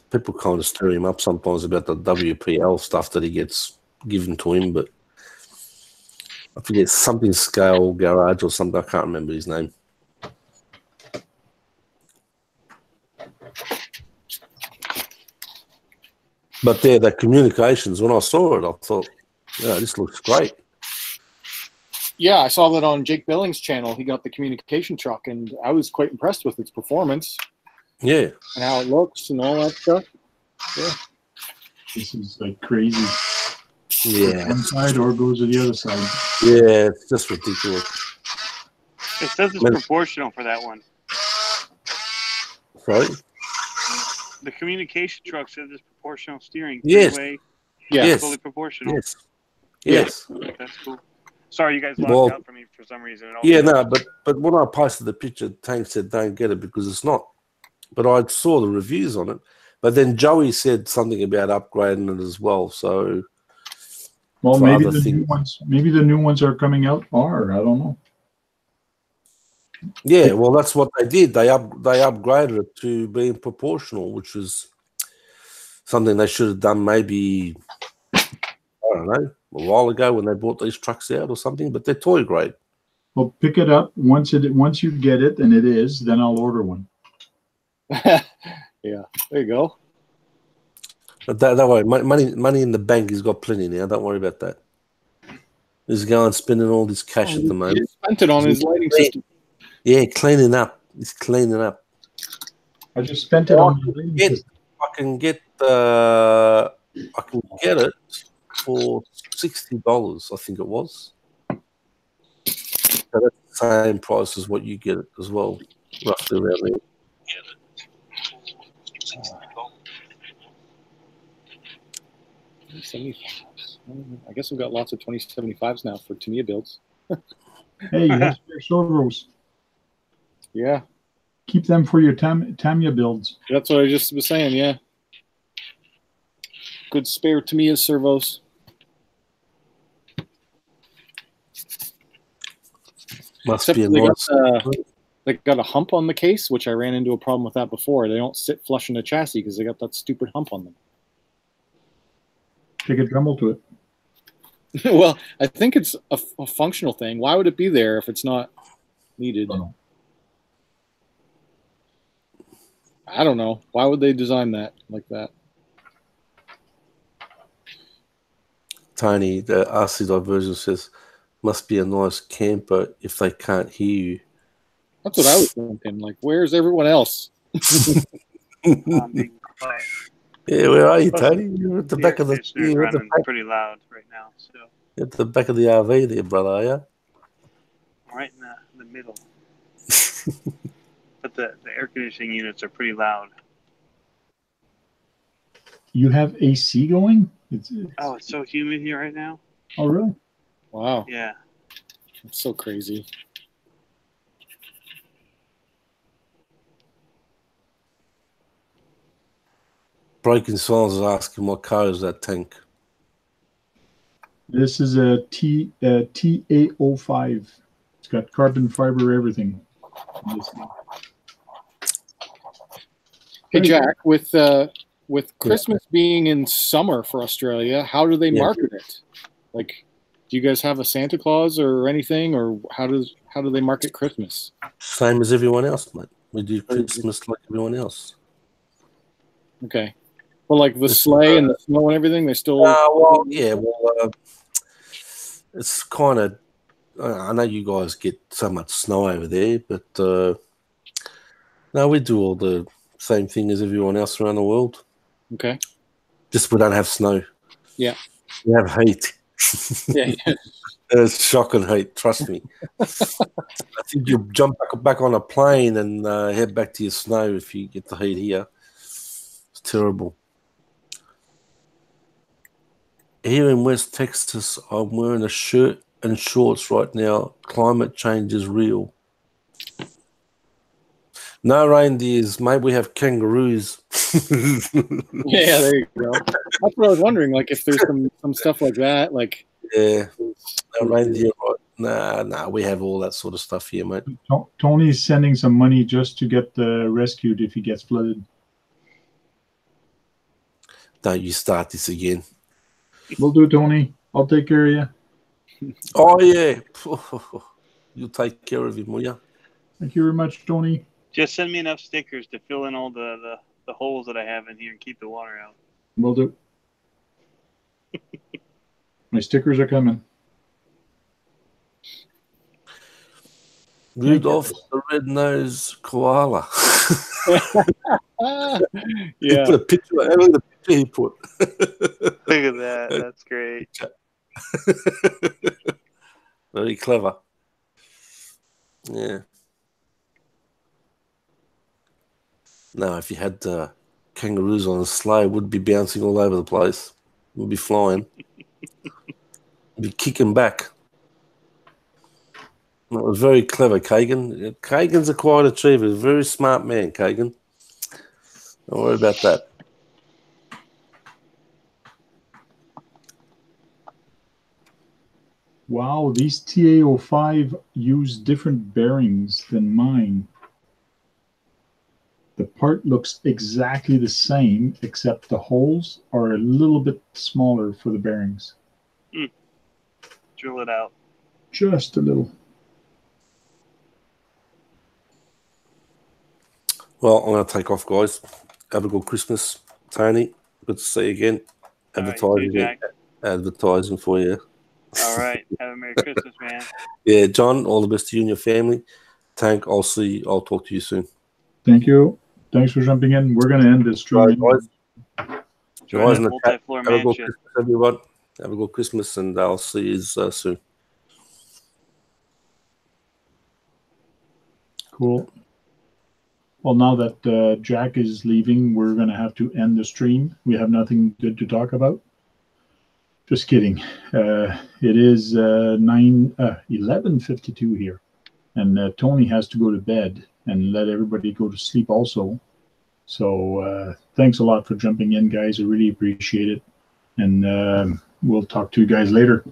people kind of stir him up sometimes about the WPL stuff that he gets given to him, but I forget something scale garage or something. I can't remember his name. But the communications, when I saw it, I thought, yeah, this looks great. Yeah, I saw that on Jake Billings' channel. He got the communication truck, and I was quite impressed with its performance. Yeah. And how it looks and all that stuff. Yeah. This is like crazy. Yeah. One side or goes to the other side. Yeah, it's just ridiculous. It says it's proportional for that one. Sorry? The communication truck says it's proportional steering. Yes. Yes. Fully proportional. Yes. Yes. That's cool. Sorry, you guys locked out for me for some reason. But when I posted the picture, Tank said don't get it because it's not. But I saw the reviews on it. But then Joey said something about upgrading it as well. So, well, maybe the new ones are coming out. Or I don't know. Yeah, well, that's what they did. They upgraded it to being proportional, which was something they should have done maybe, I don't know, a while ago when they brought these trucks out or something. But they're toy grade. Well, pick it up once you get it, and it is. Then I'll order one. Yeah, there you go. But that way, money in the bank. He's got plenty now. Don't worry about that. He's going spending all this cash at the moment. He spent it on his lighting system. Yeah, cleaning up. He's cleaning up. I just spent it on. I can get it for $60. I think it was. So that's the same price as what you get it as well, roughly around there. I guess we've got lots of 2075s now for Tamiya builds. Hey, that's your Soros. Yeah. Keep them for your Tamiya builds. That's what I just was saying, yeah. Good spare Tamiya servos. Must be a nice. They got a hump on the case, which I ran into a problem with that before. They don't sit flush in the chassis because they got that stupid hump on them. Take a Dremel to it. Well, I think it's a functional thing. Why would it be there if it's not needed? I don't know. Why would they design that like that? Tony, the RC Diversion says, must be a nice camper if they can't hear you. That's what I was thinking. Like, where's everyone else? Yeah, where are you, Tony? You're at the back of the. You're at the back. Pretty loud right now. So. You're at the back of the RV, there, brother. Are you? Right in the middle. But the air conditioning units are pretty loud. You have AC going? Oh, it's so humid here right now. Oh, really? Wow, Yeah. that's so crazy. Breaking Silence is asking what car is that, Tank? This is a TA05. It's got carbon fiber everything. Hey Jack, with Christmas being in summer for Australia, how do they market it? Like, do you guys have a Santa Claus or anything, or how do they market Christmas? Same as everyone else, mate. We do Christmas like everyone else. Okay. Well, like the sleigh and the snow and everything, they still. Well, yeah. Well, it's kind of. I know you guys get so much snow over there, but no, we do all the same thing as everyone else around the world. Okay. Just we don't have snow. Yeah. We have heat. Yeah. It's shocking heat. Trust me. I think you'll jump back on a plane and head back to your snow if you get the heat here. It's terrible. Here in West Texas, I'm wearing a shirt and shorts right now. Climate change is real. No reindeers. Maybe we have kangaroos. Yeah, there you go. That's what I was wondering. Like, if there's some stuff like that, like. Yeah, no reindeer. Right? Nah, we have all that sort of stuff here, mate. Tony's sending some money just to get rescued if he gets flooded. Don't you start this again. We'll do, Tony. I'll take care of you. Oh, yeah. You'll take care of him, will you? Thank you very much, Tony. Just send me enough stickers to fill in all the holes that I have in here and keep the water out. Will do. My stickers are coming. Rudolph the red-nosed koala. He Yeah. put a picture. Look at the picture he put. Look at that. That's great. Very clever. Yeah. No, if you had kangaroos on a sleigh, it would be bouncing all over the place. It would be flying. It'd be kicking back. That was very clever, Kagan. Kagan's a quiet achiever. He's a very smart man, Kagan. Don't worry about that. Wow, these TA05 use different bearings than mine. The part looks exactly the same, except the holes are a little bit smaller for the bearings. Drill it out. Just a little. Well, I'm going to take off, guys. Have a good Christmas, Tony. Good to see you again. Advertising for you. All right. Have a Merry Christmas, man. Yeah, John, all the best to you and your family. Tank, I'll talk to you soon. Thank you. Thanks for jumping in. We're going to end this stream. Guys in the chat, multi-floor have a good mansion. Christmas, everyone. Have a good Christmas, and I'll see you soon. Cool. Well, now that Jack is leaving, we're going to have to end the stream. We have nothing good to talk about. Just kidding. It is 11:52 here, and Tony has to go to bed and let everybody go to sleep also. So thanks a lot for jumping in, guys. I really appreciate it, and we'll talk to you guys later.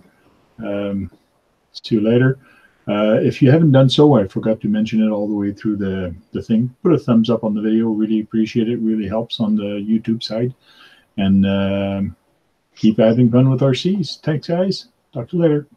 See you later. If you haven't done so, I forgot to mention it all the way through the thing. Put a thumbs up on the video. Really appreciate it. Really helps on the YouTube side. And keep having fun with RCs. Thanks, guys. Talk to you later.